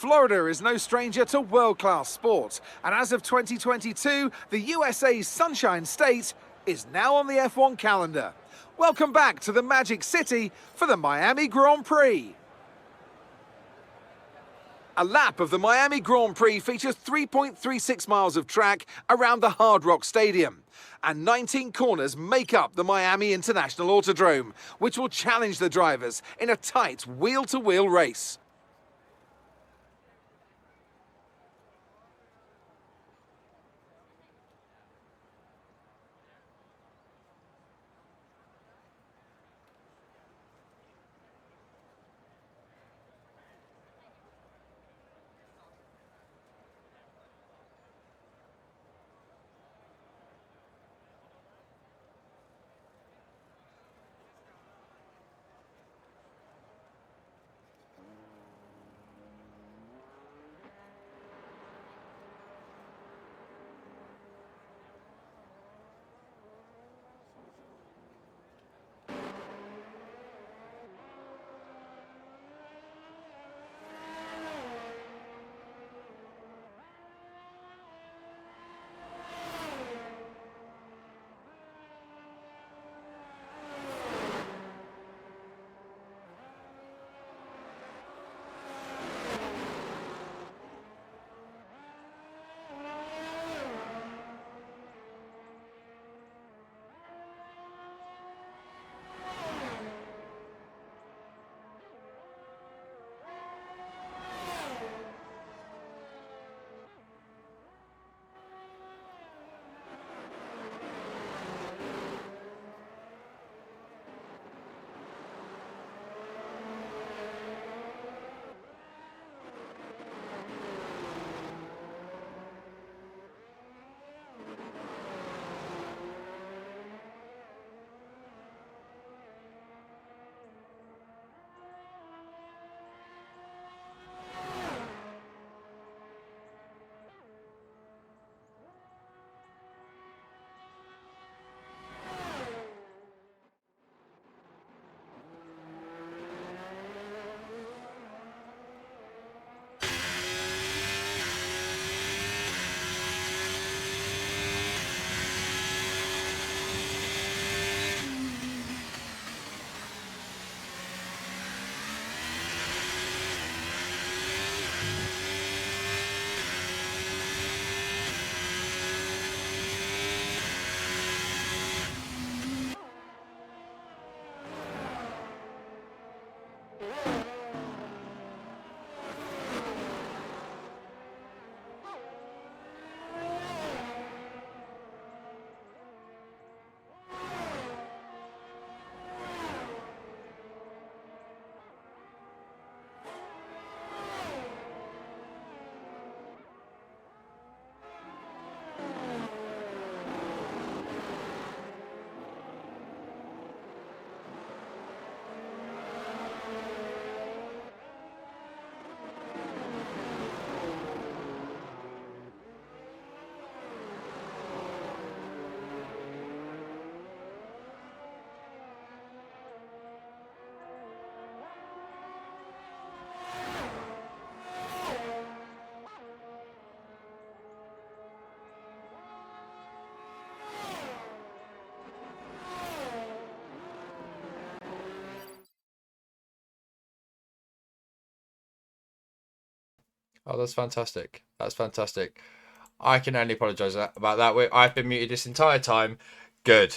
Florida is no stranger to world-class sport, and as of 2022, the USA's Sunshine State is now on the F1 calendar. Welcome back to the Magic City for the Miami Grand Prix. A lap of the Miami Grand Prix features 3.36 miles of track around the Hard Rock Stadium, and 19 corners make up the Miami International Autodrome, which will challenge the drivers in a tight wheel-to-wheel race. Oh, that's fantastic. That's fantastic. I can only apologise about that. I've been muted this entire time. Good.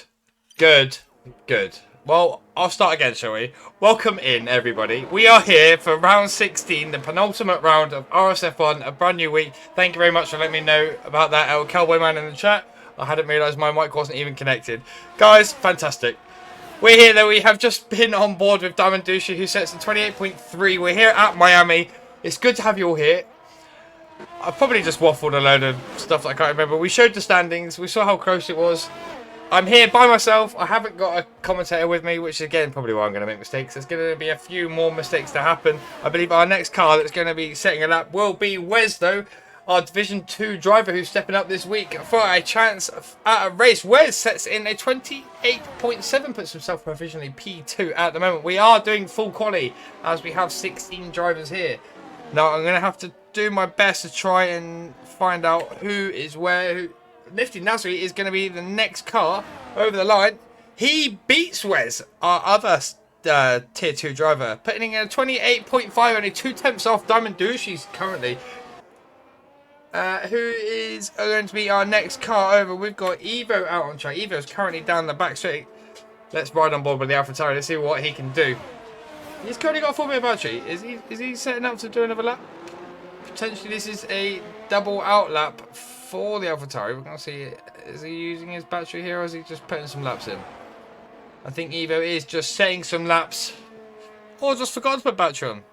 Good. Good. Well, I'll start again, shall we? Welcome in, everybody. We are here for round 16, the penultimate round of RSF1, a brand new week. Thank you very much for letting me know about that, El Cowboy Man in the chat. I hadn't realised my mic wasn't even connected. Guys, fantastic. We're here, though. We have just been on board with Diamond Dusha, who sets in 28.3. We're here at Miami. It's good to have you all here. I probably just waffled a load of stuff that I can't remember. We showed the standings. We saw how close it was. I'm here by myself. I haven't got a commentator with me, which again, probably why I'm going to make mistakes. There's going to be a few more mistakes to happen. I believe our next car that's going to be setting a lap will be Wes, though. Our Division 2 driver who's stepping up this week for a chance at a race. Wes sets in a 28.7, puts himself provisionally P2 at the moment. We are doing full quali as we have 16 drivers here. Now, I'm going to have to do my best to try and find out who is where. Nifty Nasri is going to be the next car over the line. He beats Wes, our other tier 2 driver, putting in a 28.5, only 2/10 off Diamond Douches currently. Who is going to be our next car over? We've got Evo out on track. Evo's currently down the back straight. Let's ride on board with the AlphaTauri. Let's see what he can do. He's currently got a 4-minute battery. Is he setting up to do another lap? Potentially this is a double out lap for the AlphaTauri. We're going to see, is he using his battery here or is he just putting some laps in? I think Evo is just setting some laps. Or just forgot to put battery on.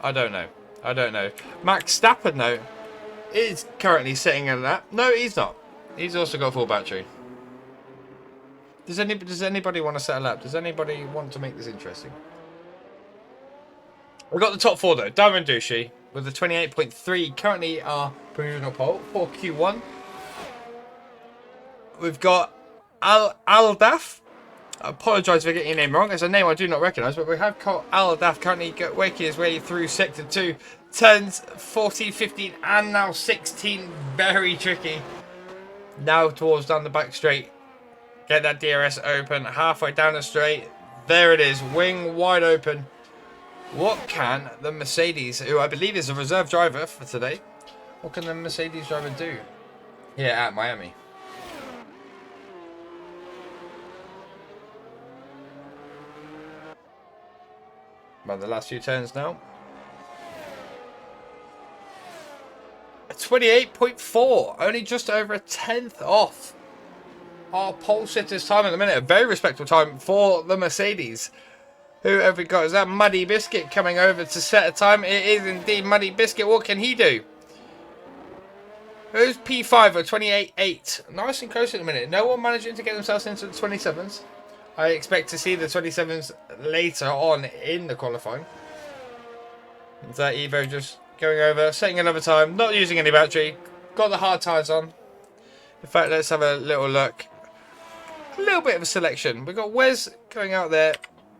I don't know. I don't know. Max Stappen though is currently setting a lap. No, he's not. He's also got full battery. Does anybody want to set a lap? Does anybody want to make this interesting? We've got the top 4 though. Diamond Douche with the 28.3 currently our provisional pole for Q1. We've got Aldaf. I apologise for getting your name wrong. It's a name I do not recognise, but we have got Aldaf currently working his way through Sector 2. Turns 14, 15 and now 16. Very tricky. Now towards down the back straight. Get that DRS open. Halfway down the straight. There it is. Wing wide open. What can the Mercedes, who I believe is a reserve driver for today, what can the Mercedes driver do here at Miami? About the last few turns now. 28.4, only just over a 10th off our pole sitter's time at the minute. A very respectable time for the Mercedes. Who have we got? Is that Muddy Biscuit coming over to set a time? It is indeed Muddy Biscuit. What can he do? Who's P5 or 28.8? Nice and close at the minute. No one managing to get themselves into the 27s. I expect to see the 27s later on in the qualifying. Is that Evo just going over, setting another time, not using any battery, got the hard tires on. In fact, let's have a little look. A little bit of a selection. We've got Wes going out there,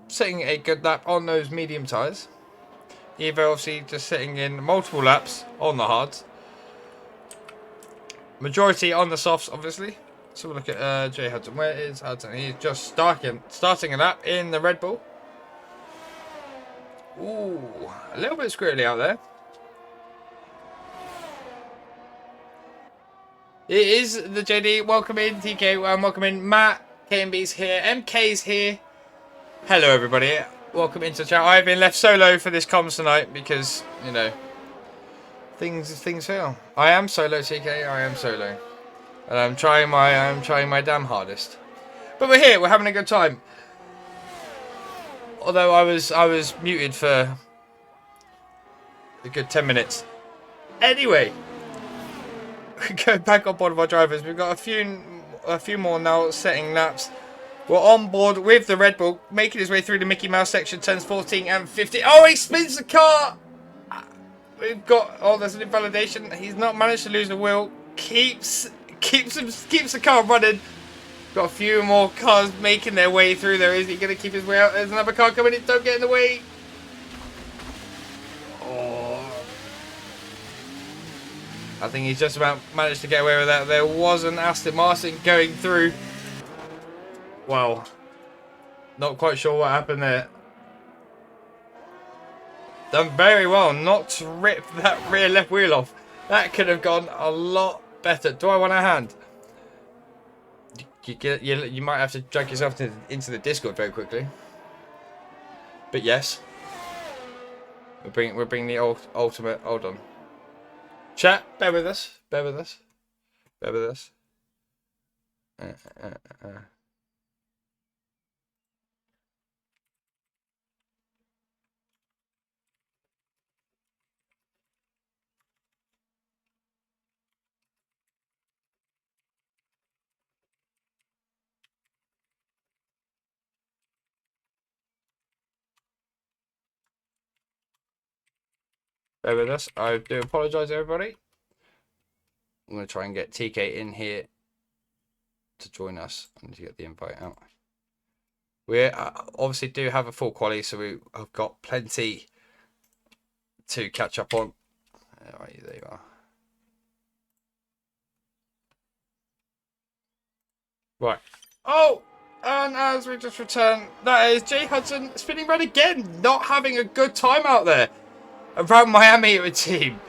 setting a good lap on those medium tyres. Evo obviously just sitting in multiple laps on the hards. Majority on the softs, obviously. So we'll look at Jay Hudson. Where is Hudson? He's just starting a lap in the Red Bull. Ooh, a little bit squirrely out there. It is the JD. Welcome in, TK. Welcome in, Matt. KMB's here. MK's here. Hello, everybody. Welcome into the chat. I've been left solo for this comms tonight because, you know, things fail. I am solo, TK. I am solo, and I'm trying my damn hardest. But we're here. We're having a good time. Although I was muted for a good 10 minutes. Anyway, go back on board with our drivers. We've got a few more now setting laps. We're on board with the Red Bull, making his way through the Mickey Mouse section, turns 14 and 15. Oh, he spins the car! We've got, oh, there's an invalidation. He's not managed to lose the wheel. Keeps the car running. Got a few more cars making their way through there. Is he going to keep his way out? There's another car coming in. Don't get in the way. Oh. I think he's just about managed to get away with that. There was an Aston Martin going through. Well, not quite sure what happened there. Done very well not to rip that rear left wheel off. That could have gone a lot better. Do I want a hand? You might have to drag yourself into the Discord very quickly. But yes, we're bringing the ultimate. Hold on, chat. Bear with us. Bear with us. Bear with us. Bear with us. I do apologise, everybody. I'm going to try and get TK in here to join us. I need to get the invite out. We obviously do have a full quali, so we have got plenty to catch up on. Right, there you are. Right. Oh! And as we just return, that is Jay Hudson spinning red again. Not having a good time out there. Around Miami with team.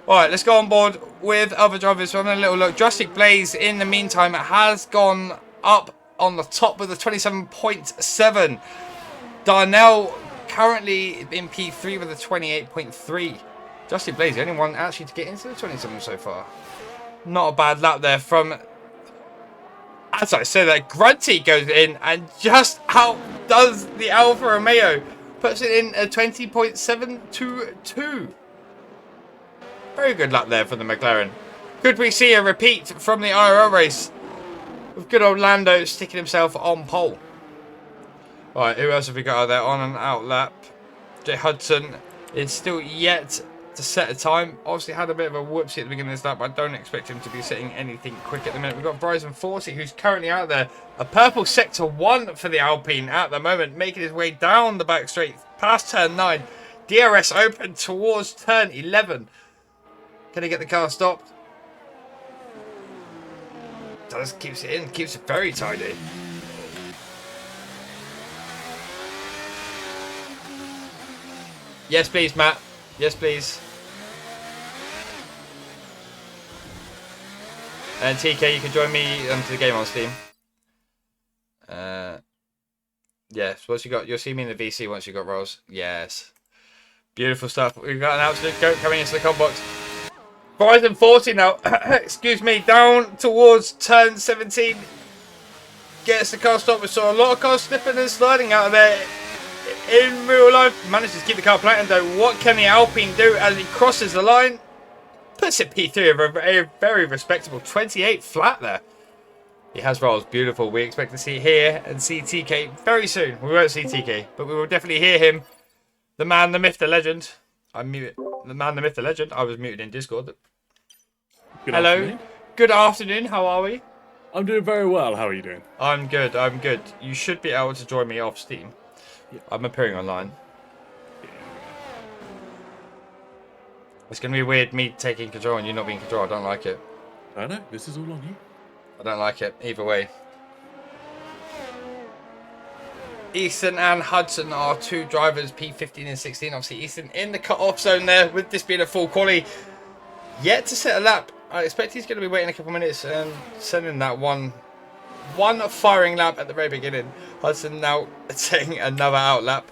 Alright, let's go on board with other drivers. So I'm having a little look. Drastic Blaze, in the meantime, has gone up on the top with a 27.7. Darnell currently in P3 with a 28.3. Drastic Blaze, the only one actually to get into the 27 so far. Not a bad lap there from... As I said, that Grunty goes in and just outdoes the Alfa Romeo. Puts it in a 20.722. Very good lap there for the McLaren. Could we see a repeat from the IRL race? With good old Lando sticking himself on pole. Alright, who else have we got out there on and out lap? Jay Hudson is still yet to set a time. Obviously had a bit of a whoopsie at the beginning of this lap. I don't expect him to be setting anything quick at the minute. We've got Bryson 40 who's currently out there. A purple sector 1 for the Alpine at the moment. Making his way down the back straight past turn 9. DRS open towards turn 11. Can he get the car stopped? Does, keeps it in. Keeps it very tidy. Yes, please, Matt. Yes, please. And TK, you can join me to the game on Steam. Yes, once you got, you'll see me in the VC once you got rolls. Yes, beautiful stuff. We've got an absolute goat coming into the comp box. Horizon 40 now. Excuse me, down towards turn 17. Gets the car stopped. We saw a lot of cars slipping and sliding out of there. In real life, manages to keep the car planted though. What can the Alpine do as he crosses the line? Puts it P3 of a very respectable 28 flat there. He has rolls, beautiful. We expect to see here and see TK very soon. We won't see TK, but we will definitely hear him. The man, the myth, the legend. I'm muted. The man, the myth, the legend. I was muted in Discord. Good Hello. afternoon. Good afternoon. How are we? I'm doing very well. How are you doing? I'm good. I'm good. You should be able to join me off Steam. Yeah. I'm appearing online. Yeah. It's going to be weird me taking control and you not being in control. I don't like it. I know. This is all on you. I don't like it. Either way. Easton and Hudson are two drivers, P15 and 16. Obviously, Easton in the cut-off zone there with this being a full quali. Yet to set a lap. I expect he's going to be waiting a couple minutes and sending that one firing lap at the very beginning. Hudson now setting another out lap.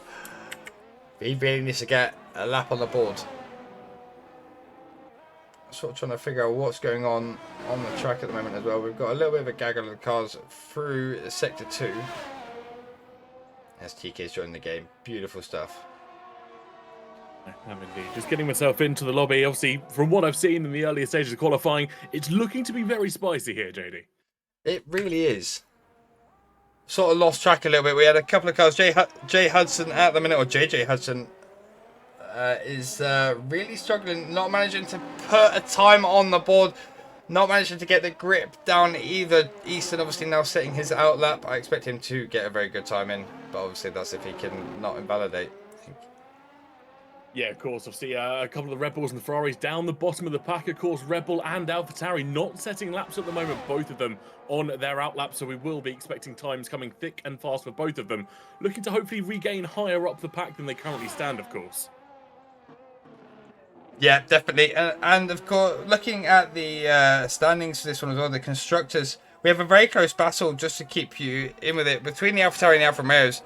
He really needs to get a lap on the board. Sort of trying to figure out what's going on the track at the moment as well. We've got a little bit of a gaggle of cars through sector 2. As TK's joining the game. Beautiful stuff. I'm indeed. Just getting myself into the lobby. Obviously, from what I've seen in the earlier stages of qualifying, it's looking to be very spicy here, JD. It really is. Sort of lost track a little bit. We had a couple of cars. Jay Hudson at the minute, or JJ Hudson, is really struggling, not managing to put a time on the board, not managing to get the grip down either. Easton obviously now setting his out lap. I expect him to get a very good time in, but obviously that's if he can not invalidate. Yeah, of course. Obviously, a couple of the Red Bulls and the Ferraris down the bottom of the pack. Of course, Red Bull and AlphaTauri not setting laps at the moment, both of them on their out laps. So we will be expecting times coming thick and fast for both of them, looking to hopefully regain higher up the pack than they currently stand, of course. Yeah, definitely. And of course, looking at the standings for this one as well, the constructors, we have a very close battle just to keep you in with it between the AlphaTauri and the Alfa Romeos.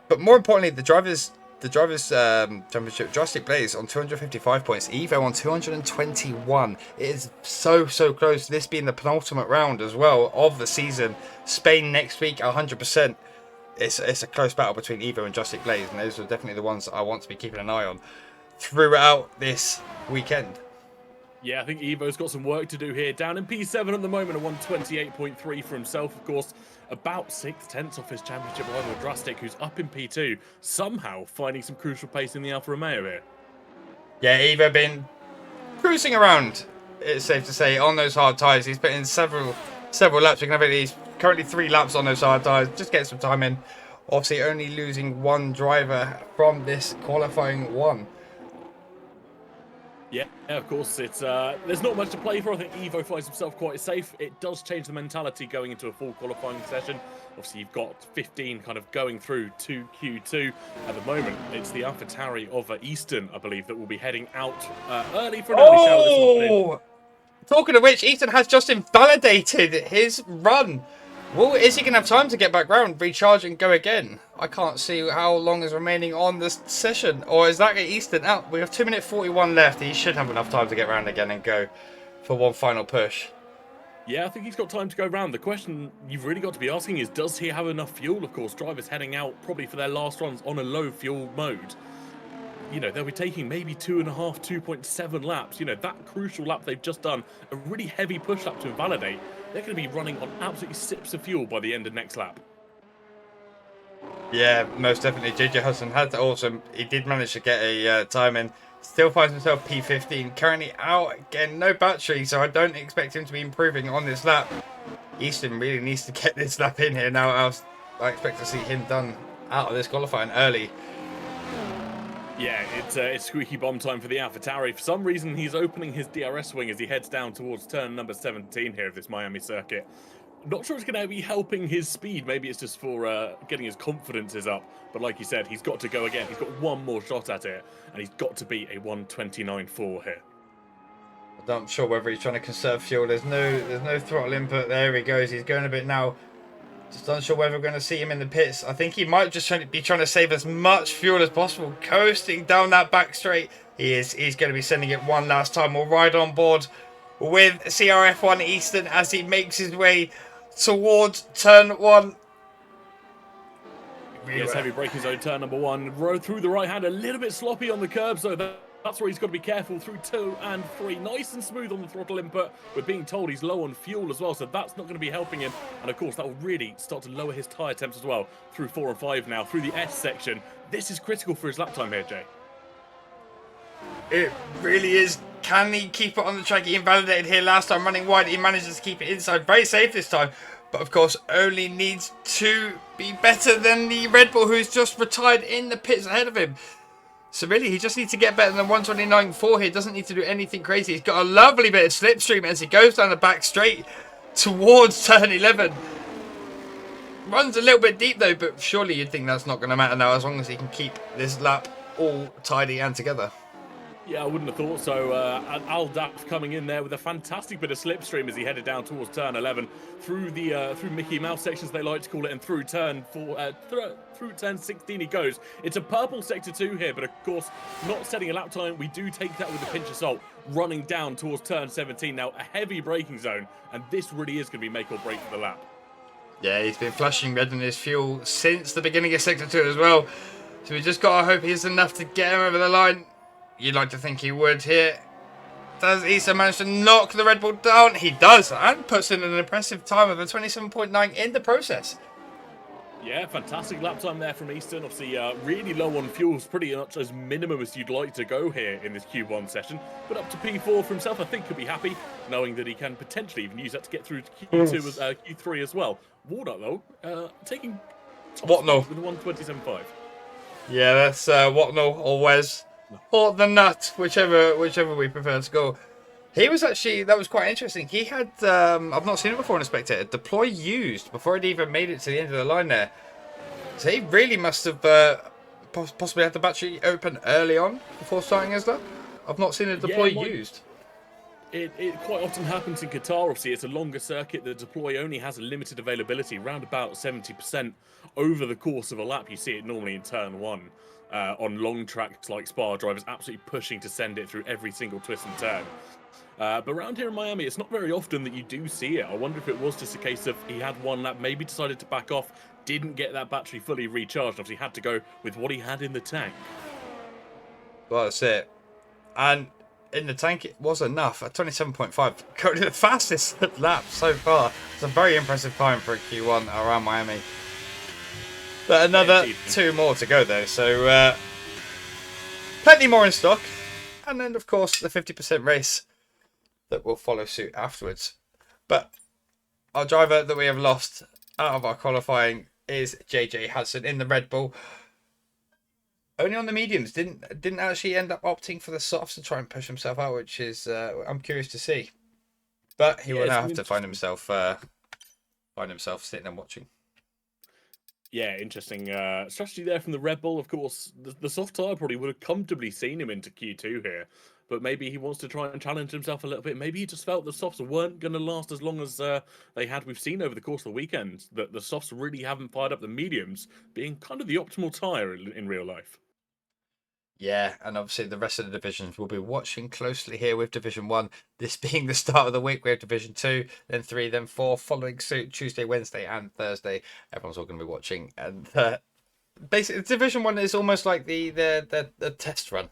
But more importantly, the drivers' championship, Drastic Blaze on 255 points, Evo on 221. It is so close. This being the penultimate round as well of the season. Spain next week, 100%. It's a close battle between Evo and Drastic Blaze, and those are definitely the ones that I want to be keeping an eye on throughout this weekend. Yeah, I think Evo's got some work to do here. Down in P7 at the moment, a 128.3 for himself, of course. About 6/10 off his championship rival Drastic, who's up in P2, somehow finding some crucial pace in the Alfa Romeo here. Yeah, Evo been cruising around, it's safe to say, on those hard tyres. He's put in several laps. We can have it. He's currently 3 laps on those hard tyres. Just get some time in. Obviously, only losing one driver from this qualifying one. Yeah, of course. It's there's not much to play for. I think Evo finds himself quite safe. It does change the mentality going into a full qualifying session. Obviously, you've got 15 kind of going through to Q2 at the moment. It's the AlphaTauri of Easton, I believe, that will be heading out early for an early shower this afternoon. Oh! Talking of which, Ethan has just invalidated his run. Well, is he going to have time to get back round, recharge and go again? I can't see how long is remaining on this session. Or is that Easton out? We have 2 minutes 41 left. He should have enough time to get round again and go for one final push. Yeah, I think he's got time to go round. The question you've really got to be asking is, does he have enough fuel? Of course, drivers heading out probably for their last runs on a low fuel mode. You know, they'll be taking maybe 2.5, 2.7 laps. You know, that crucial lap they've just done, a really heavy push lap to invalidate. They're going to be running on absolutely sips of fuel by the end of next lap. Yeah, most definitely. JJ Hudson had to also, he did manage to get a time in. Still finds himself P15. Currently out again, no battery, so I don't expect him to be improving on this lap. Easton really needs to get this lap in here now, else I expect to see him done out of this qualifying early. Yeah, it's squeaky bomb time for the AlphaTauri. For some reason, he's opening his DRS swing as he heads down towards turn number 17 here of this Miami circuit. Not sure it's going to be helping his speed. Maybe it's just for getting his confidences up. But like you said, he's got to go again. He's got one more shot at it, and he's got to beat a 1:29.4 here. I'm not sure whether he's trying to conserve fuel. There's no throttle input. There he goes. He's going a bit now. Just unsure whether we're going to see him in the pits. I think he might just be trying to save as much fuel as possible. Coasting down that back straight. He's going to be sending it one last time. We'll ride on board with CRF1 Easton as he makes his way towards turn 1. Yes, heavy braking zone, turn number 1. Rode through the right hand, a little bit sloppy on the curbs, so that's where he's got to be careful through 2 and 3. Nice and smooth on the throttle input. We're being told he's low on fuel as well, so that's not going to be helping him. And of course, that will really start to lower his tyre temps as well. Through 4 and 5 now, through the S section. This is critical for his lap time here, Jay. It really is. Can he keep it on the track? He invalidated here last time, running wide. He manages to keep it inside. Very safe this time. But of course, only needs to be better than the Red Bull, who's just retired in the pits ahead of him. So really, he just needs to get better than 1:29.4 here. Doesn't need to do anything crazy. He's got a lovely bit of slipstream as he goes down the back straight towards turn 11. Runs a little bit deep though, but surely you'd think that's not going to matter now as long as he can keep this lap all tidy and together. Yeah, I wouldn't have thought so. Aldaf coming in there with a fantastic bit of slipstream as he headed down towards turn 11 through the through Mickey Mouse sections they like to call it, and through turn 4 through turn 16 he goes. It's a purple sector 2 here, but of course not setting a lap time. We do take that with a pinch of salt. Running down towards turn 17 now, a heavy braking zone, and this really is going to be make or break for the lap. Yeah, he's been flashing red on his fuel since the beginning of sector 2 as well. So we just got to hope he's enough to get him over the line. You'd like to think he would here. Does Issa manage to knock the Red Bull down? He does, and puts in an impressive time of a 27.9 in the process. Yeah, fantastic lap time there from Easton. Obviously, really low on fuels, pretty much as minimum as you'd like to go here in this Q1 session. But up to P4 for himself, I think could be happy, knowing that he can potentially even use that to get through to Q3 as well. Warnock, though, taking top Whatnell with 1:27.5. Yeah, that's Whatnell or Wes. Or the Nut, whichever we prefer to go. He was actually, that was quite interesting. He had, I've not seen it before in a spectator, deploy used before it even made it to the end of the line there. So he really must have possibly had the battery open early on before starting his lap. I've not seen a deploy used. It quite often happens in Qatar. Obviously, it's a longer circuit. The deploy only has a limited availability, around about 70% over the course of a lap. You see it normally in turn 1. On long tracks like Spa, drivers absolutely pushing to send it through every single twist and turn. But around here in Miami, it's not very often that you do see it. I wonder if it was just a case of he had one lap, maybe decided to back off, didn't get that battery fully recharged. Obviously, had to go with what he had in the tank. Well, that's it. And in the tank, it was enough. At 27.5, currently the fastest lap so far. It's a very impressive time for a Q1 around Miami. But another 2 more to go though, so plenty more in stock. And then of course the 50% race that will follow suit afterwards. But our driver that we have lost out of our qualifying is JJ Hudson in the Red Bull. only on the mediums. Didn't actually end up opting for the softs to try and push himself out, which is I'm curious to see. But he will now have to find himself sitting and watching. Yeah, interesting strategy there from the Red Bull. Of course, the soft tyre probably would have comfortably seen him into Q2 here, but maybe he wants to try and challenge himself a little bit. Maybe he just felt the softs weren't going to last as long as they had. We've seen over the course of the weekend that the softs really haven't fired up the mediums, being kind of the optimal tyre in real life. Yeah, and obviously the rest of the divisions we'll be watching closely here with Division 1. This being the start of the week, we have Division 2, then 3, then 4, following suit Tuesday, Wednesday, and Thursday. Everyone's all going to be watching. And basically, Division 1 is almost like the test run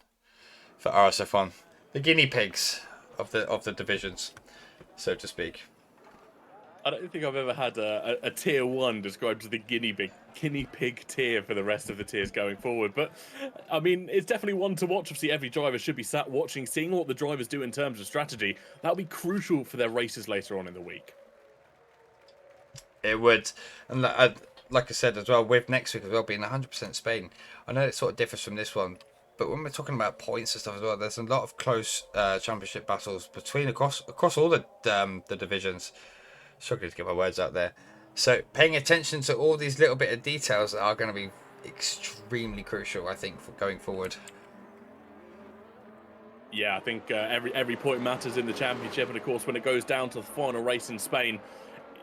for RSF1. The guinea pigs of the divisions, so to speak. I don't think I've ever had a tier 1 described as the guinea pig tier for the rest of the tiers going forward. But, I mean, it's definitely one to watch. Obviously, every driver should be sat watching, seeing what the drivers do in terms of strategy. That'll be crucial for their races later on in the week. It would. And like I said as well, with next week as well being 100% Spain, I know it sort of differs from this one. But when we're talking about points and stuff as well, there's a lot of close championship battles across all the divisions. Struggling to get my words out there. So paying attention to all these little bit of details are going to be extremely crucial, I think, for going forward. Yeah, I think every point matters in the championship, and of course, when it goes down to the final race in Spain,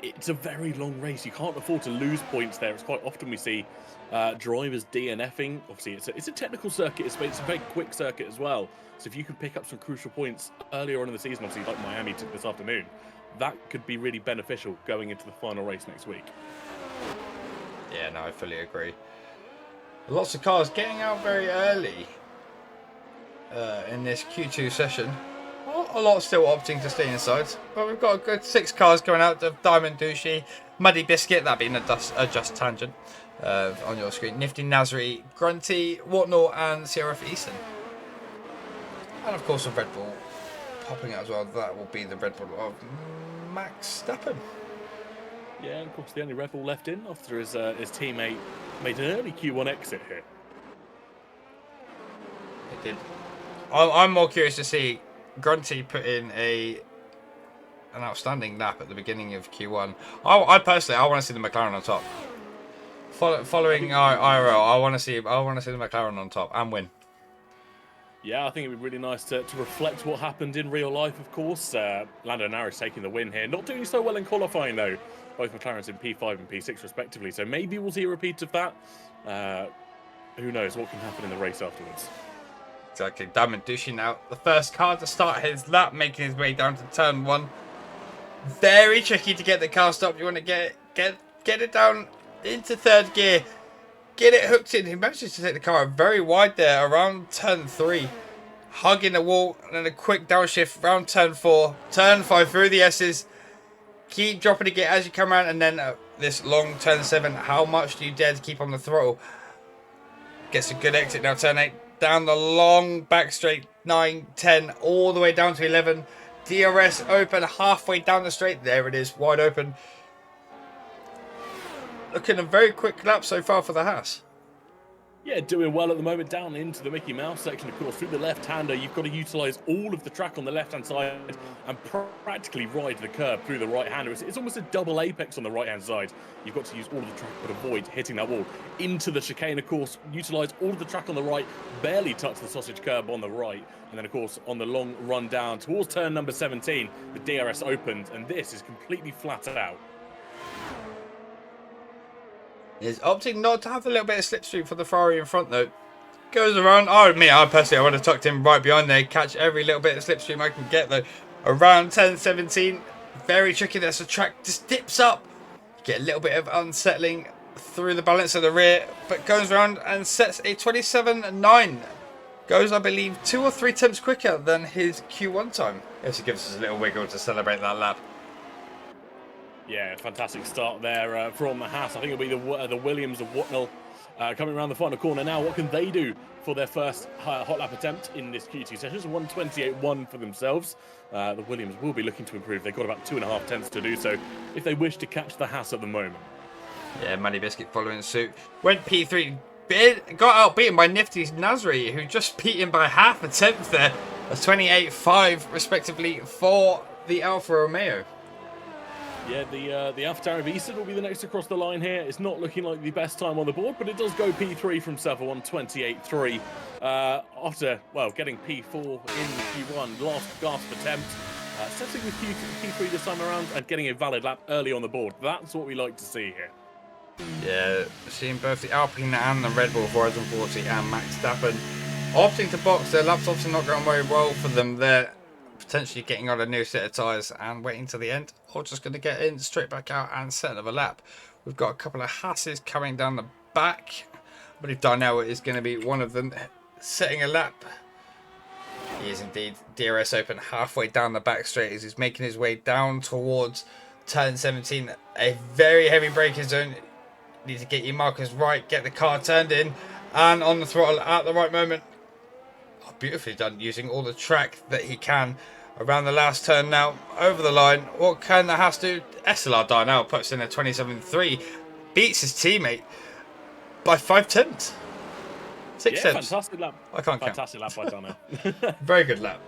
it's a very long race. You can't afford to lose points there. It's quite often we see drivers DNFing. Obviously, it's a technical circuit. It's a very quick circuit as well. So if you can pick up some crucial points earlier on in the season, obviously like Miami took this afternoon, that could be really beneficial going into the final race next week. Yeah, no, I fully agree. Lots of cars getting out very early in this Q2 session. Well, a lot still opting to stay inside, but we've got a good 6 cars going out of Diamond Douchey, Muddy Biscuit, that being a just tangent on your screen, Nifty Nasri, Grunty, Whatnot, and Sierra for Easton. And of course, a Red Bull popping out as well. That will be the Red Bull of Max Verstappen. Yeah, and of course, the only Red Bull left in after his teammate made an early Q1 exit here. It did. I'm more curious to see Grunty put in an outstanding lap at the beginning of Q1. I personally want to see the McLaren on top. Following IRL, I want to see the McLaren on top and win. Yeah, I think it'd be really nice to reflect what happened in real life, of course. Lando Norris taking the win here. Not doing so well in qualifying, though. Both McLarens in P5 and P6, respectively. So maybe we'll see a repeat of that. Who knows what can happen in the race afterwards. Exactly. Diamond Douchey now. The first car to start his lap, making his way down to turn 1. Very tricky to get the car stopped. You want to get it down into 3rd gear. Get it hooked in. He manages to take the car very wide there around turn 3. Hugging the wall and then a quick downshift around turn 4. Turn 5 through the S's. Keep dropping the gear as you come around, and then this long turn 7. How much do you dare to keep on the throttle? Gets a good exit now, turn 8. Down the long back straight, 9, 10, all the way down to 11. DRS open halfway down the straight. There it is, wide open. Looking a very quick lap so far for the Haas. Yeah, doing well at the moment, down into the Mickey Mouse section, of course, through the left-hander. You've got to utilise all of the track on the left-hand side and practically ride the curb through the right-hander. It's almost a double apex on the right-hand side. You've got to use all of the track, but avoid hitting that wall. Into the chicane, of course, utilise all of the track on the right, barely touch the sausage curb on the right. And then, of course, on the long run down towards turn number 17, the DRS opened, and this is completely flat out. Is opting not to have a little bit of slipstream for the Ferrari in front though. Goes around. I personally would have tucked him right behind there. Catch every little bit of slipstream I can get though. Around 10-17. Very tricky. There's a track just dips up. Get a little bit of unsettling through the balance of the rear. But goes around and sets a 27.9. Goes, I believe, 2 or 3 tenths quicker than his Q1 time. This gives us a little wiggle to celebrate that lap. Yeah, fantastic start there from the Haas. I think it'll be the Williams of Whatnell coming around the final corner now. What can they do for their first hot lap attempt in this Q2 session? It's a 1:28.1 for themselves. The Williams will be looking to improve. They've got about 2.5 tenths to do so if they wish to catch the Haas at the moment. Yeah, Money Biscuit following suit. Went P3 got outbeaten by Nifty's Nasri, who just beat him by half a tenth there. A 28.5 respectively for the Alfa Romeo. Yeah, the AlphaTauri V6 will be the next across the line here. It's not looking like the best time on the board, but it does go P3 from F1 28.3 after, well, getting P4 in Q1, last gasp attempt. Setting with Q3 this time around and getting a valid lap early on the board. That's what we like to see here. Yeah, seeing both the Alpine and the Red Bull Horizon 40 and Max Verstappen opting to box. Their laps obviously not going very well for them. They're potentially getting on a new set of tyres and waiting till the end, or just going to get in straight back out and set another lap. We've got a couple of Hasses coming down the back. I believe Darnell is going to be one of them setting a lap. He is indeed. DRS open halfway down the back straight as he's making his way down towards turn 17. A very heavy braking zone. Need to get your markers right, get the car turned in and on the throttle at the right moment. Oh, beautifully done, using all the track that he can around the last turn now. Over the line, what can the Haas do? SLR Darnell puts in a 27.3, beats his teammate by 5 tenths. 6 tenths. Fantastic lap. I can't count. Fantastic lap by Darnell. Very good lap.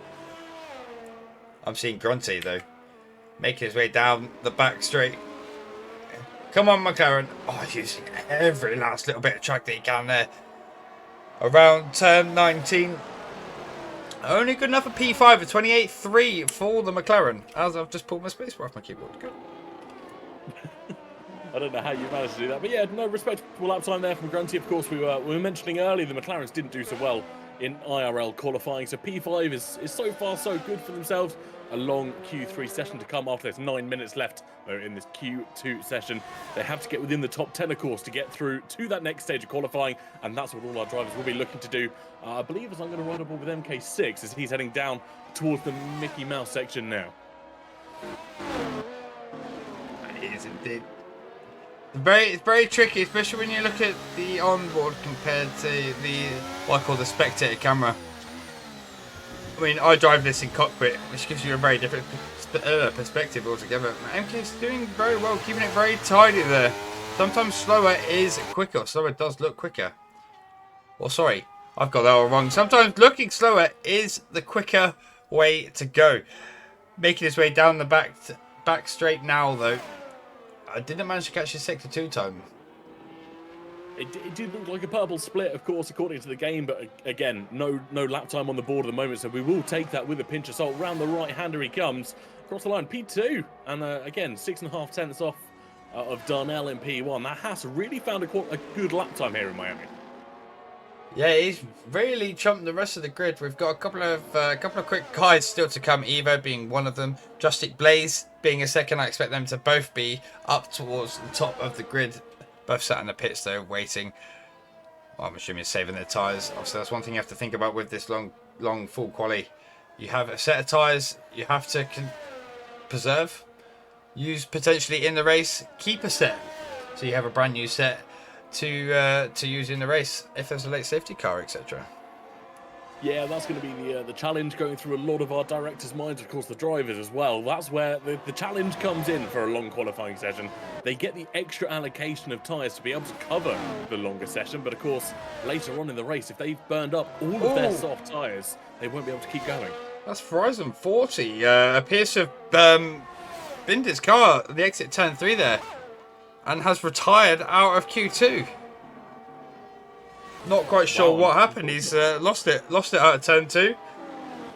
I'm seeing Grunty though, making his way down the back straight. Come on, McLaren. Oh, using every last little bit of track that he can there. Around turn 19. Only good enough for P5, a 28.3 for the McLaren. As I've just pulled my spacebar off my keyboard. Good. I don't know how you managed to do that, but yeah, no, respectable lap time there from Grunty. Of course, we were mentioning earlier the McLarens didn't do so well in IRL qualifying, so P5 is so far so good for themselves. A long Q3 session to come after there's 9 minutes left in this Q2 session. They have to get within the top 10, of course, to get through to that next stage of qualifying, and that's what all our drivers will be looking to do. I believe as I'm going to ride up with MK6 as he's heading down towards the Mickey Mouse section now. It is indeed. It's very tricky, especially when you look at the onboard compared to the what I call the spectator camera. I mean, I drive this in cockpit, which gives you a very different perspective altogether. MK's doing very well, keeping it very tidy there. Sometimes slower is quicker. Slower does look quicker. Well, sorry, I've got that all wrong. Sometimes looking slower is the quicker way to go. Making his way down the back straight now, though. I didn't manage to catch his sector 2 time. It did look like a purple split, of course, according to the game, but again, no lap time on the board at the moment, so we will take that with a pinch of salt. Round the right-hander he comes, across the line, P2, and again, 6.5 tenths off of Darnell in P1. That has really found a good lap time here in Miami. Yeah, he's really chumped the rest of the grid. We've got a couple of quick guys still to come. Evo being one of them, Justic Blaze being a second. I expect them to both be up towards the top of the grid. Both sat in the pits though, waiting. Well, I'm assuming saving their tyres. Obviously, that's one thing you have to think about with this long full quali. You have a set of tyres you have to preserve, use potentially in the race, keep a set, so you have a brand new set to use in the race if there's a late safety car, etc. Yeah, that's going to be the challenge going through a lot of our directors' minds, of course, the drivers as well. That's where the challenge comes in for a long qualifying session. They get the extra allocation of tyres to be able to cover the longer session, but of course, later on in the race, if they've burned up all of their soft tyres, they won't be able to keep going. That's Horizon 40. Appears to have binned his car at the exit turn 3 there and has retired out of Q2. Not quite sure what happened. He's lost it out of turn 2.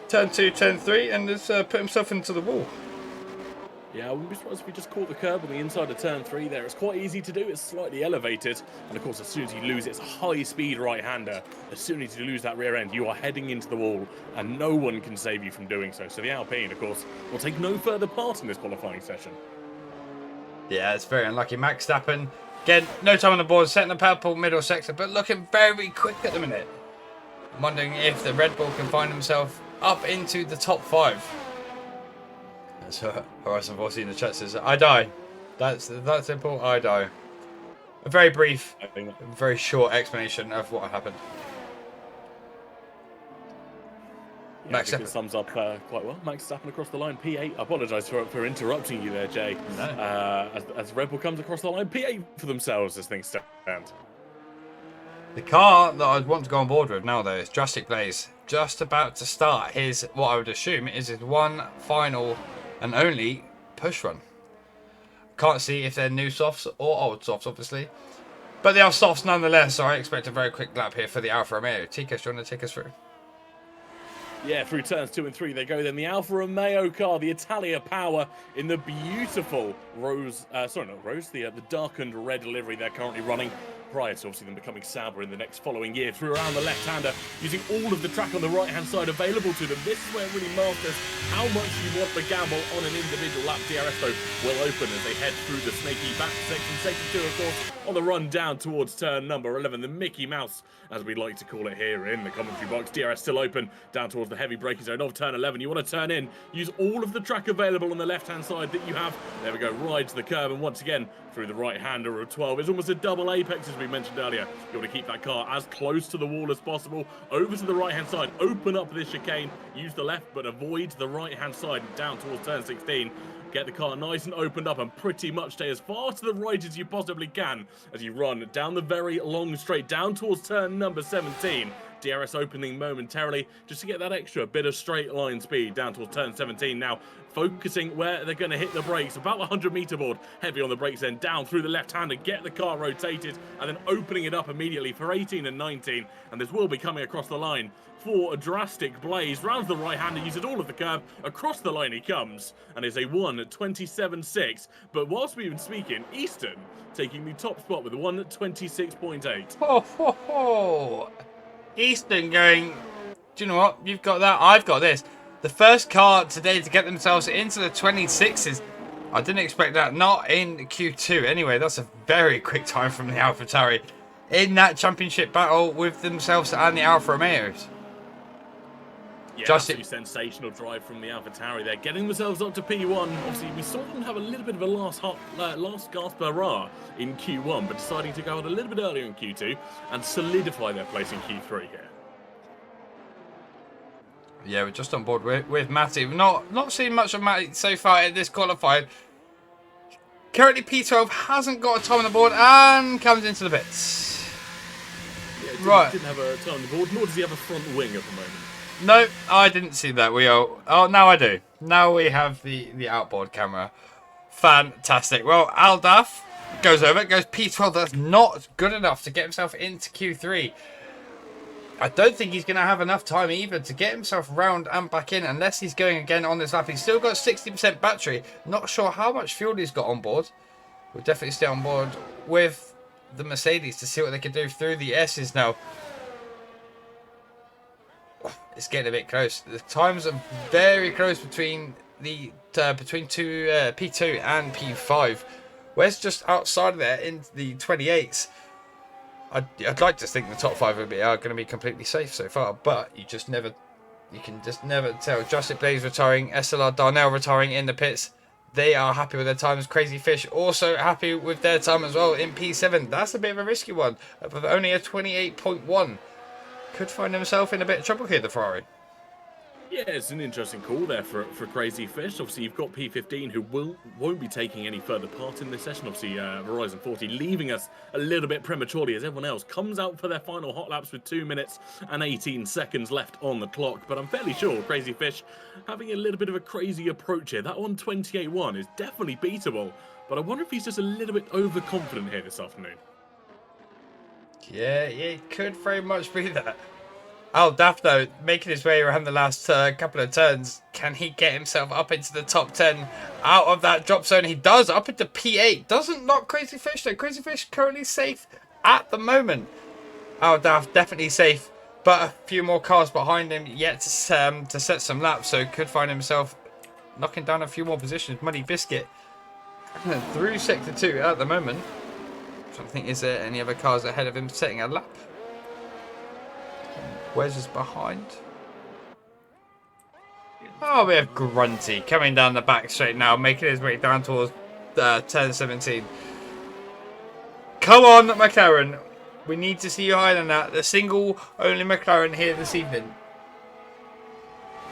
Turn 2, turn 3, and has put himself into the wall. Yeah, I wouldn't be surprised if we just caught the curb on the inside of turn 3 there. It's quite easy to do. It's slightly elevated. And of course, as soon as you lose, it's a high-speed right-hander. As soon as you lose that rear end, you are heading into the wall, and no one can save you from doing so. So the Alpine, of course, will take no further part in this qualifying session. Yeah, it's very unlucky. Max Verstappen, again, no time on the board, setting the purple middle sector, but looking very quick at the minute. I'm wondering if the Red Bull can find himself up into the top 5. As Horizon 40 in the chat says, I die. That's simple, I die. A very brief, very short explanation of what happened. Yeah, Max Verstappen sums up quite well. Max Verstappen across the line, P8. I apologise for interrupting you there, Jay. No. As Red Bull comes across the line, P8 for themselves as things stand. The car that I'd want to go on board with now, though, is Drastic Blaze. Just about to start his, what I would assume is his one final and only push run. Can't see if they're new softs or old softs, obviously. But they are softs nonetheless, so I expect a very quick lap here for the Alfa Romeo. TK, do you want to take us through? Yeah, through turns 2 and 3 they go then. The Alfa Romeo car, the Italia Power in the beautiful rose, sorry, not rose, the darkened red livery they're currently running. Prior to obviously them becoming Sauber in the next following year, through around the left-hander, using all of the track on the right-hand side available to them. This is where it really masters how much you want the gamble on an individual lap. DRS, though, will open as they head through the snaky back section. Sector 2, of course, on the run down towards turn number 11, the Mickey Mouse, as we like to call it here in the commentary box. DRS still open, down towards the heavy braking zone of turn 11. You want to turn in, use all of the track available on the left-hand side that you have. There we go, right to the curb, and once again, through the right-hander of 12. It's almost a double apex, as we mentioned earlier. You want to keep that car as close to the wall as possible. Over to the right-hand side, open up this chicane, use the left, but avoid the right-hand side, down towards turn 16. Get the car nice and opened up and pretty much stay as far to the right as you possibly can as you run down the very long straight, down towards turn number 17. DRS opening momentarily just to get that extra bit of straight line speed down towards turn 17. Now focusing where they're going to hit the brakes, about 100 meter board, heavy on the brakes, then down through the left-hander, get the car rotated, and then opening it up immediately for 18 and 19, and this will be coming across the line for a Drastic Blaze. Rounds the right-hander, uses all of the curb, across the line he comes, and is a 1:27.6, but whilst we've been speaking, Easton taking the top spot with a 1:26.8. Ho, ho, ho. Easton going, do you know what? You've got that, I've got this. The first car today to get themselves into the 26s. I didn't expect that, not in Q2. Anyway, that's a very quick time from the AlphaTauri in that championship battle with themselves and the Alfa Romeos. Yeah, absolutely sensational drive from the AlphaTauri. They're getting themselves up to P1. Obviously, we saw them have a little bit of a last gasp hurrah in Q1, but deciding to go out a little bit earlier in Q2 and solidify their place in Q3 here. Yeah, we're just on board with Matty. We've not seen much of Matty so far in this qualified. Currently, P12 hasn't got a time on the board and comes into the pits. Yeah, didn't have a time on the board, nor does he have a front wing at the moment. No, I didn't see that. Oh, now I do. Now we have the outboard camera. Fantastic. Well, Aldaf goes over. Goes P12. That's not good enough to get himself into Q3. I don't think he's going to have enough time either to get himself round and back in unless he's going again on this lap. He's still got 60% battery. Not sure how much fuel he's got on board. We'll definitely stay on board with the Mercedes to see what they can do through the S's now. It's getting a bit close. The times are very close between the P2 and P5. Where's just outside of there in the 28s. I'd like to think the top 5 are going to be completely safe so far, but you can just never tell. Drastic Blaze retiring, SLR Darnell retiring in the pits. They are happy with their times. Crazy Fish also happy with their time as well in P7. That's a bit of a risky one, with only a 28.1. Could find himself in a bit of trouble here, the Ferrari. Yeah, it's an interesting call there for Crazy Fish. Obviously, you've got P15 who won't be taking any further part in this session. Obviously, Verizon 40 leaving us a little bit prematurely as everyone else comes out for their final hot laps with 2 minutes and 18 seconds left on the clock. But I'm fairly sure Crazy Fish having a little bit of a crazy approach here. That 1:28.1 is definitely beatable, but I wonder if he's just a little bit overconfident here this afternoon. Yeah, it could very much be that. Al Daphno making his way around the last couple of turns. Can he get himself up into the top 10 out of that drop zone? He does, up into P8. Doesn't knock Crazy Fish though. Crazy Fish currently safe at the moment. Al Daph definitely safe, but a few more cars behind him yet to set some laps. So could find himself knocking down a few more positions. Muddy Biscuit through sector 2 at the moment. So I think, is there any other cars ahead of him setting a lap? Wes is behind. Oh, we have Grunty coming down the back straight now, making his way down towards turn 17. Come on, McLaren. We need to see you higher than that. The single only McLaren here this evening.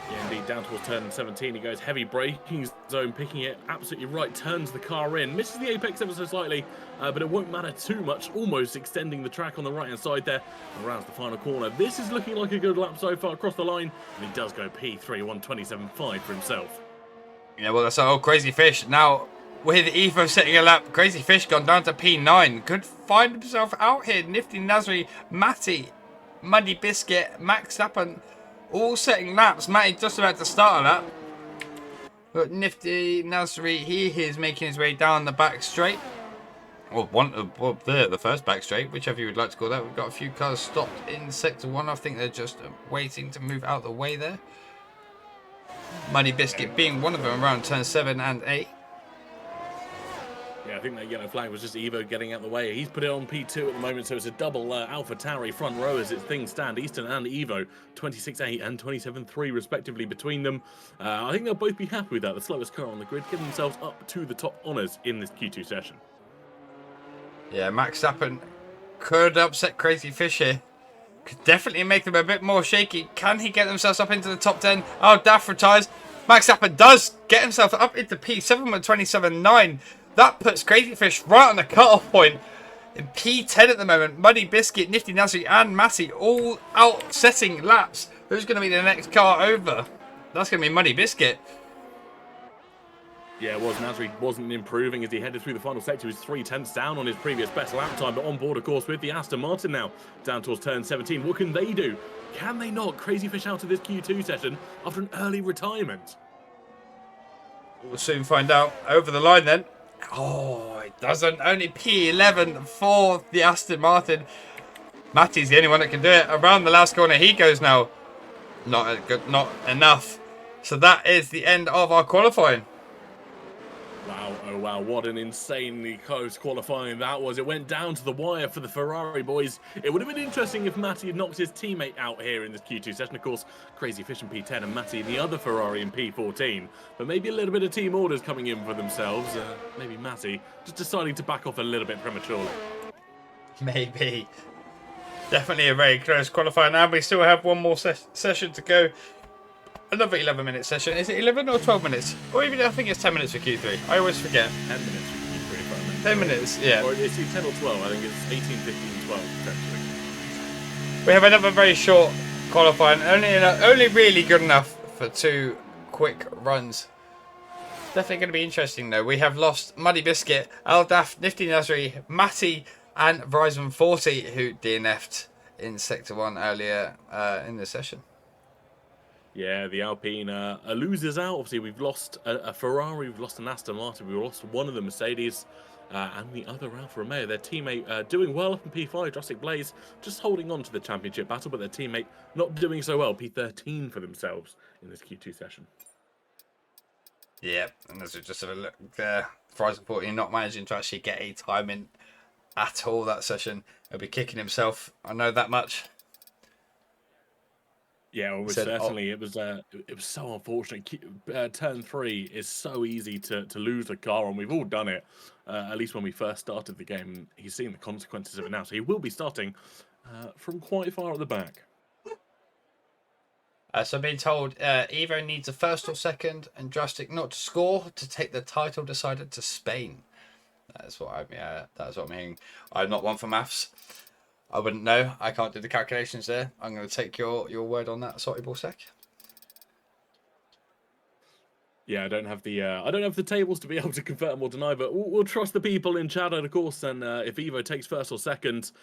Yeah, indeed. down towards turn 17. He goes heavy braking zone, picking it absolutely right, turns the car in, misses the apex ever so slightly, but it won't matter too much, almost extending the track on the right-hand side there, and rounds the final corner. This is looking like a good lap so far across the line, and he does go P3, 127.5 for himself. Yeah, well, that's all Crazy Fish. Now, with Evo setting a lap, Crazy Fish gone down to P9. Could find himself out here. Nifty Nasri, Matty, Muddy Biscuit, Max Stappen, all setting laps. Matty just about to start a lap. But Nifty Nasri, he is making his way down the back straight. Or the first back straight, whichever you would like to call that. We've got a few cars stopped in Sector 1. I think they're just waiting to move out the way there. Muddy Biscuit being one of them around turn 7 and 8. Yeah, I think that yellow flag was just Evo getting out the way. He's put it on P2 at the moment, so it's a double Alpha Tauri front row as things stand. Easton and Evo, 26.8 and 27.3 respectively between them. I think they'll both be happy with that. The slowest car on the grid, getting themselves up to the top honours in this Q2 session. Yeah, Max Stappen could upset Crazy Fish here. Could definitely make them a bit more shaky. Can he get themselves up into the top 10? Oh, Daft retires. Max Stappen does get himself up into P7 with 27.9. That puts Crazy Fish right on the cut-off point. In P10 at the moment, Muddy Biscuit, Nifty Nasri and Matty all out setting laps. Who's going to be the next car over? That's going to be Muddy Biscuit. Yeah, it was. Nasri wasn't improving as he headed through the final sector. He was 3/10 down on his previous best lap time, but on board, of course, with the Aston Martin now, down towards turn 17. What can they do? Can they knock Crazy Fish out of this Q2 session after an early retirement? We'll soon find out. Over the line then. Oh, it doesn't. Only P11 for the Aston Martin. Matty's the only one that can do it. Around the last corner he goes now. Not good, not enough. So that is the end of our qualifying. Wow, oh wow, what an insanely close qualifying that was. It went down to the wire for the Ferrari boys. It would have been interesting if Matty had knocked his teammate out here in this Q2 session. Of course, Crazy Fish in P10 and Matty in the other Ferrari in P14. But maybe a little bit of team orders coming in for themselves. Maybe Matty just deciding to back off a little bit prematurely. Maybe. Definitely a very close qualifying now. We still have one more session to go. Another 11-minute session. Is it 11 or 12 minutes? Or even I think it's 10 minutes for Q3. I always forget. 10 minutes for Q3 if I remember. 10 minutes, yeah. Or it's 10 or 12. I think it's 18, 15, 12 potentially. We have another very short qualifying. Only really good enough for 2 quick runs. Definitely going to be interesting though. We have lost Muddy Biscuit, Aldaf, Nifty Nasri, Matty and Verizon 40 who DNF'd in Sector 1 earlier in the session. Yeah, the Alpine loses out. Obviously, we've lost a Ferrari, we've lost an Aston Martin, we've lost one of the Mercedes, and the other Alfa Romeo. Their teammate doing well up in P5, Jurassic Blaze, just holding on to the championship battle, but their teammate not doing so well, P13 for themselves in this Q2 session. Yeah, and as we just have a look there, Verizon 40 not managing to actually get a time in at all that session. He'll be kicking himself, I know that much. Yeah, it was certainly. It was so unfortunate. Turn 3 is so easy to lose a car, and we've all done it. At least when we first started the game, he's seeing the consequences of it now. So he will be starting from quite far at the back. So I'm being told Evo needs a first or second, and Drastic not to score to take the title decided to Spain. That's what I'm hearing. I'm not one for maths. I wouldn't know. I can't do the calculations there. I'm going to take your word on that, Sorry Ballsec. Yeah, I don't have the tables to be able to confirm or deny, but we'll trust the people in chat, of course. And if Evo takes first or second,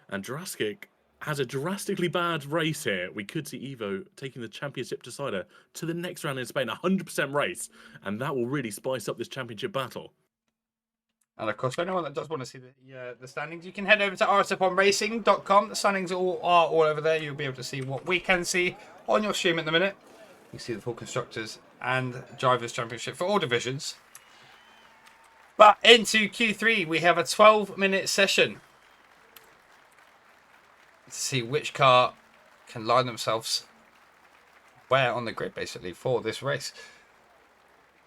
and Jurassic has a drastically bad race here, we could see Evo taking the championship decider to the next round in Spain, 100% race, and that will really spice up this championship battle. And of course, for anyone that does want to see the standings, you can head over to rsuponracing.com. The standings are all over there. You'll be able to see what we can see on your stream at the minute. You see the full Constructors and Drivers' Championship for all divisions. But into Q3, we have a 12-minute session to see which car can line themselves where on the grid, basically, for this race.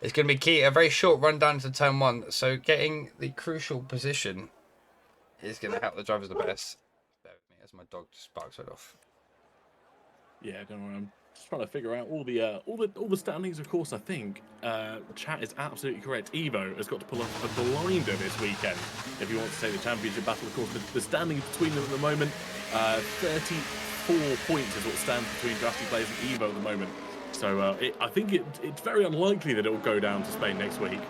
It's going to be key. A very short run down to turn 1. So getting the crucial position is going to help the drivers the best. Bear with me as my dog just barks right off. Yeah, don't worry. I'm Just trying to figure out all the standings. Of course, I think chat is absolutely correct. Evo has got to pull off a blinder this weekend if he wants to take the championship battle. Of course, the standings between them at the moment, 34 points is what stands between Drastic Players and Evo at the moment. So I think it's very unlikely that it will go down to Spain next week,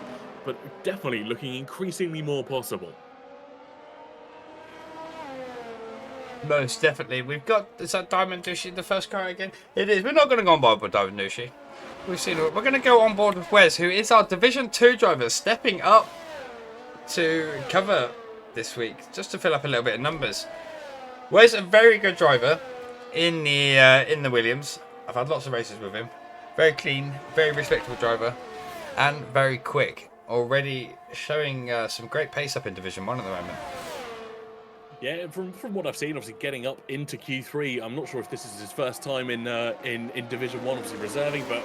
but definitely looking increasingly more possible. Most definitely. We've got, is that Diamond Dushi the first car again? It is. We're not going to go on board with Diamond Dushi. We've seen it. We're going to go on board with Wes, who is our Division 2 driver, stepping up to cover this week, just to fill up a little bit of numbers. Wes, a very good driver in the Williams. I've had lots of races with him. Very clean, very respectable driver, and very quick. Already showing some great pace up in Division 1 at the moment. Yeah, from what I've seen, obviously getting up into Q3, I'm not sure if this is his first time in Division 1, obviously reserving, but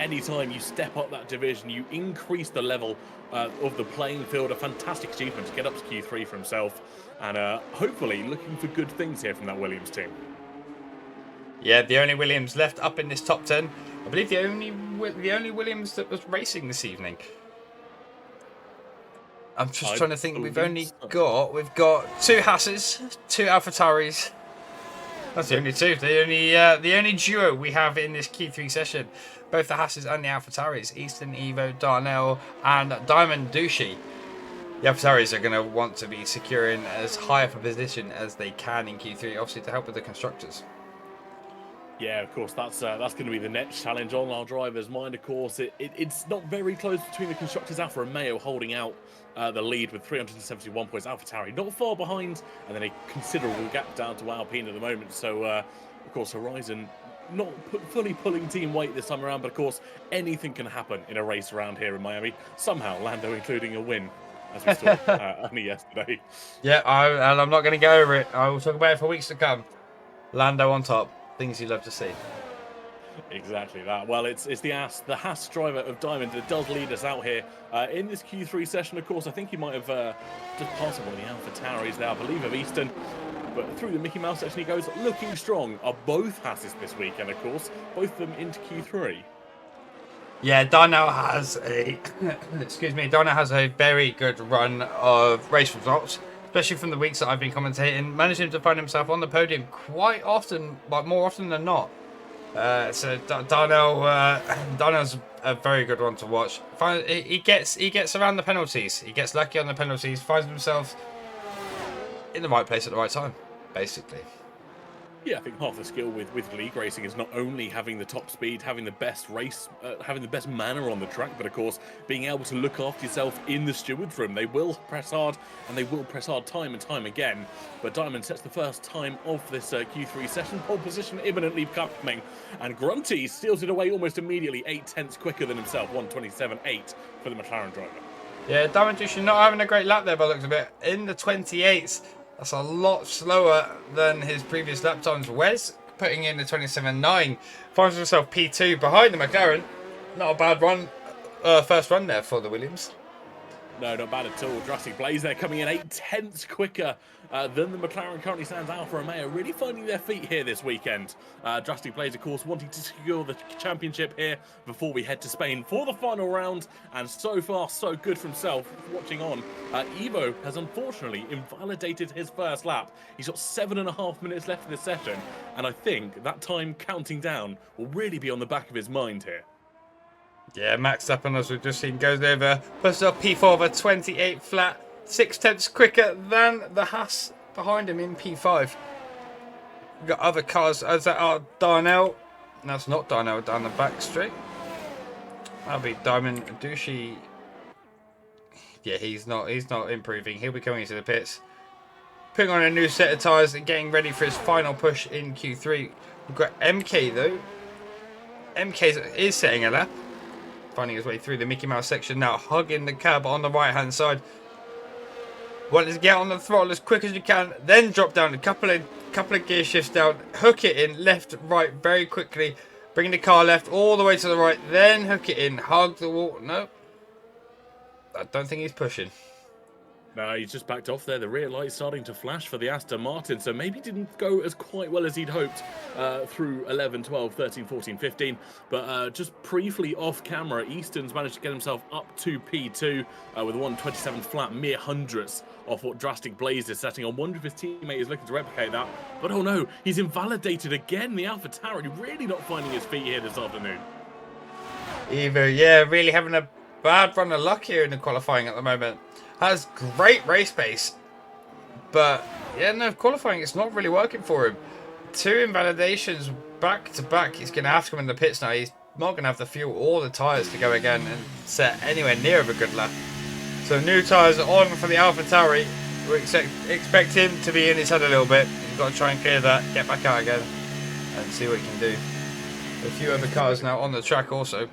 anytime you step up that division, you increase the level of the playing field. A fantastic achievement to get up to Q3 for himself, and hopefully looking for good things here from that Williams team. Yeah, the only Williams left up in this top 10. I believe the only Williams that was racing this evening. I'm just trying to think. We've got two Hasses, two AlphaTauris. That's the only two. The only duo we have in this Q3 session. Both the Hasses and the AlphaTauris. Eastern Evo, Darnell, and Diamond Dushi. The AlphaTauris are going to want to be securing as high of a position as they can in Q3, obviously to help with the constructors. Yeah, of course, that's going to be the next challenge on our driver's mind. Of course, it's not very close between the constructors. Alfa Romeo holding out the lead with 371 points. AlphaTauri not far behind, and then a considerable gap down to Alpine at the moment. So, of course, Horizon not fully pulling team weight this time around, but of course, anything can happen in a race around here in Miami. Somehow, Lando including a win, as we saw only yesterday. Yeah, and I'm not going to go over it. I will talk about it for weeks to come. Lando on top. Things you love to see. Exactly that. Well, it's the Haas driver of Diamond that does lead us out here in this Q3 session. Of course, I think he might have just passed one of the AlphaTauris there, I believe, of Eastern. But through the Mickey Mouse section he goes, looking strong. Are both Hasses this weekend, of course. Both of them into Q3. Yeah, Darnell has a Darnell has a very good run of race results, especially from the weeks that I've been commentating, managing to find himself on the podium quite often, but more often than not. So Darnell's a very good one to watch. He gets around the penalties. He gets lucky on the penalties, finds himself in the right place at the right time, basically. Yeah, I think half the skill with league racing is not only having the top speed, having the best race, having the best manner on the track, but of course being able to look after yourself in the steward's room. They will press hard, and they will press hard time and time again. But Diamond sets the first time of this Q3 session. Pole position imminently coming, and Grunty steals it away almost immediately, 8/10 quicker than himself, 1:27.8 for the McLaren driver. Yeah, Diamond Dushi not having a great lap there by the looks of it. In the 28th. That's a lot slower than his previous lap times. Wes putting in the 27.9. Finds himself P2 behind the McLaren. Not a bad run. First run there for the Williams. No, not bad at all. Drastic Blaze there coming in 8/10 quicker than the McLaren currently stands. Alfa Romeo really finding their feet here this weekend. Drastic Blaze, of course, wanting to secure the championship here before we head to Spain for the final round. And so far, so good for himself. Watching on, Evo has unfortunately invalidated his first lap. He's got 7.5 minutes left in the session. And I think that time counting down will really be on the back of his mind here. Yeah, Max Verstappen, as we've just seen, goes over, puts up P4 of a 28 flat, 6/10 quicker than the Haas behind him in P5. We've got other cars as that are Darnell. That's not Darnell down the back straight. That'll be Diamond Dushi. Yeah, he's not improving. He'll be coming into the pits, putting on a new set of tyres and getting ready for his final push in Q3. We've got MK though. MK is setting a lap, finding his way through the Mickey Mouse section now, hugging the cab on the right hand side. Wanting to get on the throttle as quick as you can, then drop down a couple of gear shifts down, hook it in left, right very quickly, bring the car left all the way to the right, then hook it in, hug the wall. No, I don't think he's pushing. No, he's just backed off there. The rear light's starting to flash for the Aston Martin, so maybe didn't go as quite well as he'd hoped through 11, 12, 13, 14, 15. But just briefly off camera, Easton's managed to get himself up to P2 with a 127 flat, mere hundredths off what Drastic Blaze is setting. I wonder if his teammate is looking to replicate that. But oh no, he's invalidated again. The AlphaTauri really not finding his feet here this afternoon. Evo, yeah, really having a bad run of luck here in the qualifying at the moment. Has great race pace, but yeah, no, qualifying it's not really working for him. 2 invalidations back to back. He's going to have to come in the pits now. He's not going to have the fuel or the tyres to go again and set anywhere near of a good lap. So new tyres are on for the AlphaTauri. We expect him to be in his head a little bit. He's got to try and clear that, get back out again, and see what he can do. A few other cars now on the track also.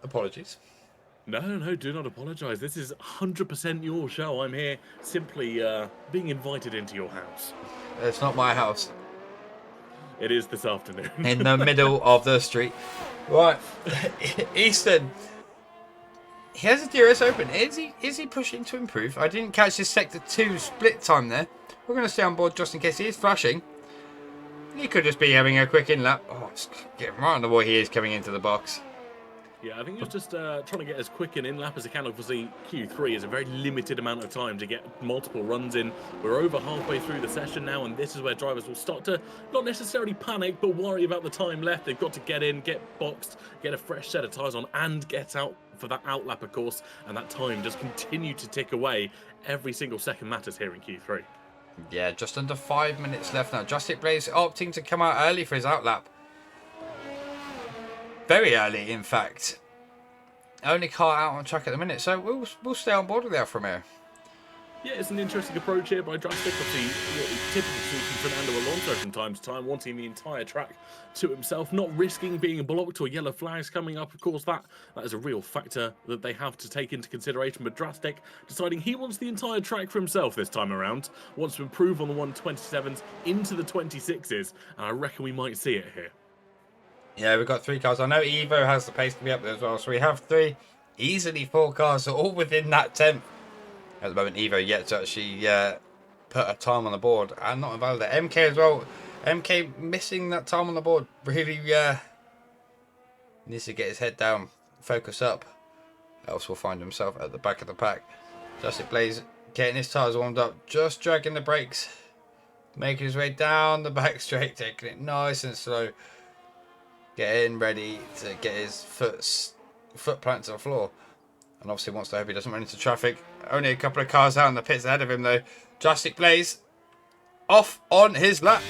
Apologies. No, do not apologise. This is 100% your show. I'm here simply being invited into your house. It's not my house. It is this afternoon. In the middle of the street. Right. Easton. He has a DRS open. Is he pushing to improve? I didn't catch his Sector 2 split time there. We're going to stay on board just in case he is flashing. He could just be having a quick in-lap. Oh, get him right on the wall he is coming into the box. Yeah, I think he's just trying to get as quick an in-lap as he can. Obviously, Q3 is a very limited amount of time to get multiple runs in. We're over halfway through the session now, and this is where drivers will start to not necessarily panic, but worry about the time left. They've got to get in, get boxed, get a fresh set of tyres on, and get out for that outlap, of course. And that time just continue to tick away. Every single second matters here in Q3. Yeah, just under 5 minutes left now. Drastic Blaze opting to come out early for his outlap. Very early, in fact. Only car out on track at the minute, so we'll stay on board with the Alfa Romeo. Yeah, it's an interesting approach here by Drastic. Obviously, what we typically see from Fernando Alonso from time to time, wanting the entire track to himself, not risking being blocked or yellow flags coming up. Of course, that is a real factor that they have to take into consideration. But Drastic deciding he wants the entire track for himself this time around, wants to improve on the 127s into the 26s, and I reckon we might see it here. Yeah, we've got 3 cars. I know Evo has the pace to be up there as well. So we have 3, easily 4 cars, so all within that 10th. At the moment, Evo yet to actually put a time on the board and not invalidate. MK as well. MK missing that time on the board. Really needs to get his head down, focus up. Else will find himself at the back of the pack. Drastic Blaze getting his tyres warmed up, just dragging the brakes, making his way down the back straight, taking it nice and slow. Getting ready to get his foot planted to the floor. And obviously wants to hope he doesn't run into traffic. Only a couple of cars out in the pits ahead of him though. Drastic Blaze off on his lap.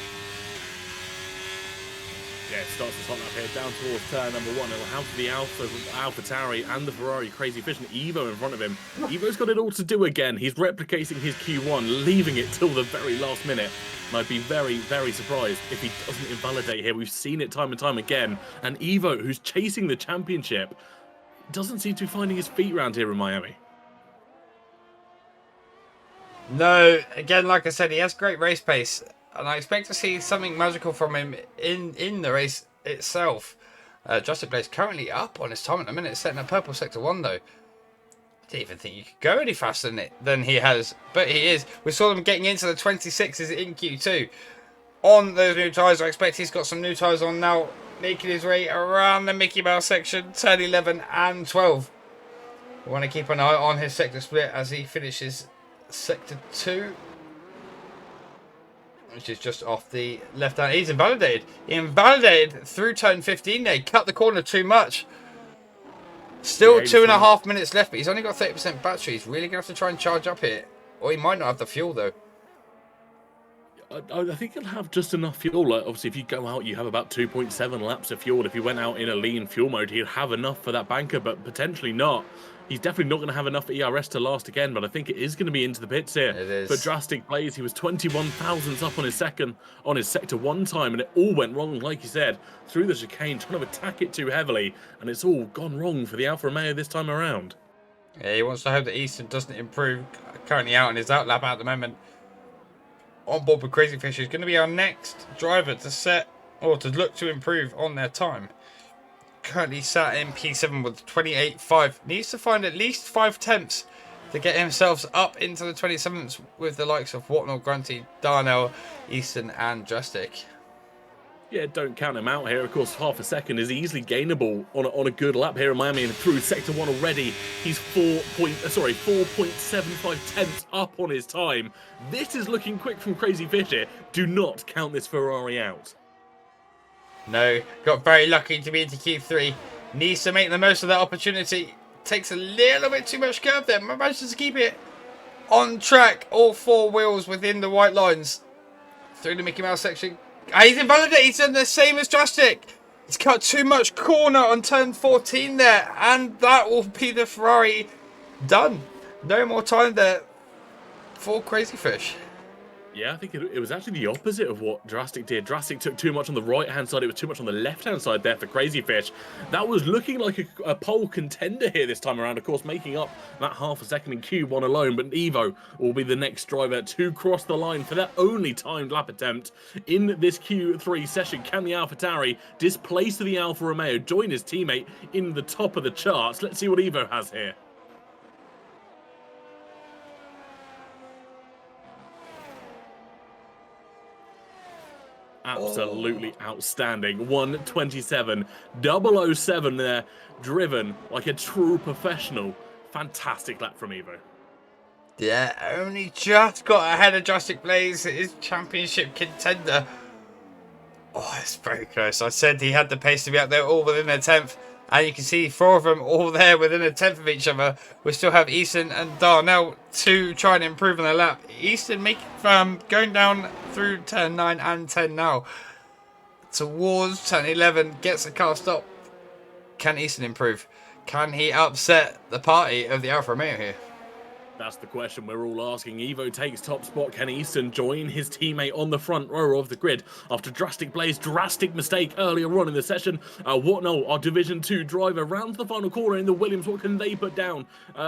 Yeah, it starts the top lap here down towards turn number 1. It'll have the AlphaTauri and the Ferrari Crazy Fish and Evo in front of him. Evo's got it all to do again. He's replicating his Q1, leaving it till the very last minute. And I'd be very, very surprised if he doesn't invalidate here. We've seen it time and time again. And Evo, who's chasing the championship, doesn't seem to be finding his feet around here in Miami. No, again, like I said, he has great race pace. And I expect to see something magical from him in the race itself. Drastic Blaze currently up on his time at the minute, setting a purple Sector 1 though. I didn't even think you could go any faster than he has, but he is. We saw them getting into the 26s in Q2. On those new tyres, I expect he's got some new tyres on now, making his way around the Mickey Mouse section, turn 11 and 12. We want to keep an eye on his sector split as he finishes Sector 2. Which is just off the left hand. He's invalidated. He invalidated through turn 15 there. He cut the corner too much. Still yeah, 2.5 minutes left, but he's only got 30% battery. He's really going to have to try and charge up here. Or he might not have the fuel, though. I think he'll have just enough fuel. Like, obviously, if you go out, you have about 2.7 laps of fuel. If you went out in a lean fuel mode, he'd have enough for that banker, but potentially not. He's definitely not going to have enough ERS to last again, but I think it is going to be into the pits here. It is. For Drastic Blaze, he was 21 thousandths up on his Sector 1 time, and it all went wrong, like you said, through the chicane, trying to attack it too heavily, and it's all gone wrong for the Alfa Romeo this time around. Yeah, he wants to hope that Easton doesn't improve. Currently out on his outlap at the moment. On board with Crazy Fish, he's going to be our next driver to set, or to look to improve on their time. Currently sat in P7 with 28.5. Needs to find at least 5 tenths to get himself up into the 27th with the likes of Whatnot, Grunty, Darnell, Easton and Drastic. Yeah, don't count him out here. Of course, half a second is easily gainable on a good lap here in Miami, and through sector 1 already, he's 4.75 tenths up on his time. This is looking quick from Crazy Fish here. Do not count this Ferrari out. No, got very lucky to be into Q3. Needs to make the most of that opportunity. Takes a little bit too much curve there. Manages to keep it on track. All 4 wheels within the white lines. Through the Mickey Mouse section. He's invalidated. He's done the same as Drastic. He's cut too much corner on turn 14 there. And that will be the Ferrari done. No more time there for Crazy Fish. Yeah, I think it was actually the opposite of what Drastic did. Drastic took too much on the right-hand side. It was too much on the left-hand side there for Crazy Fish. That was looking like a pole contender here this time around. Of course, making up that half a second in Q1 alone. But Evo will be the next driver to cross the line for their only timed lap attempt in this Q3 session. Can the AlphaTauri displace the Alfa Romeo, join his teammate in the top of the charts? Let's see what Evo has here. Absolutely outstanding. 1:27, 007 there, driven like a true professional. Fantastic lap from Evo. Yeah, only just got ahead of Drastic Blaze, his championship contender. Oh, it's very close. I said he had the pace to be out there all within a 10th. And you can see 4 of them all there within a 10th of each other. We still have Easton and Darnell to try and improve on their lap. Easton going down through turn 9 and 10 now. Towards turn 11, gets the car stopped. Can Easton improve? Can he upset the party of the Alfa Romeo here? That's the question we're all asking. Evo takes top spot. Can Easton join his teammate on the front row of the grid after Drastic Blaze drastic mistake earlier on in the session? Whatnot, our Division 2 driver, round to the final corner in the Williams. What can they put down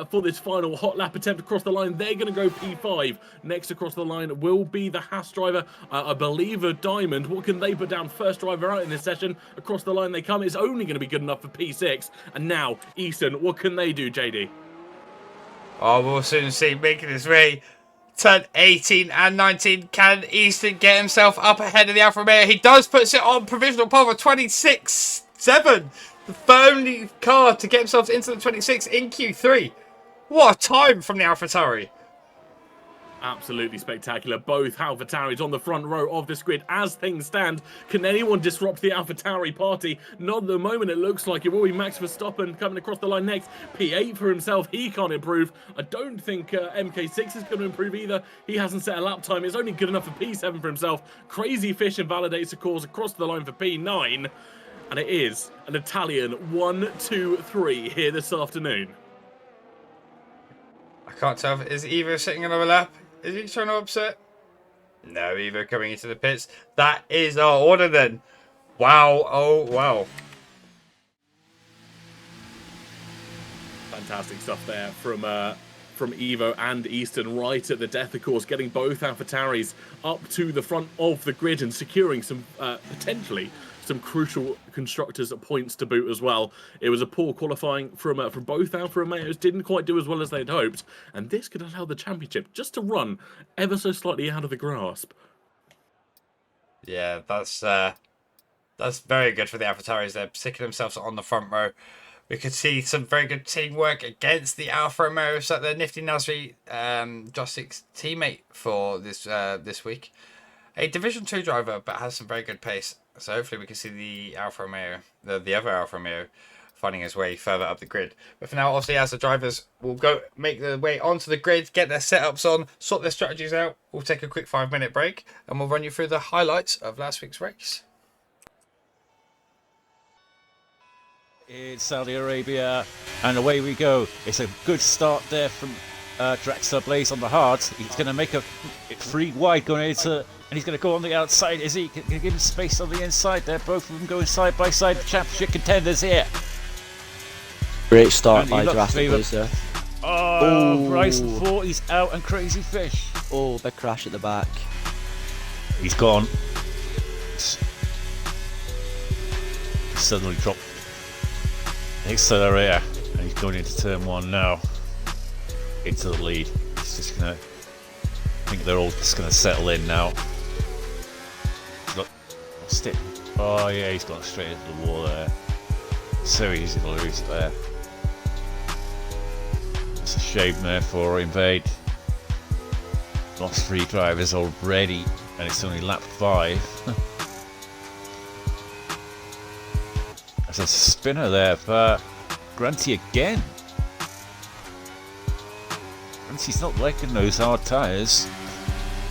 for this final hot lap attempt across the line? They're going to go P5. Next across the line will be the Haas driver, I believe a Diamond. What can they put down? First driver out in this session. Across the line they come. It's only going to be good enough for P6. And now, Easton, what can they do, JD? Oh, we'll soon see making his way. Turn 18 and 19. Can Easton get himself up ahead of the Alfa Romeo? He does put it on provisional pole for 26.7. The only car to get himself into the 26 in Q3. What a time from the AlphaTauri. Absolutely spectacular. Both AlphaTauris on the front row of this grid as things stand. Can anyone disrupt the AlphaTauri party? Not at the moment. It looks like it will be Max Verstappen coming across the line next. P8 for himself. He can't improve. I don't think MK6 is going to improve either. He hasn't set a lap time. It's only good enough for P7 for himself. Crazy Fish invalidates the course across the line for P9. And it is an Italian 1-2-3 here this afternoon. I can't tell. Is Evo sitting another lap? Is he trying to upset? No, Evo coming into the pits. That is our order then. Wow. Oh, wow. Fantastic stuff there from Evo and Easton right at the death, of course, getting both AlphaTauris up to the front of the grid and securing some potentially some crucial constructors points to boot as well. It was a poor qualifying from both Alfa Romeos, didn't quite do as well as they'd hoped, and this could allow the championship just to run ever so slightly out of the grasp. Yeah, that's very good for the AlphaTauris. They're sticking themselves on the front row. We could see some very good teamwork against the Alfa Romeo. So they're Nifty Nasri, Drastic's teammate for this week. A Division 2 driver, but has some very good pace. So hopefully we can see the Alfa Romeo, the other Alfa Romeo, finding his way further up the grid. But for now, obviously, as the drivers will go make their way onto the grid, get their setups on, sort their strategies out, we'll take a quick 5-minute break, and we'll run you through the highlights of last week's race. In Saudi Arabia, and away we go. It's a good start there from Dragster Blaze on the hards. He's going to make a free wide going into, and he's going to go on the outside. Is he going to give him space on the inside there? Both of them going side by side. Championship contenders here. Great start by Drastic Blaze there. Oh, Bryson 4, he's out, and Crazy Fish. Oh, big crash at the back. He's gone. Suddenly dropped accelerator, and he's going into turn 1 now. into the lead. It's just gonna. I think they're all just gonna settle in now. Look, stick. Oh yeah, he's gone straight into the wall there. So easy to lose it there. It's a shame there for Invade. Lost 3 drivers already, and it's only lap 5. There's a spinner there for Grunty again. Grunty's not liking those hard tyres.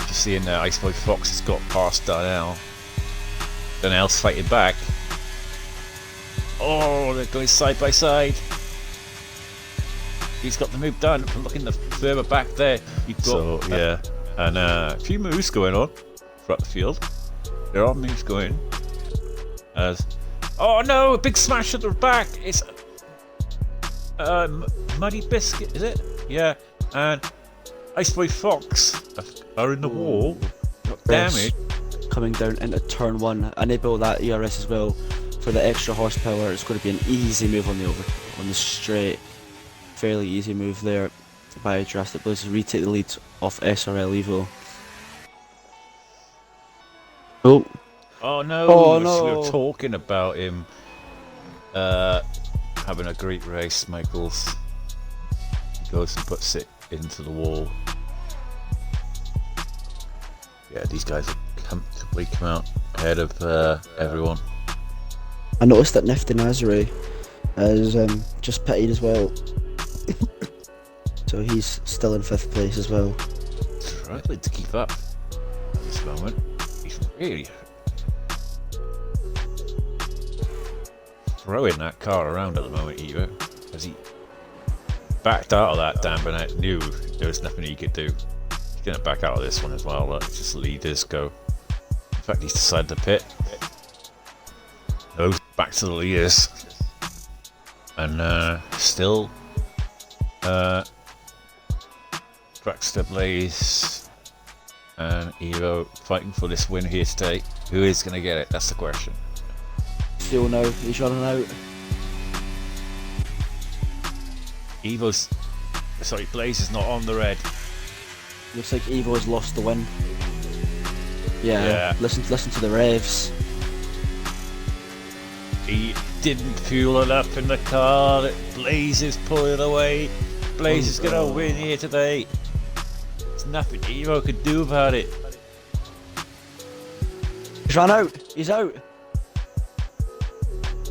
Just seeing there, Iceboy Fox has got past Darnell. Darnell's fighting back. Oh, they're going side by side. He's got the move done. Looking the further back there, you've got So yeah, and a few moves going on throughout the field. There are moves going. As oh no, a big smash at the back. It's Muddy Biscuit, is it? Yeah, and Iceboy Fox are in the wall. Damage Coming down into turn 1, enable that ERS as well for the extra horsepower. It's going to be an easy move on the straight. Fairly easy move there by Drastic Blaze to retake the lead off SRL Evo. Oh. Oh no! Oh, We no. were talking about him having a great race. Michaels goes and puts it into the wall. Yeah, these guys have comfortably come out ahead of everyone. I noticed that Nifty Nazare has just pitted as well. So he's still in 5th place as well. Struggling to keep up at this moment. He's really throwing that car around at the moment, Evo, as he backed out of that damn Burnett, knew there was nothing he could do. He's going to back out of this one as well. Let's just leaders go. In fact, he's decided to pit. Goes back to the leaders. And still Dragster Blaze and Evo fighting for this win here today. Who is going to get it? That's the question. Still no, he's running out. Blaze is not on the red. Looks like Evo has lost the win. Yeah. Listen to the revs. He didn't fuel enough in the car. Blaze is pulling away. Blaze is going to win here today. There's nothing Evo could do about it. He's run out. He's out.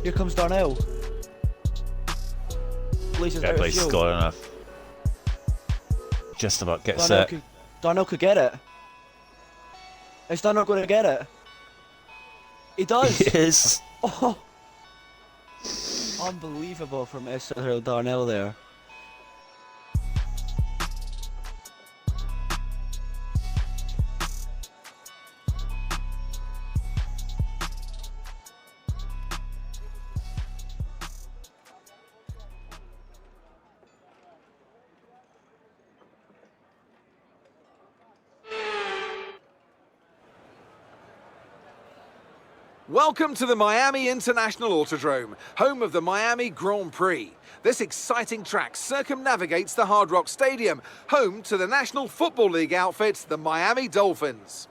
Here comes Darnell. Blaze is out of Blaze has fuel. got enough. Just about gets Darnell set. Darnell could get it. Is Darnell going to get it? He does. Yes. Oh. Unbelievable from SRL Darnell there. Welcome to the Miami International Autodrome, home of the Miami Grand Prix. This exciting track circumnavigates the Hard Rock Stadium, home to the National Football League outfit, the Miami Dolphins.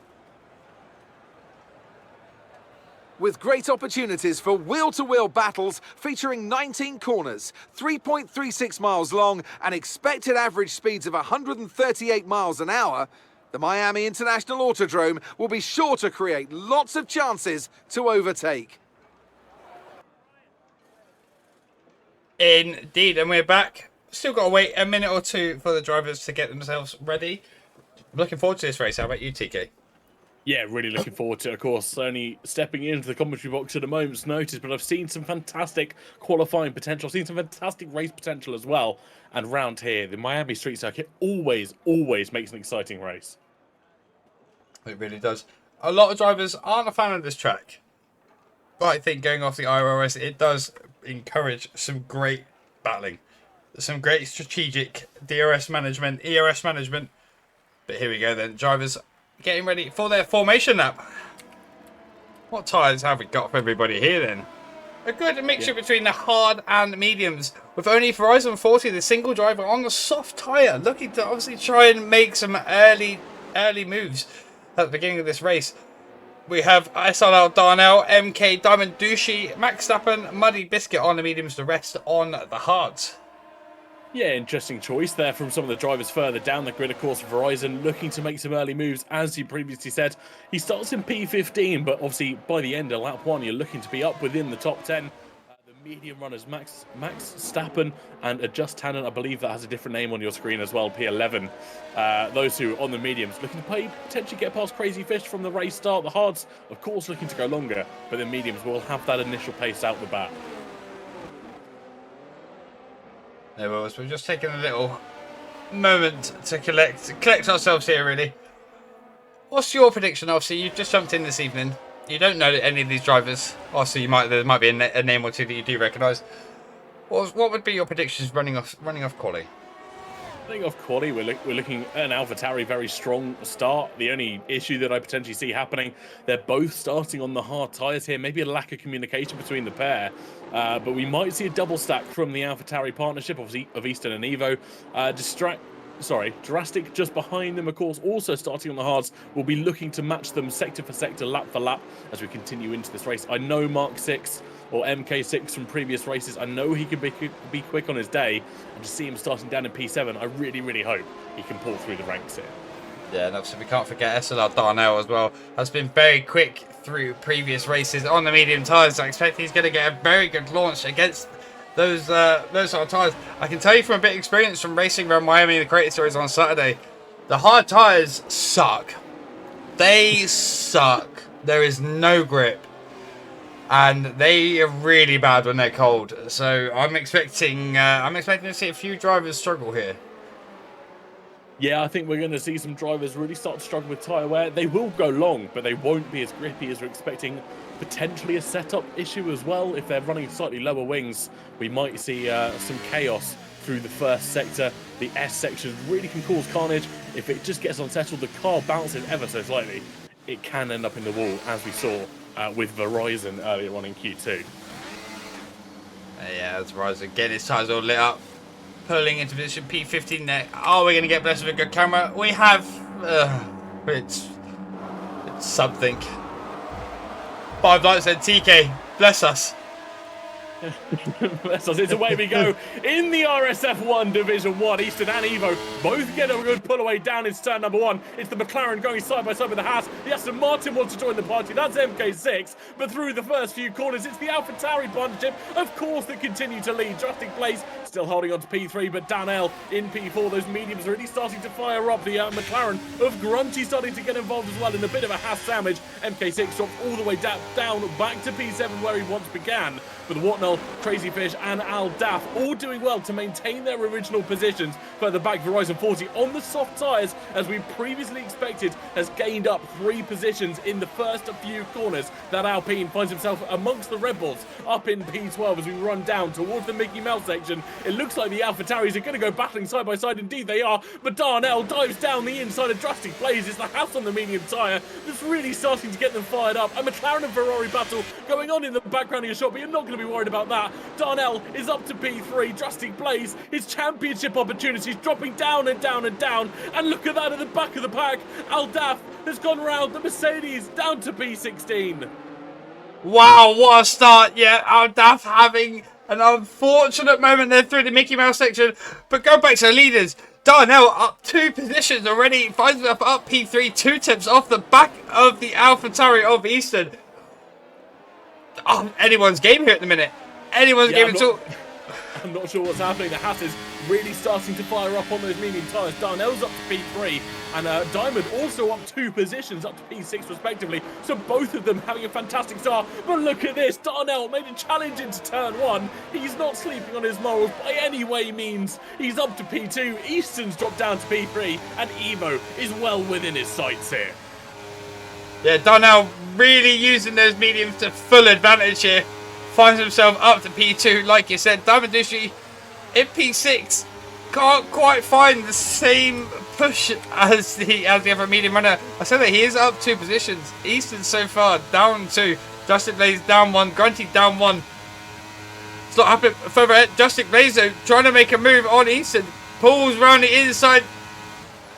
With great opportunities for wheel-to-wheel battles featuring 19 corners, 3.36 miles long and expected average speeds of 138 miles an hour, the Miami International Autodrome will be sure to create lots of chances to overtake. Indeed, and we're back. Still got to wait a minute or two for the drivers to get themselves ready. Looking forward to this race. How about you, TK? Yeah, really looking forward to it. Of course, only stepping into the commentary box at a moment's notice, but I've seen some fantastic qualifying potential. I've seen some fantastic race potential as well. And round here, the Miami Street Circuit always makes an exciting race. It really does. A lot of drivers aren't a fan of this track. But I think going off the IRS, it does encourage some great battling. Some great strategic DRS management, ERS management. But here we go then. Drivers getting ready for their formation lap. What tyres have we got for everybody here then? A good mixture between the hard and the mediums, with only Verizon 40, the single driver, on the soft tyre, looking to obviously try and make some early moves at the beginning of this race. We have SLL Darnell, MK Diamond Douchey, Max Stappen, Muddy Biscuit on the mediums, the rest on the hards. Yeah, interesting choice there from some of the drivers further down the grid. Of course, Verizon looking to make some early moves. As you previously said, he starts in P15, but obviously by the end of lap 1, you're looking to be up within the top 10. The medium runners, Max Stappen and Just Tannen, I believe that has a different name on your screen as well, P11. Those two on the mediums looking to potentially get past Crazy Fish from the race start. The hards, of course, looking to go longer, but the mediums will have that initial pace out the bat. There was. We're just taking a little moment to collect ourselves here, really. What's your prediction? Obviously, you've just jumped in this evening. You don't know any of these drivers. Obviously, there might be a name or two that you do recognise. What would be your predictions running off quali? Running off quali, we're looking at an AlphaTauri very strong start. The only issue that I potentially see happening, they're both starting on the hard tyres here. Maybe a lack of communication between the pair. But we might see a double stack from the AlphaTauri partnership, obviously, of Eastern and Evo. Drastic just behind them, of course, also starting on the hards. We'll be looking to match them sector for sector, lap for lap, as we continue into this race. I know Mark 6 or MK6 from previous races. I know he can be quick on his day, and to see him starting down in P7, I really, really hope he can pull through the ranks here. Yeah, and obviously we can't forget SLR Darnell as well. Has been very quick through previous races on the medium tyres. I expect he's going to get a very good launch against those sort of tyres. I can tell you from a bit of experience from racing around Miami in the Creator Series on Saturday, the hard tyres suck. They suck. There is no grip. And they are really bad when they're cold. So I'm expecting to see a few drivers struggle here. Yeah, I think we're going to see some drivers really start to struggle with tyre wear. They will go long, but they won't be as grippy as we're expecting. Potentially a setup issue as well. If they're running slightly lower wings, we might see some chaos through the first sector. The S section really can cause carnage. If it just gets unsettled, the car bounces ever so slightly, it can end up in the wall, as we saw with Verizon earlier on in Q2. Yeah, that's Verizon getting his tyres all lit up. Pulling into position P15 there. Are we going to get blessed with a good camera? We have. It's something. 5 lights and TK. Bless us. Bless us. It's away we go in the RSF1 Division 1. Eastern and Evo both get a good pull away down in turn number 1. It's the McLaren going side by side with the Haas. The Aston Martin wants to join the party. That's MK6. But through the first few corners, it's the AlphaTauri partnership, of course, that continue to lead. Drastic Place still holding on to P3, but Darnell in P4. Those mediums really starting to fire up. The McLaren of Grunty starting to get involved as well in a bit of a Haas sandwich. MK6 dropped all the way down back to P7 where he once began. But Whatnell, Crazy Fish and Al Daff all doing well to maintain their original positions. Further back, Verizon 40 on the soft tyres, as we previously expected, has gained up 3 positions in the first few corners. That Alpine finds himself amongst the Red Bulls up in P12 as we run down towards the Mickey Mouse section. It looks like the AlphaTauris are going to go battling side by side. Indeed they are, but Darnell dives down the inside of Drastic Blaze. It's the House on the medium tyre that's really starting to get them fired up. A McLaren and Ferrari battle going on in the background of your shot, but you're not going to be worried about that. Darnell is up to P3. Drastic Blaze, his championship opportunities dropping down and down and down. And look at that at the back of the pack. Al Daff has gone round the Mercedes down to P16. Wow, what a start. Yeah, Al Daff having an unfortunate moment there through the Mickey Mouse section. But go back to the leaders. Darnell up 2 positions already. Finds himself up P3, 2 tips off the back of the AlphaTauri of Eastern. Oh, anyone's game here at the minute. Anyone's game at all. I'm not sure what's happening. The Haas is really starting to fire up on those medium tyres. Darnell's up to P3 and Diamond also up 2 positions, up to P6 respectively. So both of them having a fantastic start. But look at this. Darnell made a challenge into turn 1. He's not sleeping on his morals by any way means. He's up to P2. Easton's dropped down to P3 and Evo is well within his sights here. Yeah, Darnell really using those mediums to full advantage here. Finds himself up to P2, like you said. Diamond Dushi in P6 can't quite find the same push as the other medium runner. I said that he is up 2 positions. Easton so far down 2. Drastic Blaze down 1. Grunty down 1. It's not happening further ahead. Justin Blazo trying to make a move on Easton. Pulls around the inside.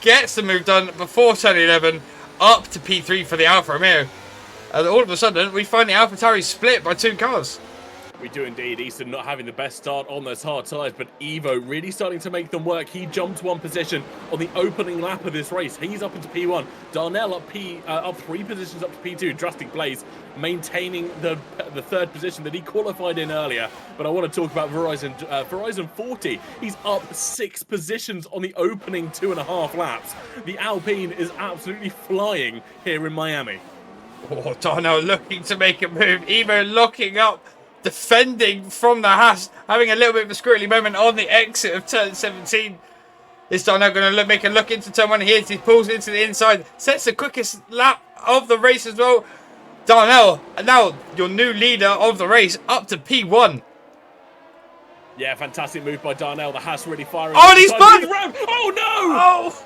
Gets the move done before turning 11. Up to P3 for the Alfa Romeo. And all of a sudden, we find the AlphaTauri split by 2 cars. We do indeed. Easton not having the best start on those hard tyres, but Evo really starting to make them work. He jumped 1 position on the opening lap of this race. He's up into P1. Darnell up 3 positions up to P2. Drastic Blaze maintaining the 3rd position that he qualified in earlier. But I want to talk about Verizon 40. He's up 6 positions on the opening 2.5 laps. The Alpine is absolutely flying here in Miami. Oh, Darnell looking to make a move. Evo locking up. Defending from the Haas, having a little bit of a squirrely moment on the exit of turn 17. Is Darnell going to make a look into turn 1 here? He pulls into the inside, sets the quickest lap of the race as well. Darnell, now your new leader of the race, up to P1. Yeah, fantastic move by Darnell. The Haas really firing. Oh, and he's spun! Oh no! Oh,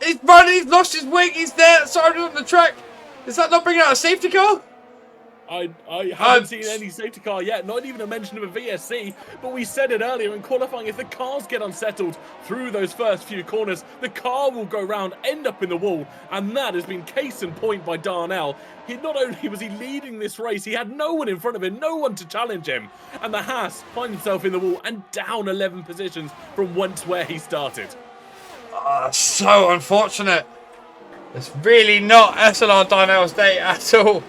he's run. He's lost his wing. He's there, sorry, on the track. Is that not bringing out a safety car? I haven't seen any safety car yet, not even a mention of a VSC, but we said it earlier in qualifying, if the cars get unsettled through those first few corners, the car will go round, end up in the wall, and that has been case in point by Darnell. Not only was he leading this race, he had no one in front of him, no one to challenge him, and the Haas finds himself in the wall and down 11 positions from once where he started. So unfortunate. It's really not SLR Darnell's day at all.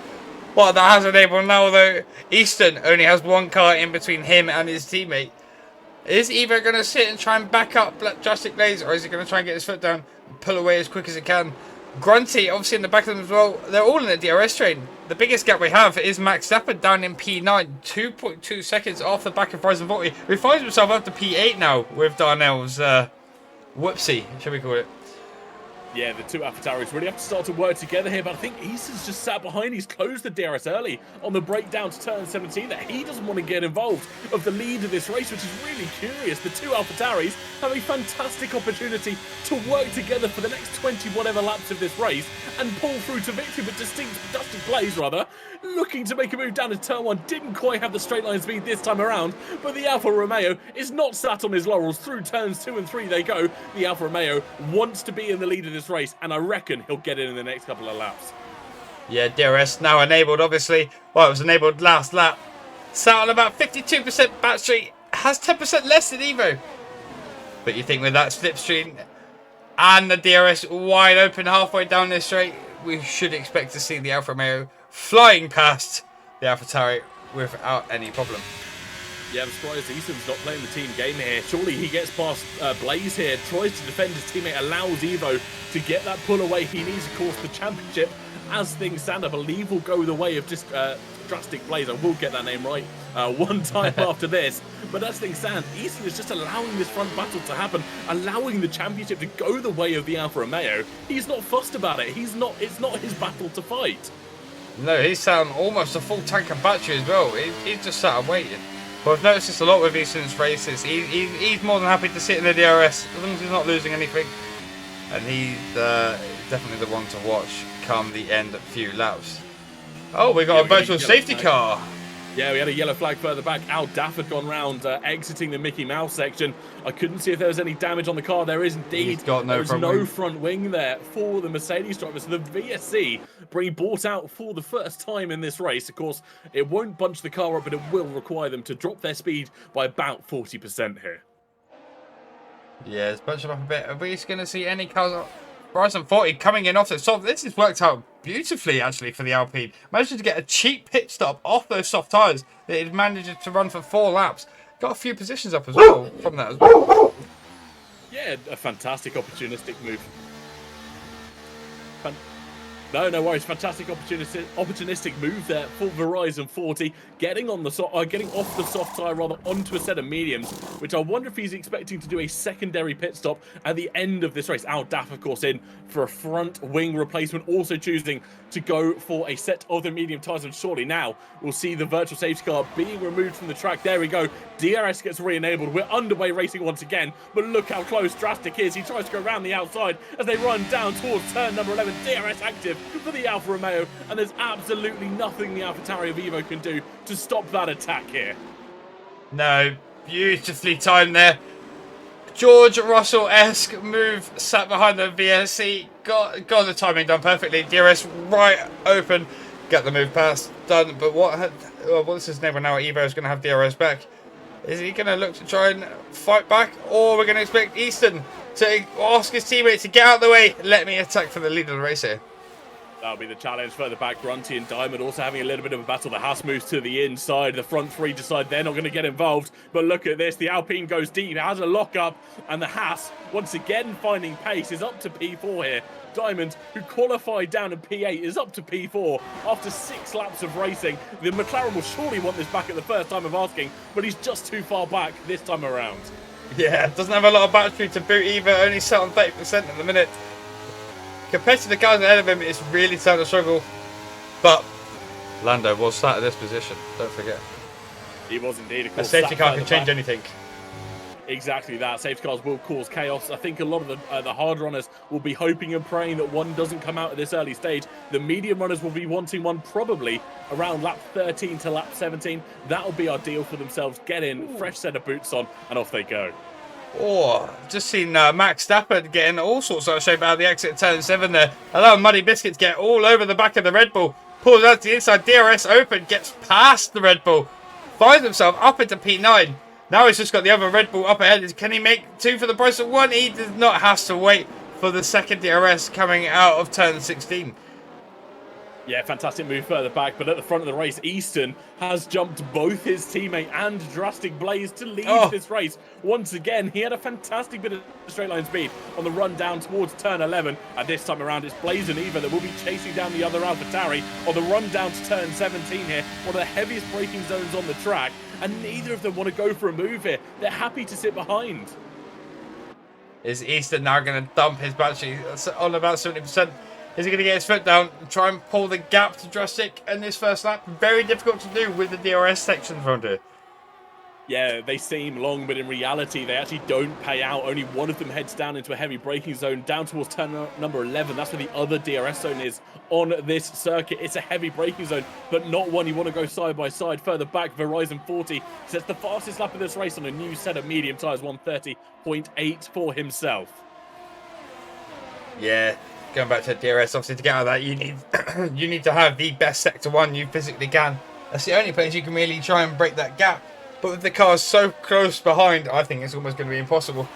What that has enabled now, though, Easton only has 1 car in between him and his teammate. Is Evo going to sit and try and back up Drastic Blaze, or is he going to try and get his foot down and pull away as quick as he can? Grunty, obviously in the back of them as well. They're all in the DRS train. The biggest gap we have is Max Verstappen down in P9, 2.2 seconds off the back of Verizon 40. He finds himself up to P8 now with Darnell's whoopsie, shall we call it. Yeah, the 2 AlphaTauris really have to start to work together here, but I think Easton's just sat behind. He's closed the DRS early on the breakdown to turn 17 that he doesn't want to get involved of the lead of this race, which is really curious. The 2 AlphaTauris have a fantastic opportunity to work together for the next 20 whatever laps of this race and pull through to victory, but Dusty Blaze, rather, looking to make a move down to turn 1, didn't quite have the straight line speed this time around, but the Alfa Romeo is not sat on his laurels. Through turns 2 and 3 they go. The Alfa Romeo wants to be in the lead of this race, and I reckon he'll get in the next couple of laps. Yeah, DRS now enabled, obviously. Well, it was enabled last lap. Sat on about 52% battery, has 10% less than Evo. But you think with that slipstream and the DRS wide open halfway down this straight, we should expect to see the Alfa Romeo flying past the AlphaTauri without any problem. Yeah, I'm surprised Easton's not playing the team game here. Surely he gets past Blaze here, tries to defend his teammate, allows Evo to get that pull away. He needs, of course, the championship. As things stand, I believe will go the way of just Drastic Blaze. I will get that name right one time after this. But as things stand, Easton is just allowing this front battle to happen, allowing the championship to go the way of the Alfa Romeo. He's not fussed about it. It's not his battle to fight. No, he's sat on almost a full tank of battery as well. He's just sat and waiting. But I've noticed this a lot with Easton's races. He's more than happy to sit in the DRS as long as he's not losing anything. And he's definitely the one to watch come the end of few laps. Oh, we got a virtual safety car. Yeah, we had a yellow flag further back. Al Daff had gone round exiting the Mickey Mouse section. I couldn't see if there was any damage on the car. There is indeed. He's got no front wing there for the Mercedes drivers. So the VSC being brought out for the first time in this race. Of course, it won't bunch the car up, but it will require them to drop their speed by about 40% here. Yeah, it's bunched up a bit. Are we going to see any cars? Verizon 40 coming in off the soft. This has worked out beautifully, actually, for the Alpine. Managed to get a cheap pit stop off those soft tyres that it managed to run for 4 laps. Got a few positions up as well from that as well. Yeah, a fantastic opportunistic move. No worries. Fantastic opportunistic move there for Verizon 40, getting off the soft tyre rather onto a set of mediums, which I wonder if he's expecting to do a secondary pit stop at the end of this race. Al Daff, of course, in for a front wing replacement, also choosing to go for a set of the medium tyres, and surely now we'll see the virtual safety car being removed from the track. There we go. DRS gets re-enabled. We're underway racing once again, but look how close Drastic is. He tries to go around the outside as they run down towards turn number 11. DRS active for the Alfa Romeo, and there's absolutely nothing the AlphaTauri of Evo can do to stop that attack here. No, beautifully timed there. George Russell-esque move, sat behind the VSC, got the timing done perfectly. DRS right open, get the move past, done. But what's his name now? Evo is going to have DRS back. Is he going to look to try and fight back, or we're going to expect Easton to ask his teammate to get out of the way? Let me attack for the lead of the race here. That'll be the challenge further back. Grunty and Diamond also having a little bit of a battle. The Haas moves to the inside. The front three decide they're not going to get involved. But look at this. The Alpine goes deep. It has a lock-up. And the Haas, once again finding pace, is up to P4 here. Diamond, who qualified down in P8, is up to P4 after 6 laps of racing. The McLaren will surely want this back at the first time of asking, but he's just too far back this time around. Yeah, doesn't have a lot of battery to boot either. Only sat on 30% at the minute. Compared to the guys ahead of him, it's really starting to struggle. But Lando was sat at this position, don't forget. He was indeed. Of A course, safety car can back. change anything. Exactly that. Safety cars will cause chaos. I think a lot of the hard runners will be hoping and praying that one doesn't come out at this early stage. The medium runners will be wanting one probably around lap 13 to lap 17. That'll be our deal for themselves. Get in, fresh set of boots on, and off they go. Oh, just seen Max Stafford getting all sorts of shape out of the exit at turn 7 there. Allowing Muddy Biscuits to get all over the back of the Red Bull. Pulls out to the inside, DRS open, gets past the Red Bull. Finds himself up into P9. Now he's just got the other Red Bull up ahead. Can he make 2 for the price of 1? He does not have to wait for the second DRS coming out of turn 16. Yeah, fantastic move further back, but at the front of the race, Easton has jumped both his teammate and Drastic Blaze to lead this race. Once again, he had a fantastic bit of straight line speed on the run down towards turn 11, and this time around it's Blaze and Eva that will be chasing down the other AlphaTauri on the run down to turn 17 here, one of the heaviest braking zones on the track, and neither of them want to go for a move here. They're happy to sit behind. Is Easton now going to dump his battery on about 70%? Is he going to get his foot down and try and pull the gap to Drastic in this first lap? Very difficult to do with the DRS sections around here. Yeah, they seem long, but in reality, they actually don't pay out. Only one of them heads down into a heavy braking zone, down towards turn number 11. That's where the other DRS zone is on this circuit. It's a heavy braking zone, but not one you want to go side by side. Further back, Verizon 40 sets the fastest lap of this race on a new set of medium tyres, 130.8 for himself. Yeah. Going back to DRS, obviously to get out of that, you need you need to have the best sector 1 you physically can. That's the only place you can really try and break that gap. But with the cars so close behind, I think it's almost going to be impossible.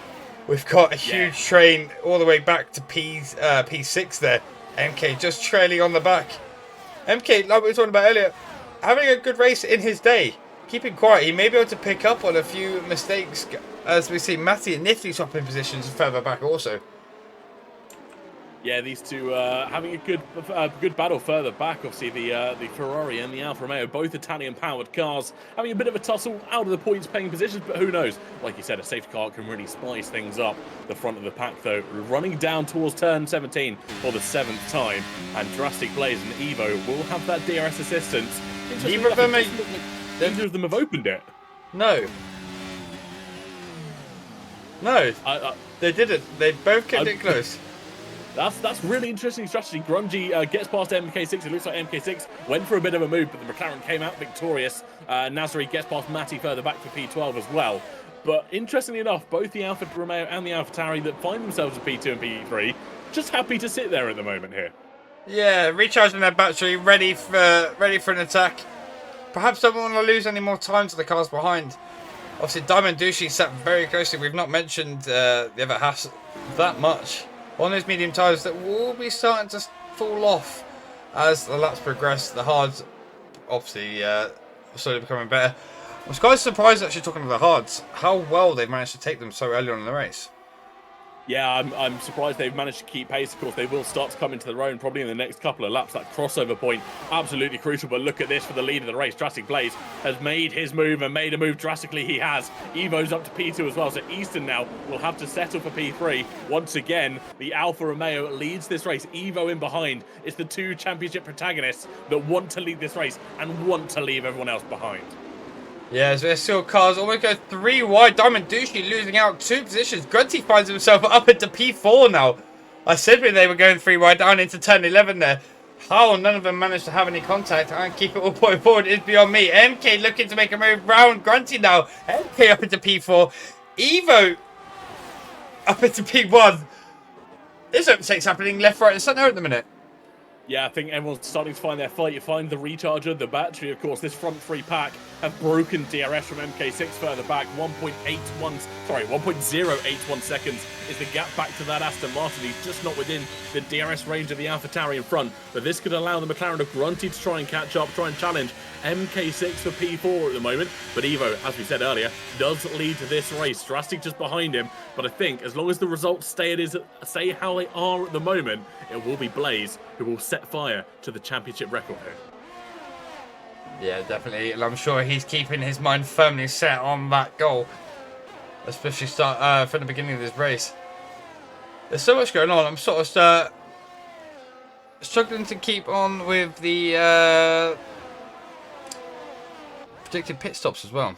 We've got a huge train all the way back to P6 there. MK just trailing on the back. MK, like we were talking about earlier, having a good race in his day. Keeping quiet, he may be able to pick up on a few mistakes as we see Matty and Nifty swapping positions further back also. Yeah, these two having a good battle further back. Obviously, the Ferrari and the Alfa Romeo, both Italian-powered cars, having a bit of a tussle out of the points-paying positions, but who knows? Like you said, a safety car can really spice things up. The front of the pack, though, running down towards turn 17 for the 7th time, and Drastic Blaze and Evo will have that DRS assistance. Neither of them have opened it. No. They didn't. They both kept it close. That's really interesting strategy. Grungy gets past MK6. It looks like MK6 went for a bit of a move, but the McLaren came out victorious. Nasri gets past Matty further back for P12 as well. But interestingly enough, both the Alfa Romeo and the AlphaTauri that find themselves at P2 and P3 just happy to sit there at the moment here. Yeah, recharging their battery, ready for an attack. Perhaps don't want to lose any more time to the cars behind. Obviously, Diamond Dushi sat very closely. We've not mentioned the other Haas that much on those medium tyres that will be starting to fall off as the laps progress. The hards, obviously, slowly becoming better. I was quite surprised, actually, talking to the hards, how well they've managed to take them so early on in the race. Yeah, I'm surprised they've managed to keep pace. Of course, they will start to come into their own probably in the next couple of laps. That crossover point, absolutely crucial. But look at this for the lead of the race. Drastic Blaze has made his move and made a move drastically. He has. Evo's up to P2 as well. So Easton now will have to settle for P3. Once again, the Alfa Romeo leads this race. Evo in behind. It's the two championship protagonists that want to lead this race and want to leave everyone else behind. Yeah, so there's still cars almost go 3 wide. Diamond Dushi losing out 2 positions. Grunty finds himself up into P4 now. I said when they were going 3 wide down into turn 11 there. How none of them managed to have any contact and keep it all point forward is beyond me. MK looking to make a move round Grunty now. MK up into P4. Evo up into P1. There's overtakes happening left, right, and centre at the minute. Yeah, I think everyone's starting to find their fight. You find the recharger, the battery, of course. This front three pack have broken DRS from MK6 further back. 1.081 seconds is the gap back to that Aston Martin. He's just not within the DRS range of the AlphaTauri in front. But this could allow the McLaren of Grunty to try and catch up, try and challenge MK6 for P4 at the moment. But Evo, as we said earlier, does lead this race. Drastic just behind him. But I think as long as the results stay how they are at the moment, it will be Blaze who will set fire to the championship record here. Yeah, definitely. And I'm sure he's keeping his mind firmly set on that goal. Especially from the beginning of this race. There's so much going on. I'm sort of struggling to keep on with the predicted pit stops as well.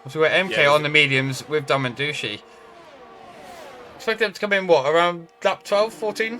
So we're MK on the mediums with Damandushi. Expect them to come in, what, around lap 12, 14?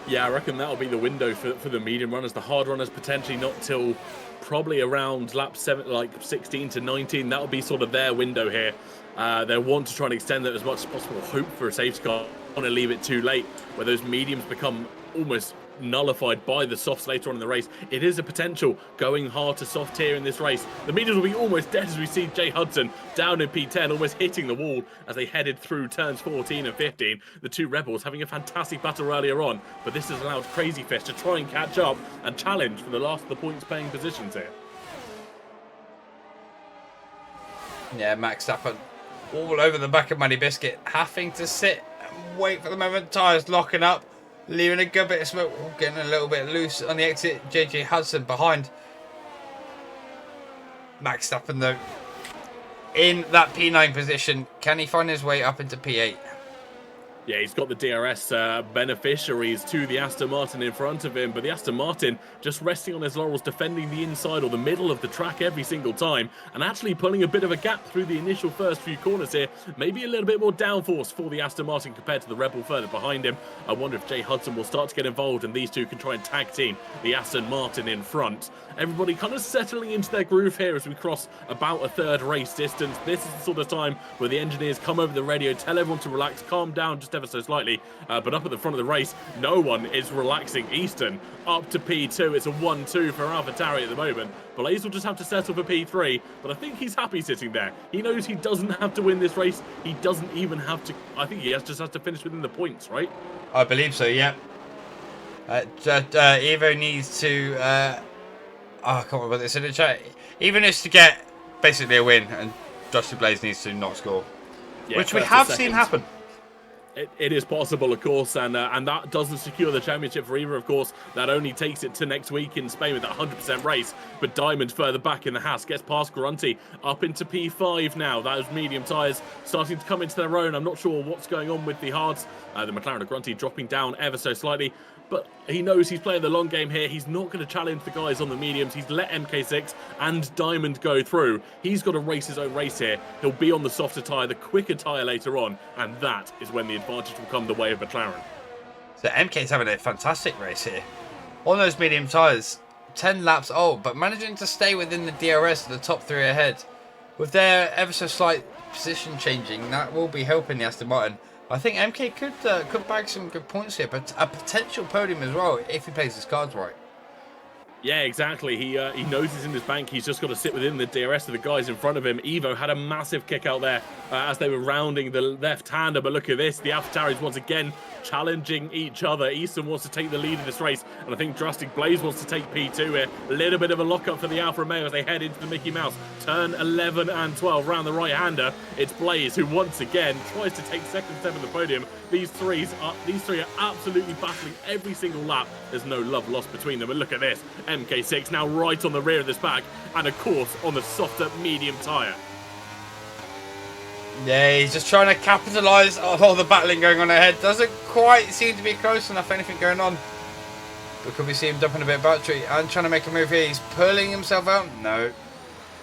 Yeah, I reckon that'll be the window for the medium runners. The hard runners potentially not till probably around lap 7, like 16 to 19. That'll be sort of their window here. They'll want to try and extend that as much as possible. Hope for a safety car. Want to leave it too late, where those mediums become almost nullified by the softs later on in the race. It is a potential going hard to soft here in this race. The mediums will be almost dead as we see Jay Hudson down in P10, almost hitting the wall as they headed through turns 14 and 15. The two Rebels having a fantastic battle earlier on, but this has allowed Crazy Fish to try and catch up and challenge for the last of the points paying positions here. Yeah, Max Stappen all over the back of Money Biscuit, having to sit and wait for the moment. Tyres locking up, leaving a good bit of smoke. Getting a little bit loose on the exit. JJ Hudson behind. Max Stappen though, in that P9 position. Can he find his way up into P8? Yeah, he's got the DRS beneficiaries to the Aston Martin in front of him, but the Aston Martin just resting on his laurels, defending the inside or the middle of the track every single time, and actually pulling a bit of a gap through the initial first few corners here. Maybe a little bit more downforce for the Aston Martin compared to the Rebel further behind him. I wonder if Jay Hudson will start to get involved and these two can try and tag team the Aston Martin in front. Everybody kind of settling into their groove here as we cross about a third race distance. This is the sort of time where the engineers come over the radio, tell everyone to relax, calm down just ever so slightly. But up at the front of the race, no one is relaxing. Easton up to P2. It's a 1-2 for AlphaTauri at the moment. Blaze will just have to settle for P3, but I think he's happy sitting there. He knows he doesn't have to win this race. He doesn't even have to. I think he just has to finish within the points, right? I believe so, yeah. Evo needs to... I can't remember this in the chat. Even is to get basically a win, and Justin Blaze needs to not score, Yeah, which we have seen happen. It is possible, of course, and that doesn't secure the championship for either, of course. That only takes it to next week in Spain with that 100% race. But Diamond further back in the Haas gets past Grunty up into P5 now. Those medium tyres starting to come into their own. I'm not sure what's going on with the hards. The McLaren of Grunty dropping down ever so slightly. But he knows he's playing the long game here. He's not going to challenge the guys on the mediums. He's let MK6 and Diamond go through. He's got to race his own race here. He'll be on the softer tyre, the quicker tyre later on. And that is when the advantage will come the way of McLaren. So MK's having a fantastic race here. On those medium tyres, 10 laps old, but managing to stay within the DRS of the top three ahead. With their ever so slight position changing, that will be helping the Aston Martin. I think MK could bag some good points here, but a potential podium as well if he plays his cards right. Yeah, exactly. He knows he's in his bank. He's just got to sit within the DRS of the guys in front of him. Evo had a massive kick out there as they were rounding the left-hander. But look at this. The AlphaTauris once again challenging each other. Easton wants to take the lead in this race. And I think Drastic Blaze wants to take P2 here. A little bit of a lockup for the Alfa Romeo as they head into the Mickey Mouse. Turn 11 and 12 round the right-hander. It's Blaze who once again tries to take second step of the podium. These three are absolutely battling every single lap. There's no love lost between them. And look at this. MK6 now right on the rear of this pack, and of course on the softer medium tyre. Yeah, he's just trying to capitalise on all the battling going on ahead. Doesn't quite seem to be close enough anything going on. But could we see him dumping a bit of battery and trying to make a move here? He's pulling himself out. No.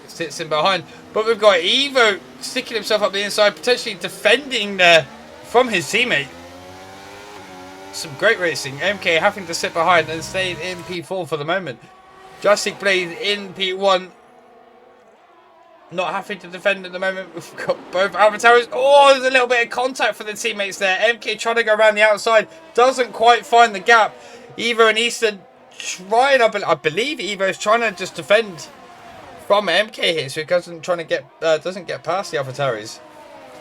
It sits in behind. But we've got Evo sticking himself up the inside, potentially defending there from his teammate. some great racing. MK having to sit behind and stay in P4 for the moment. Jurassic Blade in P1. Not having to defend at the moment. We've got both AlphaTauri's. Oh, there's a little bit of contact for the teammates there. MK trying to go around the outside. Doesn't quite find the gap. Evo and Easton trying. I believe Evo's trying to just defend from MK here, so he doesn't get past the AlphaTauri's.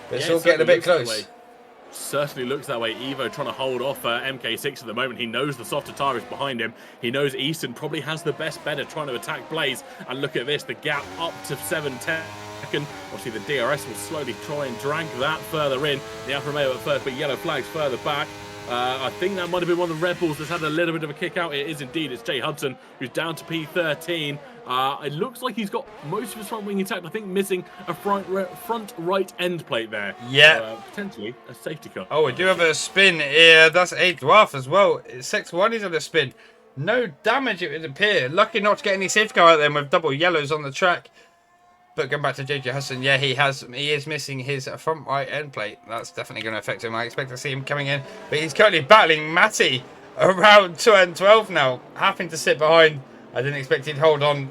But it's all getting a bit close. Certainly looks that way. Evo trying to hold off MK6 at the moment. He knows the softer tire is behind him. He knows Easton probably has the best bet of trying to attack Blaze. And look at this, the gap up to 7/10. Obviously, the DRS will slowly try and drag that further in. The Alfa Romeo at first, but yellow flags further back. I think that might have been one of the Red Bulls that's had a little bit of a kick out. It is indeed. It's Jay Hudson, who's down to P13. It looks like he's got most of his front wing intact. I think missing a front right end plate there. Yeah. Potentially a safety car. Oh, we do have a spin. Yeah, that's a dwarf as well. 6-1 is on a spin. No damage, it would appear. Lucky not to get any safety car out there with double yellows on the track. But going back to JJ Hudson, yeah, he is missing his front right end plate. That's definitely going to affect him. I expect to see him coming in. But he's currently battling Matty around 2 and 12 now, having to sit behind. I didn't expect he'd hold on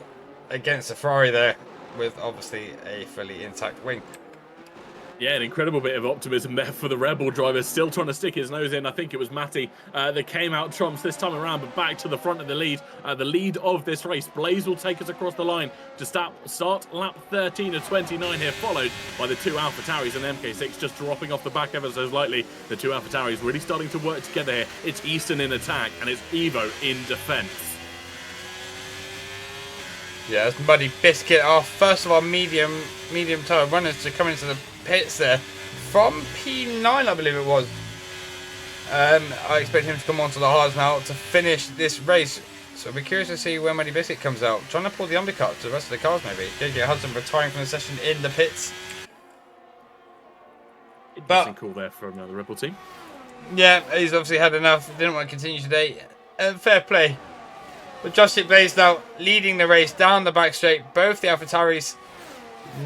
against a Ferrari there with obviously a fully intact wing. Yeah, an incredible bit of optimism there for the Rebel driver, still trying to stick his nose in. I think it was Matty that came out trumps this time around, but back to the front of the lead of this race. Blaze will take us across the line to start lap 13 of 29 here, followed by the two AlphaTauris and MK6 just dropping off the back ever so slightly. The two AlphaTauris really starting to work together here. It's Easton in attack and it's Evo in defence. Yeah, that's Muddy Biscuit, our first of our medium tyre runners to come into the pits there from P9, I believe it was. I expect him to come onto the hards now to finish this race. So I'll be curious to see when Muddy Biscuit comes out. Trying to pull the undercut to the rest of the cars maybe. JJ Hudson retiring from the session in the pits. Interesting call there from the Rebel team. Yeah, he's obviously had enough. Didn't want to continue today. Fair play. But Jurassic Blaze now leading the race down the back straight. Both the AlphaTauris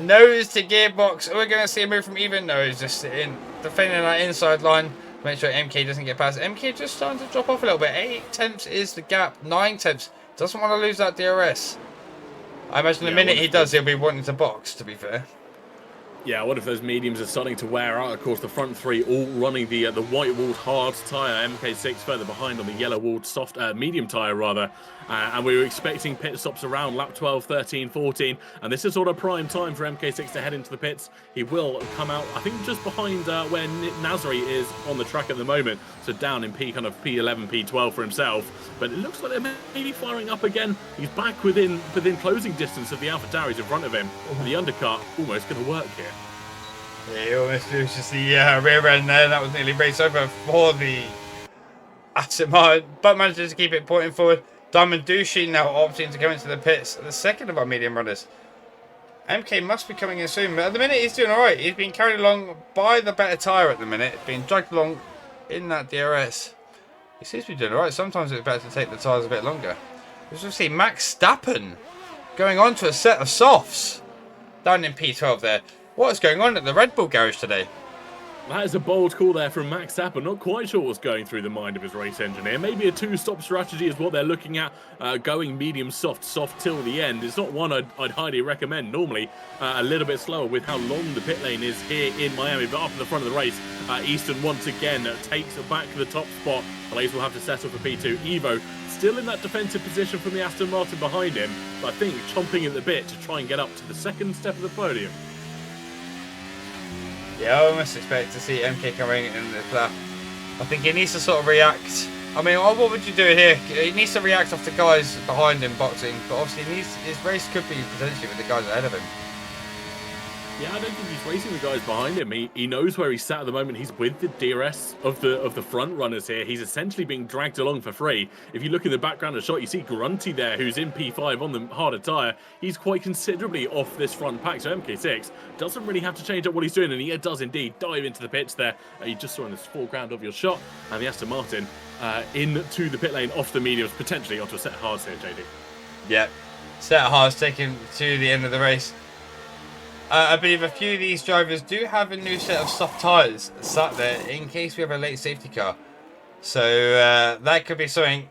nose to gearbox. We're going to see a move from Even. No, he's just sitting, defending that inside line. Make sure MK doesn't get past. MK just starting to drop off a little bit. 8 tenths is the gap. 9 tenths. Doesn't want to lose that DRS. I imagine the minute he does, he'll be wanting to box, to be fair. Yeah, what if those mediums are starting to wear out? Of course, the front three all running the white-walled hard tyre. MK6 further behind on the yellow-walled soft medium tyre, rather. And we were expecting pit stops around lap 12, 13, 14. And this is sort of prime time for MK6 to head into the pits. He will come out, I think, just behind where Nasri is on the track at the moment. So down in P11, P12 for himself. But it looks like they're maybe firing up again. He's back within closing distance of the AlphaTauris in front of him. And the undercut almost going to work here. Yeah, he almost loses the rear end there. That was nearly race over for the Aston Martin, but manages to keep it pointing forward. Diamond Douchey now opting to go into the pits. The second of our medium runners. MK must be coming in soon, but at the minute he's doing alright. He's being carried along by the better tyre at the minute, being dragged along in that DRS. He seems to be doing alright. Sometimes it's better to take the tyres a bit longer. As we see Max Stappen going on to a set of softs down in P12 there. What is going on at the Red Bull garage today? That is a bold call there from Max Zappa. Not quite sure what's going through the mind of his race engineer. Maybe a two-stop strategy is what they're looking at. Going medium soft till the end. It's not one I'd highly recommend. Normally, a little bit slower with how long the pit lane is here in Miami. But up in the front of the race, Easton once again takes back the top spot. Blaze will have to settle for P2. Evo still in that defensive position from the Aston Martin behind him. But I think chomping at the bit to try and get up to the second step of the podium. Yeah, I almost expect to see MK coming in the lap. I think he needs to sort of react. I mean, what would you do here? He needs to react off the guys behind him boxing, but obviously his race could be potentially with the guys ahead of him. Yeah, I don't think he's racing the guys behind him. He knows where he's sat at the moment. He's with the DRS of the front runners here. He's essentially being dragged along for free. If you look in the background of the shot, you see Grunty there, who's in P5 on the harder tyre. He's quite considerably off this front pack, so MK6 doesn't really have to change up what he's doing, and he does indeed dive into the pits there. You just saw in this foreground of your shot, and the Aston Martin into the pit lane off the mediums, potentially onto a set of hards here, JD. Yeah, set of hards taken to the end of the race. I believe a few of these drivers do have a new set of soft tyres sat there in case we have a late safety car. So that could be something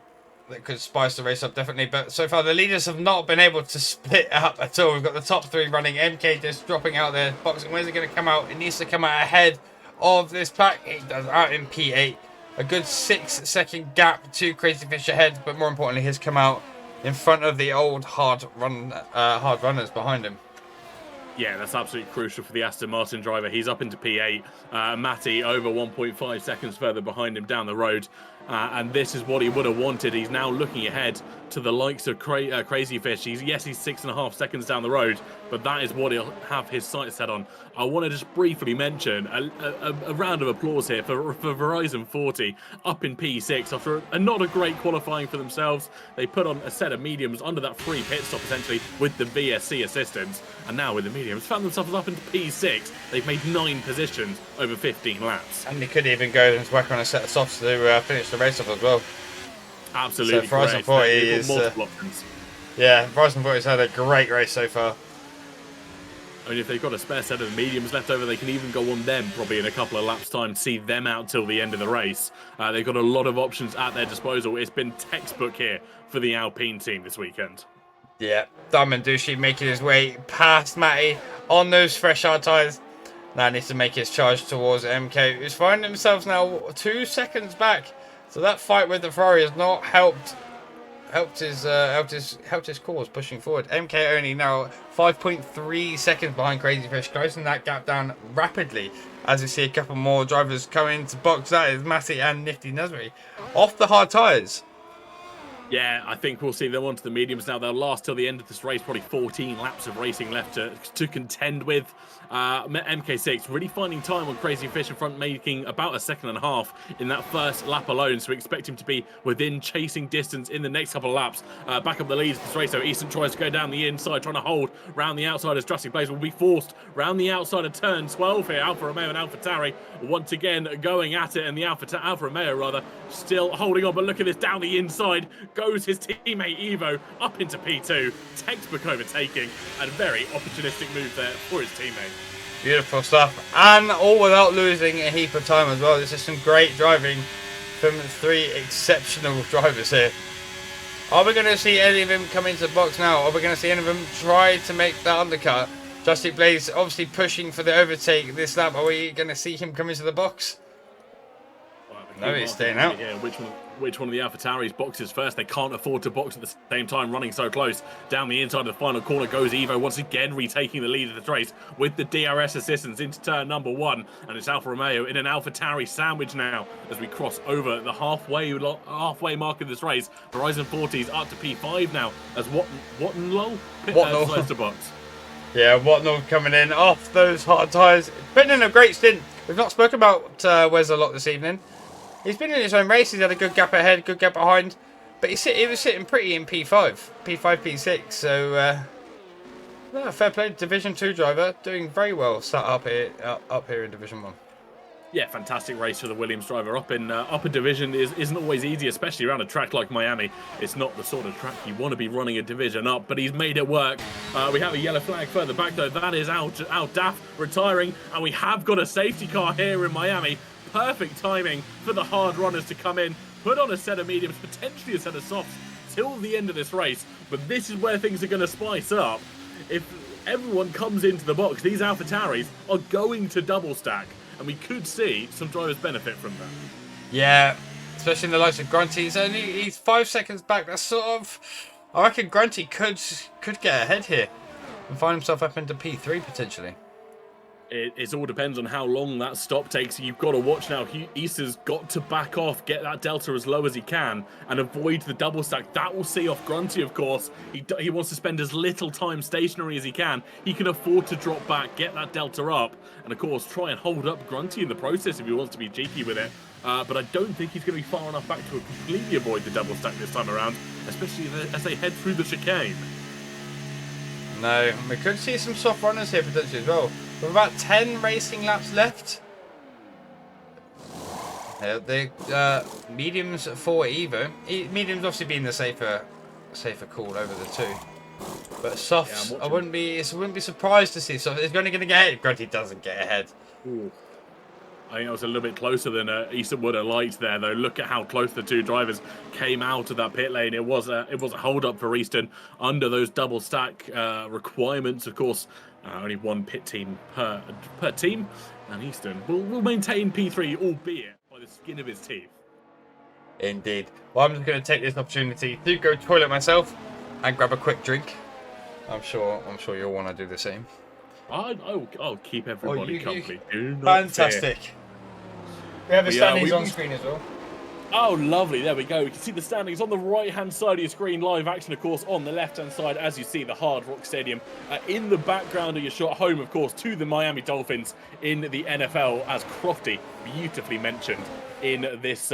that could spice the race up, definitely. But so far, the leaders have not been able to split up at all. We've got the top 3 running. MK just dropping out there. Boxing, where's it going to come out? It needs to come out ahead of this pack. It does, out in P8. A good 6-second gap to Crazy Fish ahead, but more importantly, he's come out in front of the old hard runners behind him. Yeah, that's absolutely crucial for the Aston Martin driver. He's up into P8. Matty over 1.5 seconds further behind him down the road. And this is what he would have wanted. He's now looking ahead to the likes of Crazy Fish. He's 6.5 seconds down the road, but that is what he'll have his sights set on. I want to just briefly mention a round of applause here for Verizon 40 up in P6 after not a great qualifying for themselves. They put on a set of mediums under that free pit stop essentially with the VSC assistance, and now with the mediums found themselves up into P6. They've made 9 positions over 15 laps. And they could even go and whack on a set of softs to finish the race off as well. Absolutely. So Verizon 40 is yeah, Verizon 40 has had a great race so far. I mean, if they've got a spare set of mediums left over, they can even go on them probably in a couple of laps' time, see them out till the end of the race. They've got a lot of options at their disposal. It's been textbook here for the Alpine team this weekend. Yeah, Diamond Dushi making his way past Matty on those fresh hard tyres. Now needs to make his charge towards MK, who's finding himself now 2 seconds back. So that fight with the Ferrari has not helped his cause pushing forward. MK only now 5.3 seconds behind Crazy Fish, closing that gap down rapidly as we see a couple more drivers come into box. That is Matty and Nifty Nasri off the hard tyres. Yeah, I think we'll see them onto the mediums now. They'll last till the end of this race, probably 14 laps of racing left to contend with. MK6 really finding time on Crazy Fish in front, making about 1.5 seconds in that first lap alone. So we expect him to be within chasing distance in the next couple of laps. Back up the lead of this race, so Easton tries to go down the inside, trying to hold round the outside as Jurassic Blaze will be forced round the outside of turn 12 here. Alfa Romeo and AlphaTauri once again going at it, and the Alfa Romeo rather still holding on. But look at this, down the inside goes his teammate Evo up into P2. Textbook overtaking and very opportunistic move there for his teammate. Beautiful stuff, and all without losing a heap of time as well. This is some great driving from 3 exceptional drivers here. Are we going to see any of them come into the box now? Are we going to see any of them try to make that undercut? Justin Blaze obviously pushing for the overtake this lap. Are we going to see him come into the box? No, he's staying out. Yeah, which one of the AlphaTauri's boxes first? They can't afford to box at the same time, running so close. Down the inside of the final corner goes Evo, once again retaking the lead of this race with the DRS assistance into turn number 1. And it's Alfa Romeo in an AlphaTauri sandwich now as we cross over the halfway mark of this race. Verizon 40's up to P5 now as Wattenlow decides to box. Yeah, Wattenlow coming in off those hard tyres. Been in a great stint. We've not spoken about Wes a lot this evening. He's been in his own race. He's had a good gap ahead, good gap behind. But he was sitting pretty in P5, P6. So, fair play. Division 2 driver. Doing very well sat up here in Division 1. Yeah, fantastic race for the Williams driver. Up in division isn't always easy, especially around a track like Miami. It's not the sort of track you want to be running a division up, but he's made it work. We have a yellow flag further back, though. That is Al Daff retiring, and we have got a safety car here in Miami. Perfect timing for the hard runners to come in, put on a set of mediums, potentially a set of softs till the end of this race. But this is where things are going to spice up. If everyone comes into the box, these AlphaTauris are going to double stack, and we could see some drivers benefit from that. Yeah, especially in the likes of Grunty. He's 5 seconds back. That's sort of, I reckon Grunty could get ahead here and find himself up into P3 potentially. It all depends on how long that stop takes. You've got to watch now. Easter's got to back off, get that delta as low as he can, and avoid the double stack. That will see off Grunty, of course. He wants to spend as little time stationary as he can. He can afford to drop back, get that delta up, and of course try and hold up Grunty in the process if he wants to be cheeky with it. But I don't think he's going to be far enough back to completely avoid the double stack this time around, especially as they head through the chicane. No, we could see some soft runners here potentially as well. With about 10 racing laps left. The mediums for Evo. Mediums obviously being the safer call over the 2. But softs, yeah, I wouldn't be surprised to see softs. It's going to get ahead. Grunty doesn't get ahead. Ooh. I think it was a little bit closer than Easton would have liked there, though. Look at how close the two drivers came out of that pit lane. It was a hold up for Easton under those double stack requirements. Of course, only one pit team per team, and Easton will maintain P3, albeit by the skin of his teeth. Indeed. Well, I'm just going to take this opportunity to go toilet myself and grab a quick drink. I'm sure you'll want to do the same. I'll keep everybody company. Do not fantastic. fear. We have the standings on screen as well. Oh, lovely. There we go. We can see the standings on the right-hand side of your screen. Live action, of course, on the left-hand side, as you see the Hard Rock Stadium. In the background of your shot, home, of course, to the Miami Dolphins in the NFL, as Crofty beautifully mentioned in this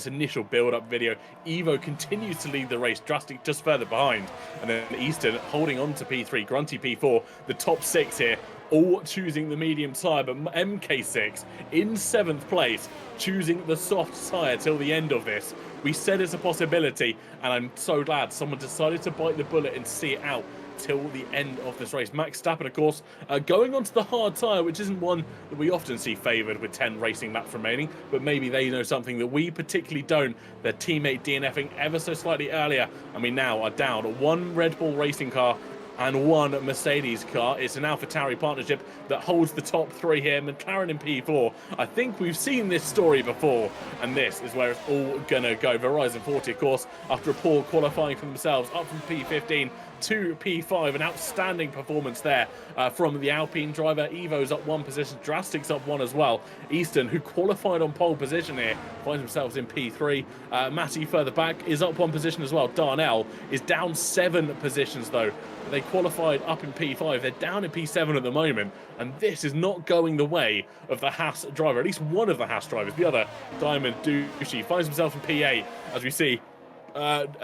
initial build-up video. Evo continues to lead the race, Drastic just further behind. And then Easton holding on to P3, Grunty P4, the top 6 here, all choosing the medium tyre, but MK6 in 7th place, choosing the soft tyre till the end of this. We said it's a possibility, and I'm so glad someone decided to bite the bullet and see it out till the end of this race. Max Verstappen, of course, going onto the hard tyre, which isn't one that we often see favoured with 10 racing laps remaining, but maybe they know something that we particularly don't. Their teammate DNFing ever so slightly earlier, and we now are down one Red Bull racing car and one Mercedes car. It's an AlphaTauri partnership that holds the top 3 here. McLaren in P4. I think we've seen this story before, and this is where it's all gonna go. Verizon 40, of course, after a poor qualifying for themselves, up from P15 to P5. An outstanding performance there from the Alpine driver. Evo's up 1 position, Drastic's up 1 as well. Easton, who qualified on pole position here, finds themselves in P3. Matty further back is up 1 position as well. Darnell is down 7 positions though. They qualified up in P5. They're down in P7 at the moment, and this is not going the way of the Haas driver, at least one of the Haas drivers. The other, Diamond Dushi, finds himself in P8, as we see.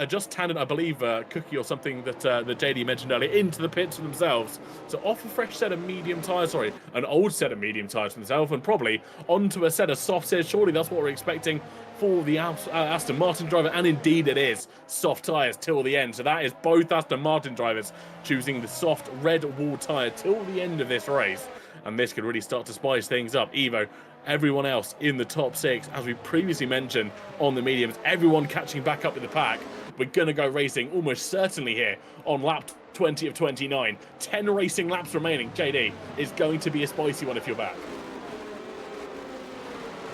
Just tandem, I believe, Cookie or something that JD mentioned earlier, into the pits for themselves. So off a fresh set of medium tyres, sorry, an old set of medium tyres for themselves, and probably onto a set of soft tyres. Surely that's what we're expecting for the Aston Martin driver, and indeed it is. Soft tyres till the end. So that is both Aston Martin drivers choosing the soft red wall tyre till the end of this race. And this could really start to spice things up. Evo, everyone else in the top 6, as we previously mentioned on the mediums, everyone catching back up in the pack. We're going to go racing almost certainly here on lap 20 of 29. 10 racing laps remaining. JD is going to be a spicy one if you're back.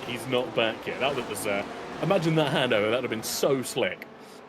He's not back yet. That was imagine that handover. That would have been so slick.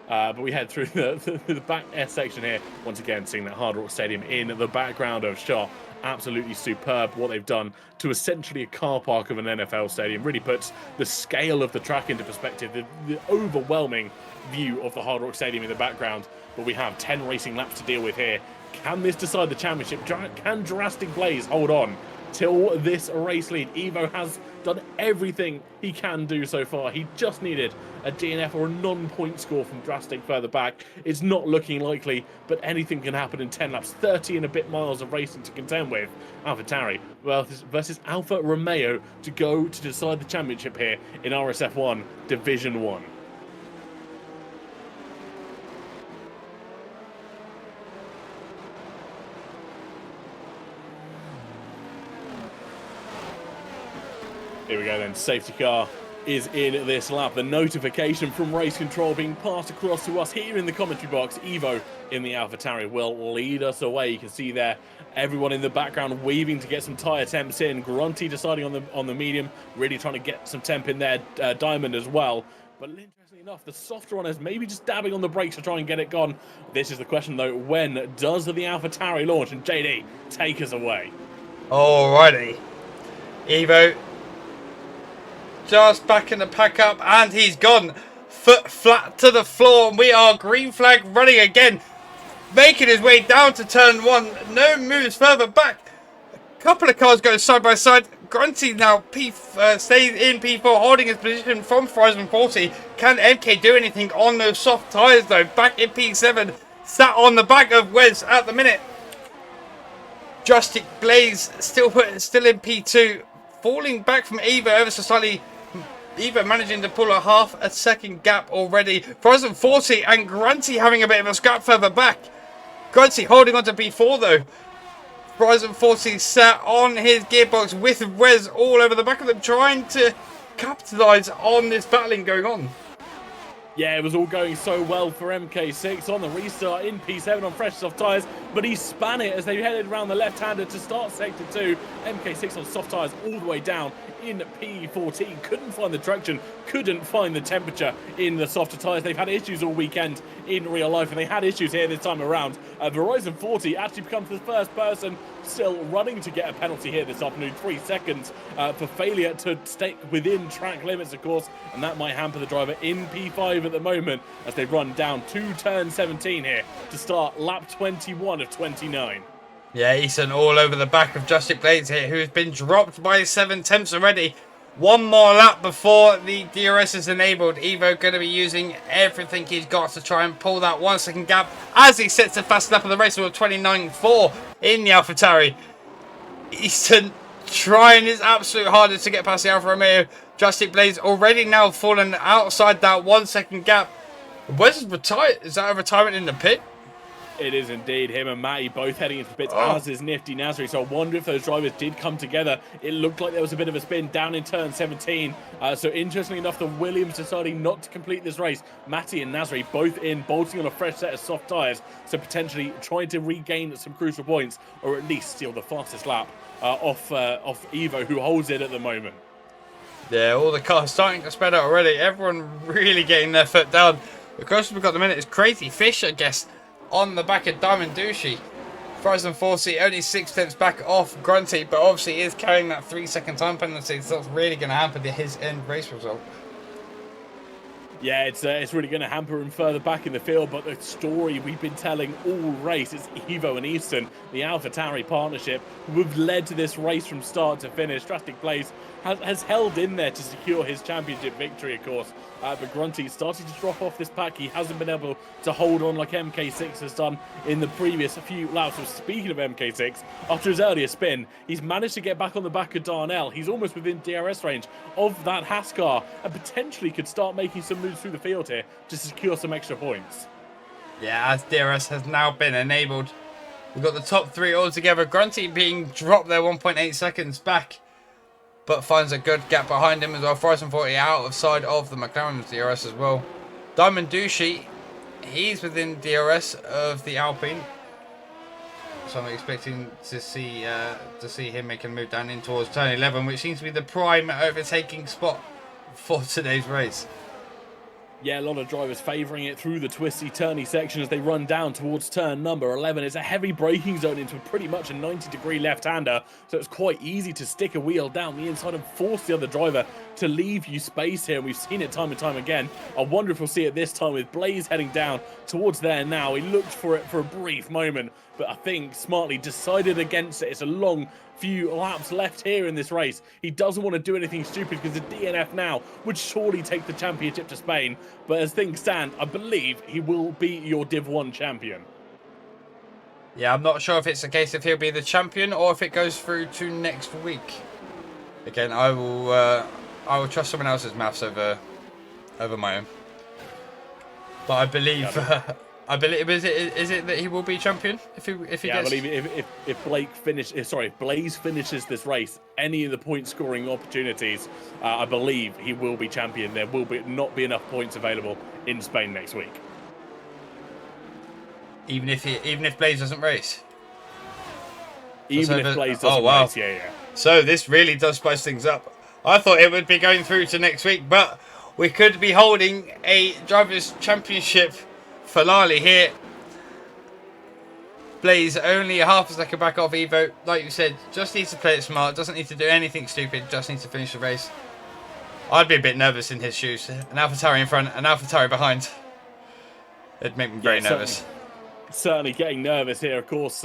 But we head through the back S section here. Once again, seeing that Hard Rock Stadium in the background of shot. Absolutely superb what they've done to essentially a car park of an NFL stadium. Really puts the scale of the track into perspective. The overwhelming view of the Hard Rock Stadium in the background. But we have 10 racing laps to deal with here. Can this decide the championship? Can Drastic Blaze hold on till this race lead? Evo has done everything he can do so far. He just needed a DNF or a non-point score from Drastic further back. It's not looking likely, but anything can happen in 10 laps. 30 and a bit miles of racing to contend with. AlphaTauri versus Alfa Romeo to go to decide the championship here in RSF1 Division 1. Here we go then, safety car is in this lap. The notification from race control being passed across to us here in the commentary box. Evo in the AlphaTauri will lead us away. You can see there everyone in the background weaving to get some tyre temps in. Grunty deciding on the medium, really trying to get some temp in there. Diamond as well. But interestingly enough, the softer runners maybe just dabbing on the brakes to try and get it gone. This is the question though, when does the AlphaTauri launch? And JD, take us away. Alrighty. Evo just backing the pack up, and he's gone. Foot flat to the floor, and we are green flag running again. Making his way down to turn 1. No moves further back. A couple of cars go side by side. Grunty now stays in P4, holding his position from Horizon 40. Can MK do anything on those soft tyres though? Back in P7, sat on the back of Wes at the minute. Drastic Blaze still in P2. Falling back from Evo ever so slightly. Evo managing to pull a half a second gap already. Horizon 40 and Grunty having a bit of a scrap further back. Grunty holding on to P4 though. Verizon 40 sat on his gearbox with Wes all over the back of them, trying to capitalise on this battling going on. Yeah, it was all going so well for MK6 on the restart in P7 on fresh soft tyres, but he span it as they headed around the left-hander to start Sector 2. MK6 on soft tyres all the way down in P14. Couldn't find the traction, couldn't find the temperature in the softer tyres. They've had issues all weekend in real life, and they had issues here this time around. Verizon 40 actually becomes the first person still running to get a penalty here this afternoon. 3 seconds for failure to stay within track limits, of course, and that might hamper the driver in P5 at the moment as they run down to turn 17 here to start lap 21 of 29. Yeah, Easton all over the back of Justin Blades here, who's been dropped by 7 tenths already. One more lap before the DRS is enabled. Evo going to be using everything he's got to try and pull that 1 second gap as he sets the fast lap of the race with 29.4 in the AlphaTauri. Easton trying his absolute hardest to get past the Alfa Romeo. Justin Blades already now fallen outside that 1 second gap. Where's retired? Is that a retirement in the pit? It is indeed. Him and Matty both heading into pits, as is Nifty Nasri. So I wonder if those drivers did come together. It looked like there was a bit of a spin down in turn 17. So interestingly enough, the Williams deciding not to complete this race. Matty and Nasri both in, bolting on a fresh set of soft tyres. So potentially trying to regain some crucial points, or at least steal the fastest lap off Evo, who holds it at the moment. Yeah, all the cars starting to spread out already. Everyone really getting their foot down. The question we've got at the minute is Crazy Fish, I guess, on the back of Diamond Douchey. Verizon 40 only 6 tenths back off Grunty, but obviously is carrying that 3 second time penalty, so that's really going to hamper his end race result. Yeah, it's really going to hamper him further back in the field, but the story we've been telling all race is Evo and Easton, the AlphaTauri partnership, who have led to this race from start to finish. Drastic Blaze has held in there to secure his championship victory, of course. But Grunty starting to drop off this pack. He hasn't been able to hold on like MK6 has done in the previous few laps. So speaking of MK6, after his earlier spin, he's managed to get back on the back of Darnell. He's almost within DRS range of that Haas car and potentially could start making some moves through the field here to secure some extra points. Yeah, as DRS has now been enabled. We've got the top 3 all together. Grunty being dropped there 1.8 seconds back, but finds a good gap behind him as well. Verizon 40 out of side of the McLaren's DRS as well. Diamond Douchey, he's within DRS of the Alpine, so I'm expecting to see him making a move down in towards turn 11, which seems to be the prime overtaking spot for today's race. Yeah, a lot of drivers favouring it through the twisty, turny section as they run down towards turn number 11. It's a heavy braking zone into pretty much a 90-degree left-hander, so it's quite easy to stick a wheel down the inside and force the other driver to leave you space here. We've seen it time and time again. I wonder if we'll see it this time with Blaze heading down towards there now. He looked for it for a brief moment, but I think smartly decided against it. It's a long few laps left here in this race. He doesn't want to do anything stupid because the DNF now would surely take the championship to Spain. But as things stand, I believe he will be your Div 1 champion. Yeah, I'm not sure if it's a case if he'll be the champion or if it goes through to next week. Again, I will trust someone else's maths over my own. But I believe is it that he will be champion if he gets. I believe if Blaze finishes this race, any of the point scoring opportunities, I believe he will be champion. There will not be enough points available in Spain next week. Even if Blaze doesn't race. Even if Blaze doesn't race, yeah. So this really does spice things up. I thought it would be going through to next week, but we could be holding a Drivers' Championship finale here. Blaze only a half a second back off Evo. Like you said, just needs to play it smart. Doesn't need to do anything stupid. Just needs to finish the race. I'd be a bit nervous in his shoes. An AlphaTauri in front, an AlphaTauri behind. It'd make me very nervous. Certainly getting nervous here, of course,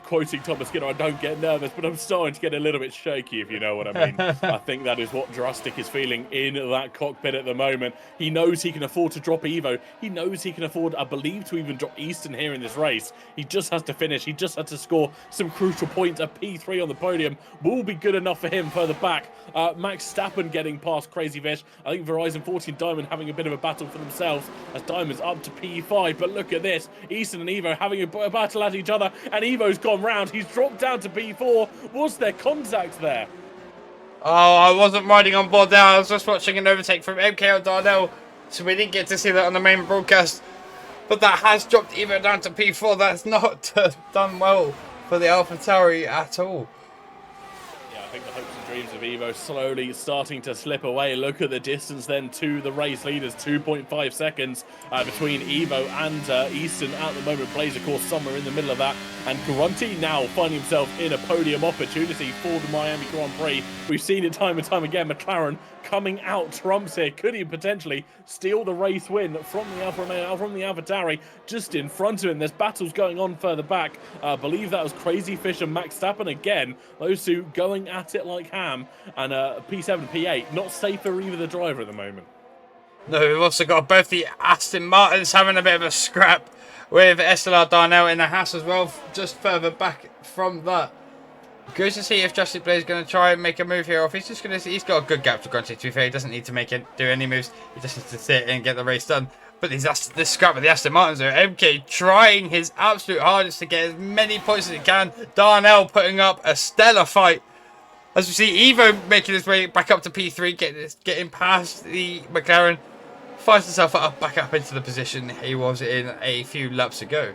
quoting Thomas Skinner, I don't get nervous, but I'm starting to get a little bit shaky, if you know what I mean. I think that is what Drastic is feeling in that cockpit at the moment. He knows he can afford to drop Evo. He knows he can afford, I believe, to even drop Easton here in this race. He just has to finish. He just has to score some crucial points. A P3 on the podium will be good enough for him further back. Max Stappen getting past Crazy Fish. I think Verizon 40 and Diamond having a bit of a battle for themselves as Diamond's up to P5. But look at this. Easton and Evo having a battle at each other, and Evo's gone round. He's dropped down to P4. Was there contact there? Oh, I wasn't riding on board there. I was just watching an overtake from MK on Darnell, so we didn't get to see that on the main broadcast. But that has dropped Evo down to P4. That's not done well for the AlphaTauri at all. Yeah, I think the hopes and dreams of Evo slowly starting to slip away. Look at the distance then to the race leaders, 2.5 seconds between Evo and Easton at the moment. Blaze, of course, somewhere in the middle of that. And Grunty now finding himself in a podium opportunity for the Miami Grand Prix. We've seen it time and time again. McLaren coming out trumps here. Could he potentially steal the race win from the AlphaTauri just in front of him? There's battles going on further back. I believe that was Crazy Fish and Max Stappen again. Those two going at it like ham. And P7, P8, not safe for either the driver at the moment. No, we've also got both the Aston Martins having a bit of a scrap with SLR Darnell in the Haas as well, just further back from that. Good to see if Justin Blaze is going to try and make a move here, or if he's just going to. He's got a good gap to Grunty, to be fair. He doesn't need to do any moves. He just needs to sit and get the race done. But this scrap with the Aston Martins there. MK trying his absolute hardest to get as many points as he can. Darnell putting up a stellar fight. As we see, Evo making his way back up to P3, getting past the McLaren. Finds himself back up into the position he was in a few laps ago.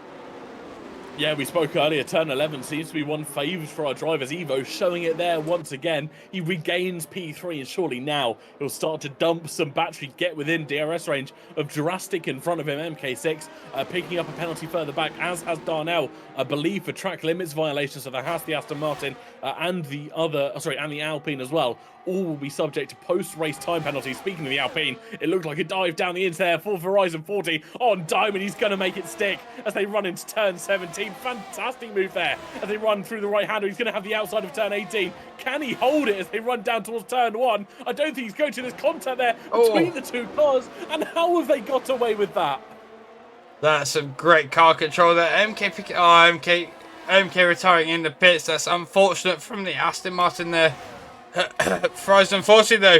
Yeah, we spoke earlier, turn 11 seems to be one favoured for our drivers. Evo showing it there once again. He regains P3 and surely now he'll start to dump some battery, get within DRS range of Jurassic in front of him. MK6 picking up a penalty further back, as has Darnell, I believe, for track limits violations. So the Haas, the Aston Martin, and the Alpine as well. All will be subject to post-race time penalties. Speaking of the Alpine, it looked like a dive down the ins there for Verizon 40 on Diamond. He's going to make it stick as they run into turn 17. Fantastic move there as they run through the right hander. He's going to have the outside of turn 18. Can he hold it as they run down towards turn 1? I don't think he's going to. There's contact there between the two cars. And how have they got away with that? That's some great car control there. MK retiring in the pits. That's unfortunate from the Aston Martin there. Verizon 40 though,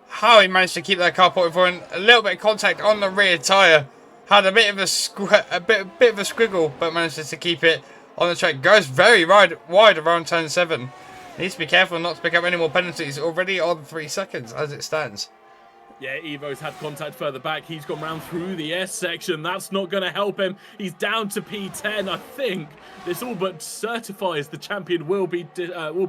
how he managed to keep that car point for a little bit of contact on the rear tyre. Had a bit of a squiggle, but managed to keep it on the track. Goes very wide around turn 7. Needs to be careful not to pick up any more penalties. Already on 3 seconds as it stands. Yeah, Evo's had contact further back. He's gone round through the S section. That's not going to help him. He's down to P10. I think this all but certifies the champion will be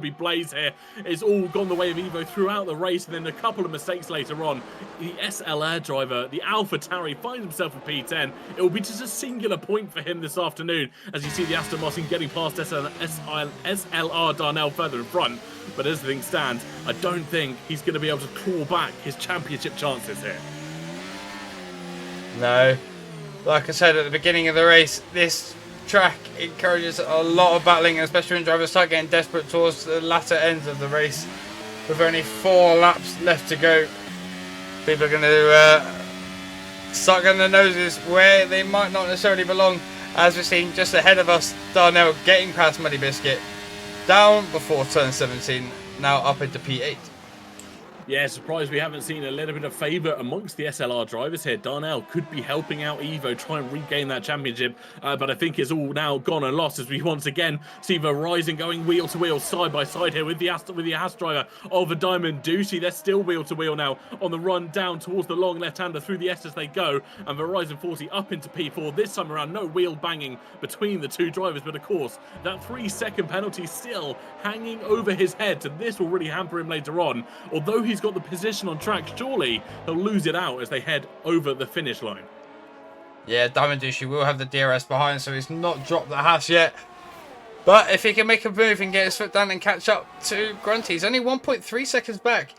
Blaze here. It's all gone the way of Evo throughout the race, and then a couple of mistakes later on. The SLR driver, the AlphaTauri, finds himself a P10. It will be just a singular point for him this afternoon, as you see the Aston Martin getting past SLR Darnell further in front. But as things stand, I don't think he's going to be able to claw back his championship chances here. No. Like I said at the beginning of the race, this track encourages a lot of battling, especially when drivers start getting desperate towards the latter ends of the race. With only 4 laps left to go, people are going to start getting their noses where they might not necessarily belong. As we're seeing just ahead of us, Darnell getting past Muddy Biscuit. Down before turn 17, now up into P8. Yeah, surprised we haven't seen a little bit of favour amongst the SLR drivers here. Darnell could be helping out Evo try and regain that championship, but I think it's all now gone and lost as we once again see Verizon going wheel to wheel, side by side here with the Haas driver of a Diamond Ducey. They're still wheel to wheel now on the run down towards the long left-hander through the S as they go, and Verizon 40 up into P4. This time around, no wheel banging between the two drivers, but of course, that 3-second penalty still hanging over his head, and this will really hamper him later on. Although he's got the position on track, surely he'll lose it out as they head over the finish line. Yeah, Diamond Ducey will have the DRS behind, so he's not dropped the Haas yet. But if he can make a move and get his foot down and catch up to Grunty, he's only 1.3 seconds back.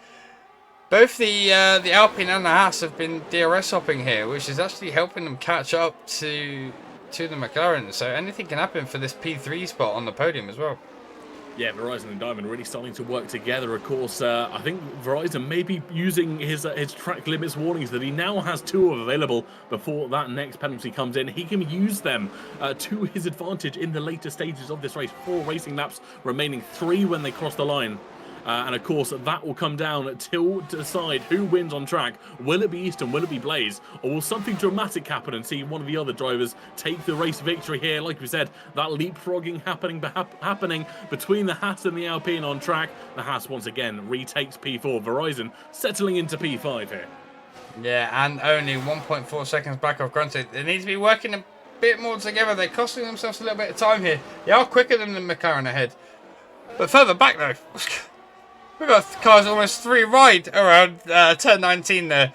Both the Alpine and the Haas have been DRS hopping here, which is actually helping them catch up to the McLaren. So anything can happen for this P3 spot on the podium as well. Yeah, Verizon and Diamond really starting to work together. Of course, I think Verizon may be using his track limits warnings that he now has 2 available before that next penalty comes in. He can use them to his advantage in the later stages of this race. 4 racing laps remaining, 3 when they cross the line. And of course, that will come down to decide who wins on track. Will it be Easton? Will it be Blaze? Or will something dramatic happen and see one of the other drivers take the race victory here? Like we said, that leapfrogging happening between the Haas and the Alpine on track. The Haas once again retakes P4. Verizon settling into P5 here. Yeah, and only 1.4 seconds back off Grunted. They need to be working a bit more together. They're costing themselves a little bit of time here. They are quicker than the McLaren ahead. But further back though, we've got cars almost 3 wide around turn 19 there.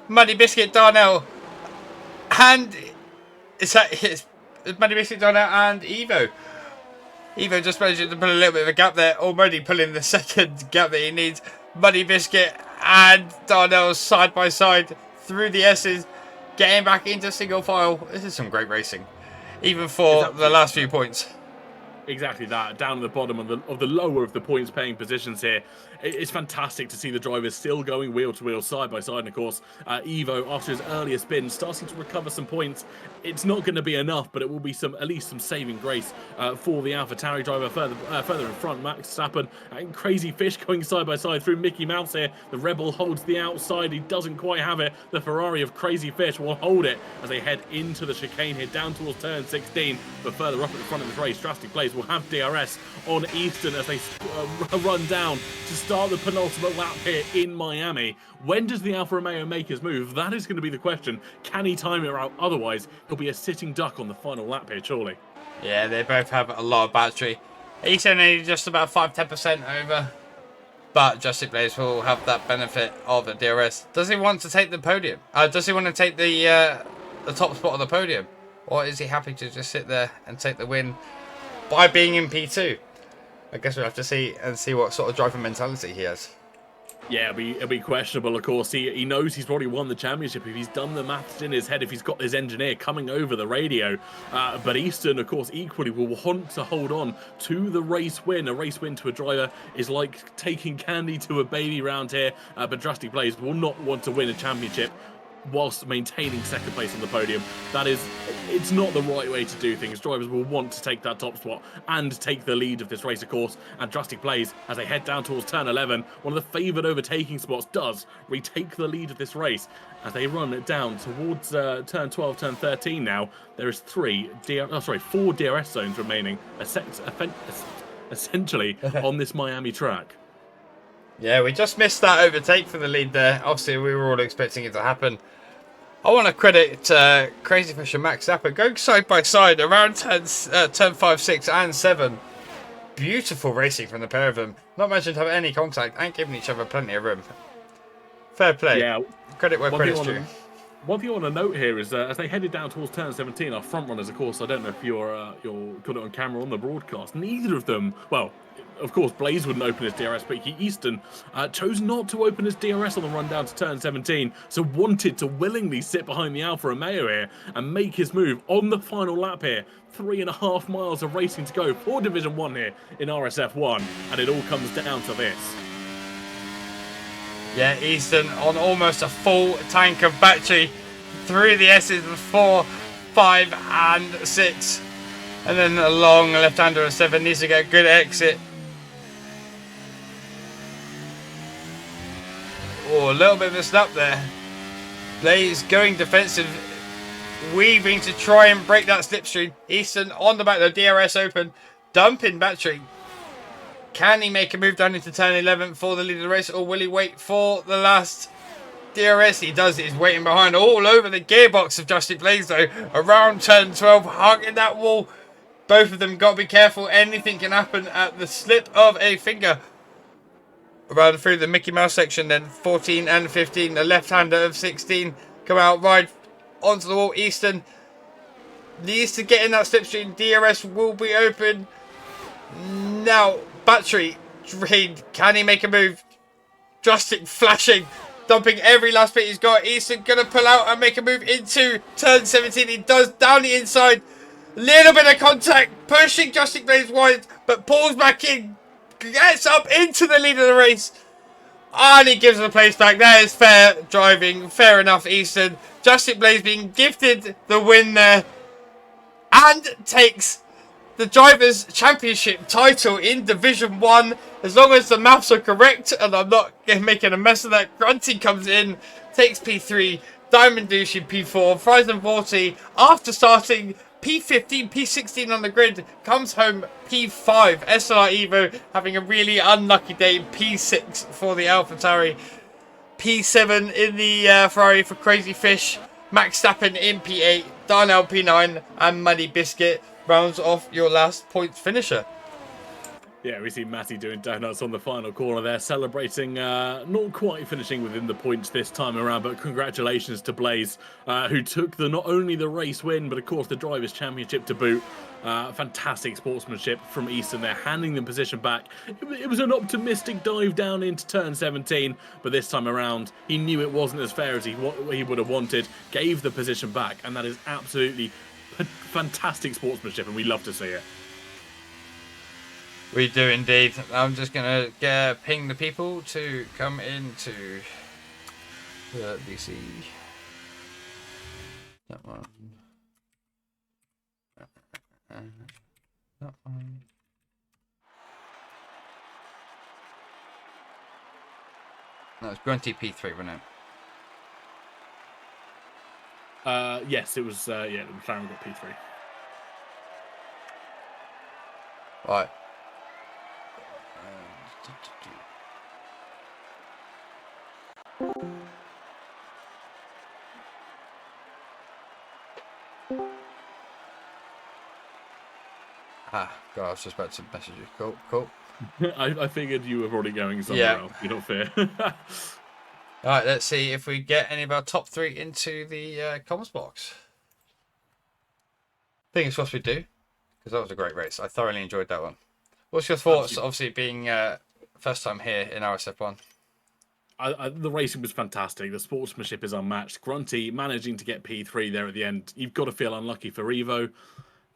Muddy Biscuit, Darnell, and it's Muddy Biscuit, Darnell and Evo. Evo just managed to put a little bit of a gap there, already pulling the second gap that he needs. Muddy Biscuit and Darnell side by side through the S's, getting back into single file. This is some great racing, even for the last few points. Exactly that, down at the bottom of the lower of the points paying positions here. It's fantastic to see the drivers still going wheel to wheel, side by side. And of course, Evo, after his earlier spin, starting to recover some points. It's not going to be enough, but it will be at least some saving grace for the AlphaTauri driver further in front. Max Verstappen and Crazy Fish going side by side through Mickey Mouse here. The Rebel holds the outside. He doesn't quite have it. The Ferrari of Crazy Fish will hold it as they head into the chicane here, down towards turn 16. But further up at the front of this race, Drastic Blaze will have DRS on Easton as they run down to start the penultimate lap here in Miami. When does the Alfa Romeo make his move? That is going to be the question. Can he time it out? Otherwise, he'll be a sitting duck on the final lap here, surely. Yeah, they both have a lot of battery. Easton only just about 5-10% over, but Drastic Blaze will have that benefit of the DRS. Does he want to take the podium? Does he want to take the top spot on the podium? Or is he happy to just sit there and take the win by being in P2? I guess we'll have to see what sort of driver mentality he has. Yeah, it'll be questionable, of course. He knows he's probably won the championship if he's done the maths in his head, if he's got his engineer coming over the radio. But Easton, of course, equally will want to hold on to the race win. A race win to a driver is like taking candy to a baby round here. But Drastic Blaze will not want to win a championship whilst maintaining second place on the podium. It's not the right way to do things. Drivers will want to take that top spot and take the lead of this race, of course. And Drastic Blaze, as they head down towards turn 11, one of the favoured overtaking spots, does retake the lead of this race. As they run it down towards turn 12, turn 13 now, there is 4 DRS zones remaining, essentially, on this Miami track. Yeah, we just missed that overtake for the lead there. Obviously, we were all expecting it to happen. I want to credit Crazy Fish and Max Zappa going side by side around turn 5, 6 and 7. Beautiful racing from the pair of them. Not mentioned to have any contact and giving each other plenty of room. Fair play. Yeah. Credit where credit's due. One thing I want to note here is as they headed down towards turn 17, our front runners, of course, I don't know if you're got it on camera on the broadcast. Neither of them, well, of course, Blaze wouldn't open his DRS, but Easton chose not to open his DRS on the run down to turn 17, so wanted to willingly sit behind the Alfa Romeo here and make his move on the final lap here. 3.5 miles of racing to go for Division 1 here in RSF1, and it all comes down to this. Yeah, Easton on almost a full tank of battery through the S's with 4, 5 and 6. And then a long left-hander of 7 needs to get a good exit. Oh, a little bit of a snap there. Blaze going defensive, weaving to try and break that slipstream. Easton on the back, the DRS open, dumping battery. Can he make a move down into turn 11 for the lead of the race, or will he wait for the last DRS? He does. He's waiting behind all over the gearbox of Drastic Blaze though. Around turn 12, hugging that wall. Both of them got to be careful. Anything can happen at the slip of a finger. Around through the Mickey Mouse section then, 14 and 15. The left-hander of 16 come out right onto the wall. Easton needs to get in that slipstream. DRS will be open. Now, battery drained. Can he make a move? Drastic flashing, dumping every last bit he's got. Easton gonna pull out and make a move into turn 17. He does, down the inside. Little bit of contact, pushing Drastic Blaze wide, but pulls back in, gets up into the lead of the race, and he gives the place back. That is fair driving, fair enough, Easton. Drastic Blaze being gifted the win there, and takes the Drivers' Championship title in Division 1, as long as the maths are correct and I'm not making a mess of that. Grunty comes in, takes P3, Diamond Douche in P4, Fryzen 40, after starting P15, P16 on the grid, comes home P5. SLR Evo having a really unlucky day, P6 for the AlphaTauri. P7 in the Ferrari for Crazy Fish. Max Stappen in P8, Darnell P9, and Muddy Biscuit rounds off your last points finisher. Yeah, we see Matty doing donuts on the final corner there, celebrating, not quite finishing within the points this time around, but congratulations to Blaze, who took not only the race win, but of course the Drivers' Championship to boot. Fantastic sportsmanship from Easton there, handing them position back. It was an optimistic dive down into turn 17, but this time around, he knew it wasn't as fair as he would have wanted, gave the position back, and that is absolutely fantastic sportsmanship, and we love to see it. We do indeed. I'm just going to ping the people to come into the DC. That one. That one. No, it's Grunty P3, wasn't it? Yes, it was, yeah, McLaren got P3. Right. Ah, God, I was just about to message you. Cool, cool. I figured you were probably going somewhere else. You don't fear. All right, let's see if we get any of our top 3 into the comms box. Fingers crossed we do, because that was a great race. I thoroughly enjoyed that one. What's your thoughts, obviously, being first time here in RSF1? The racing was fantastic. The sportsmanship is unmatched. Grunty managing to get P3 there at the end. You've got to feel unlucky for Evo.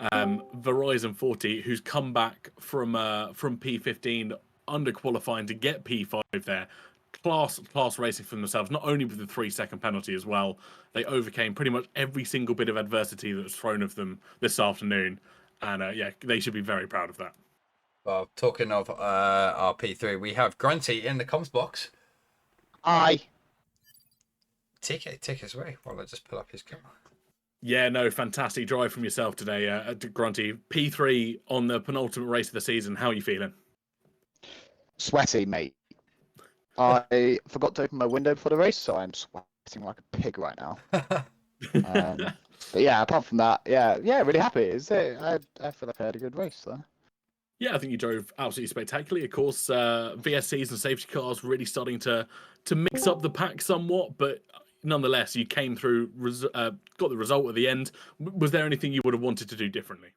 Verizon 40, who's come back from P15 under qualifying to get P5 there. Class racing for themselves, not only with the 3-second penalty as well. They overcame pretty much every single bit of adversity that was thrown of them this afternoon. And yeah, they should be very proud of that. Well, talking of our P3, we have Grunty in the comms box. Aye. Take us away while I just pull up his camera. Yeah, no, fantastic drive from yourself today, Grunty. P3 on the penultimate race of the season. How are you feeling? Sweaty, mate. I forgot to open my window before the race, so I'm sweating like a pig right now. But yeah, apart from that, yeah, really happy. I feel like I had a good race there. Yeah, I think you drove absolutely spectacularly. Of course, VSCs and safety cars really starting to mix up the pack somewhat, but nonetheless, you came through, got the result at the end. Was there anything you would have wanted to do differently?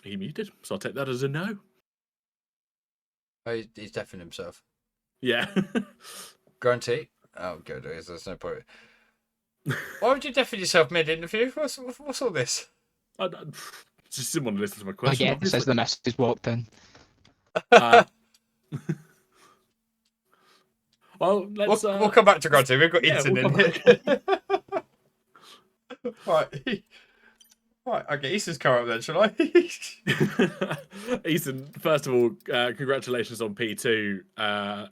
He muted, so I'll take that as a no. Oh, he's deafened himself. Yeah. Grunty. Oh, good. There's no point. Why would you deafen yourself mid-interview? What's all this? I just didn't want to listen to my question. Again, says the message walked in. Well, we'll come back to Grunty. We've got Ethan in here. Right, I'll get Ethan's car up then, shall I? Ethan, first of all, congratulations on P2. How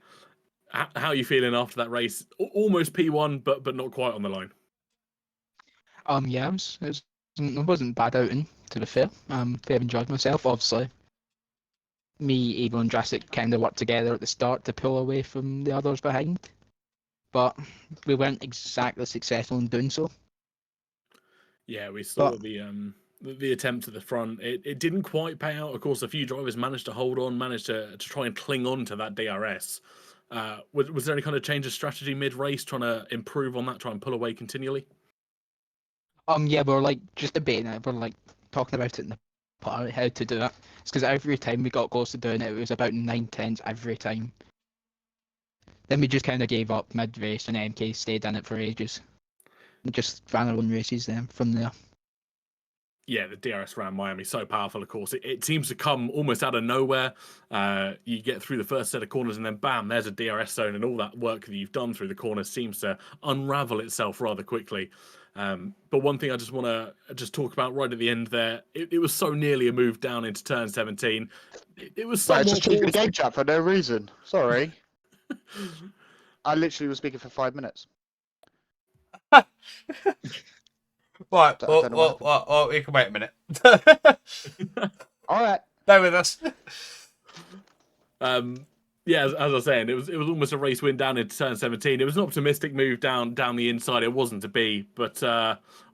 are you feeling after that race? Almost P1, but not quite on the line. Yeah, it wasn't bad outing, to be fair. Fair enjoyed myself, obviously. Me, Evo and Jurassic kind of worked together at the start to pull away from the others behind. But we weren't exactly successful in doing so. Yeah, we saw the attempt at the front. It didn't quite pay out. Of course, a few drivers managed to hold on, managed to try and cling on to that DRS. Was there any kind of change of strategy mid-race, trying to improve on that, try and pull away continually? Yeah, we're like just debating it. We're like talking about it in the party, how to do it. It's because every time we got close to doing it, it was about 9/10 every time. Then we just kind of gave up mid-race, and MK stayed in it for ages. And just ran our own races then from there. Yeah, the DRS around Miami so powerful. Of course, it seems to come almost out of nowhere. You get through the first set of corners, and then bam, there's a DRS zone, and all that work that you've done through the corners seems to unravel itself rather quickly. But one thing I just want to just talk about right at the end there, it was so nearly a move down into turn 17. It was Right, somewhat just changing the forced. game chat for no reason. Sorry. I literally was speaking for 5 minutes. Right, I don't know what happened. well, you can wait a minute. All right. Bear with us. Yeah, as I was saying, it was almost a race win down into turn 17. It was an optimistic move down the inside. It wasn't to be. But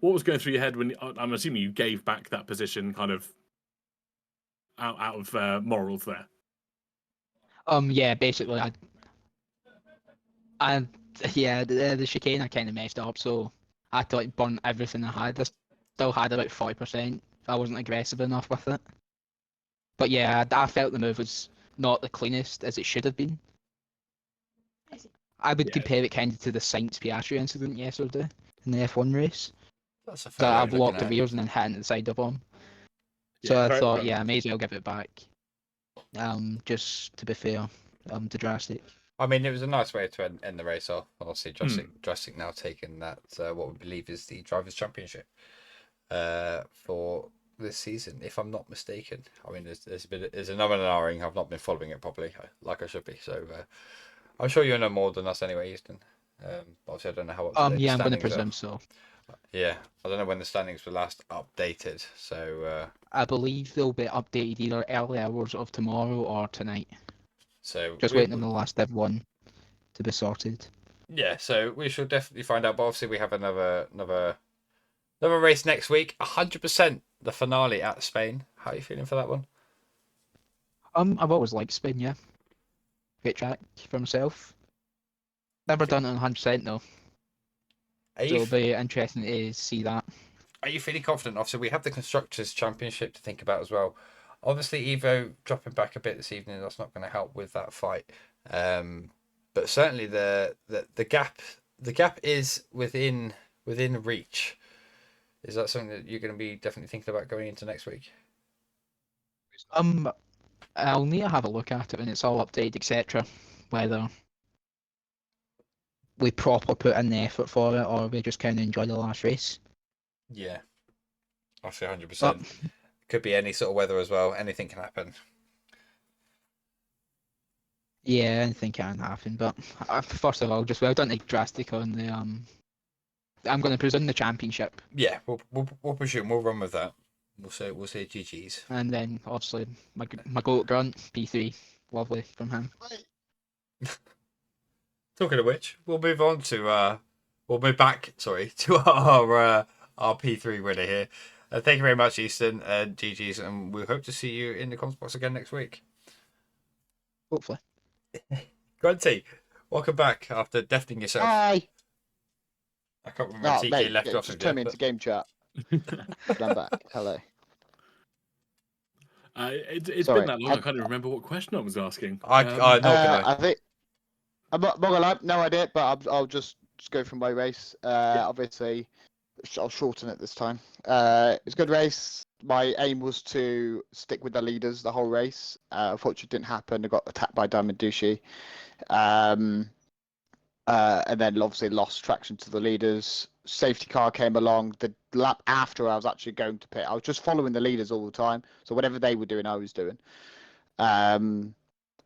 what was going through your head when I'm assuming you gave back that position, kind of out of morals there? Yeah, basically, yeah, the chicane I kind of messed up, so I had to like burn everything I had. I still had about 40%. I wasn't aggressive enough with it. But yeah, I felt the move was not the cleanest as it should have been. I would Yeah. compare it kind of to the Sainz Piastri incident yesterday in the F1 race. That's a That fair way I of looking blocked the at it. wheels and then hitting the side of them. So Yeah, I fair- thought, fair yeah, I may as well give it back. Just to be fair, to Drastic. I mean, it was a nice way to end the race off. Obviously, Jurassic now taking that what we believe is the Drivers' Championship for this season, if I'm not mistaken. I mean, there's another narrowing. I've not been following it properly, like I should be. So I'm sure you know more than us anyway, Easton. Obviously, I don't know how up to date Yeah, the I'm going to standings are. presume so. Yeah, I don't know when the standings were last updated. So I believe they'll be updated either early hours of tomorrow or tonight. Just we, waiting on the last Div 1 to be sorted. yeah, so we shall definitely find out. But obviously, we have another race next week. 100% the finale at Spain. How are you feeling for that one? I've always liked Spain, yeah. Great track for myself. Never done it 100% though, Are so you it'll be interesting to see that. are you feeling confident? Obviously, we have the Constructors' Championship to think about as well. Obviously, Evo dropping back a bit this evening, that's not going to help with that fight. But certainly the gap is within reach. Is that something that you're going to be definitely thinking about going into next week? I'll need to have a look at it when it's all updated, etc. Whether we proper put in the effort for it or we just kind of enjoy the last race. Yeah, I'll say 100%. Could be any sort of weather as well. Anything can happen. Yeah, anything can happen. But first of all, just well done to Drastic on the I'm going to presume the championship, Yeah, we'll presume we'll run with that. We'll say GG's. and then obviously my goat grunt P3, lovely from him. Talking of which, we'll move on to we'll move back. Sorry, to our P3 winner here. Thank you very much, Easton and GG's, and we hope to see you in the comms box again next week. Hopefully. Grunty, welcome back after deafening yourself. Hi. I can't remember where TK Mate, left off. just turn me into game chat. But I'm back. Hello. It's Sorry, been that long. I can't even remember what question I was asking. I know. I think I'm not gonna lie, no idea, but I'll just go from my race. Obviously, I'll shorten it this time. It's a good race. My aim was to stick with the leaders the whole race. Unfortunately, it didn't happen. I got attacked by Diamond Dushi. And then obviously lost traction to the leaders. Safety car came along. The lap after I was actually going to pit, I was just following the leaders all the time. So whatever they were doing, I was doing.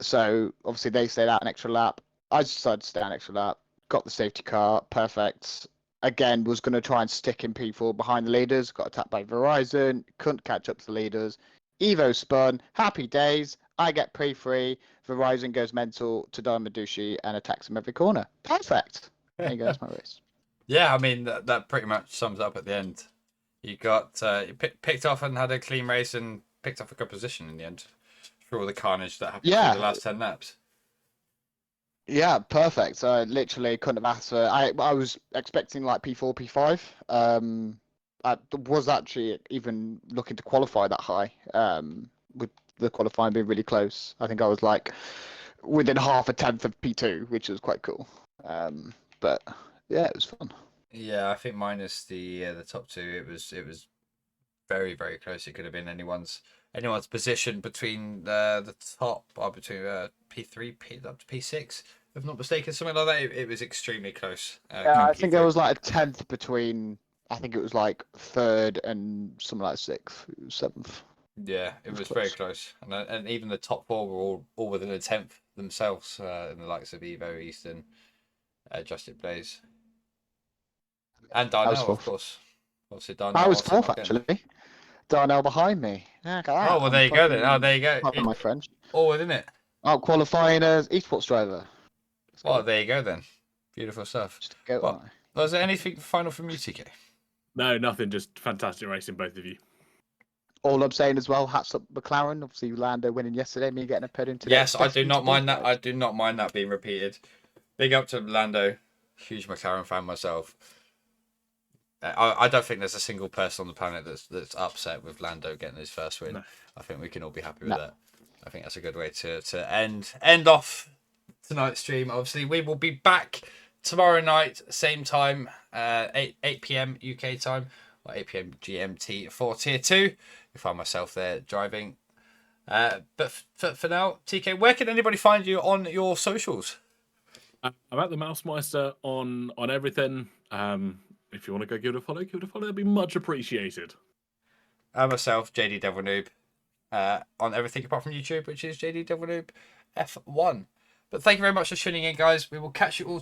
So obviously they stayed out an extra lap. I decided to stay out an extra lap. Got the safety car, perfect. Again, was going to try and stick in people behind the leaders. Got attacked by Verizon. Couldn't catch up to the leaders. Evo spun. Happy days. I get pre-free. Verizon goes mental to Damadushi and attacks him every corner. Perfect. There you go. That's my race. Yeah, I mean that pretty much sums up at the end. You got you picked off and had a clean race and picked off a good position in the end through all the carnage that happened through the last 10 laps. Yeah, perfect. I literally couldn't have asked for. I was expecting like P4, P5. I was actually even looking to qualify that high. With the qualifying being really close, I think I was like within half a tenth of P2, which was quite cool. But yeah, it was fun. Yeah, I think minus the top two, it was very, very close. It could have been anyone's position between the top or between P3 up to P6, if not mistaken, something like that. It was extremely close. Yeah, I think there was like a tenth between. I think it was like third and something like sixth, seventh. Yeah, it was very close, and even the top four were all within a tenth themselves. In the likes of Evo, Easton, Justin Blaze, and Darnell, of course. Obviously, Darnell. I was also fourth not in. actually. Darnell behind me. Yeah, look at that. Oh well, there you go then. Oh, there you go. Pardon my French. All within it. Oh, qualifying as esports driver. Well, there you go then. Beautiful stuff. Just go. Well, was there anything final from you, TK? No, nothing. Just fantastic racing, both of you. All I'm saying as well, hats up McLaren. Obviously, Lando winning yesterday, me getting a podium today. Yes, I do not mind that. I do not mind that being repeated. Big up to Lando. Huge McLaren fan myself. I don't think there's a single person on the planet that's upset with Lando getting his first win. No. I think we can all be happy with that. I think that's a good way to end off tonight's stream. Obviously, we will be back tomorrow night, same time, 8 p.m. UK time, or 8 p.m. GMT for Tier 2. You find myself there driving. But for now, TK, where can anybody find you on your socials? I'm at the Mousemeister on everything. If you want to go give it a follow, That'd be much appreciated. And myself, JD Devil Noob, on everything apart from YouTube, which is JD Devil Noob F1. But thank you very much for tuning in, guys. We will catch you all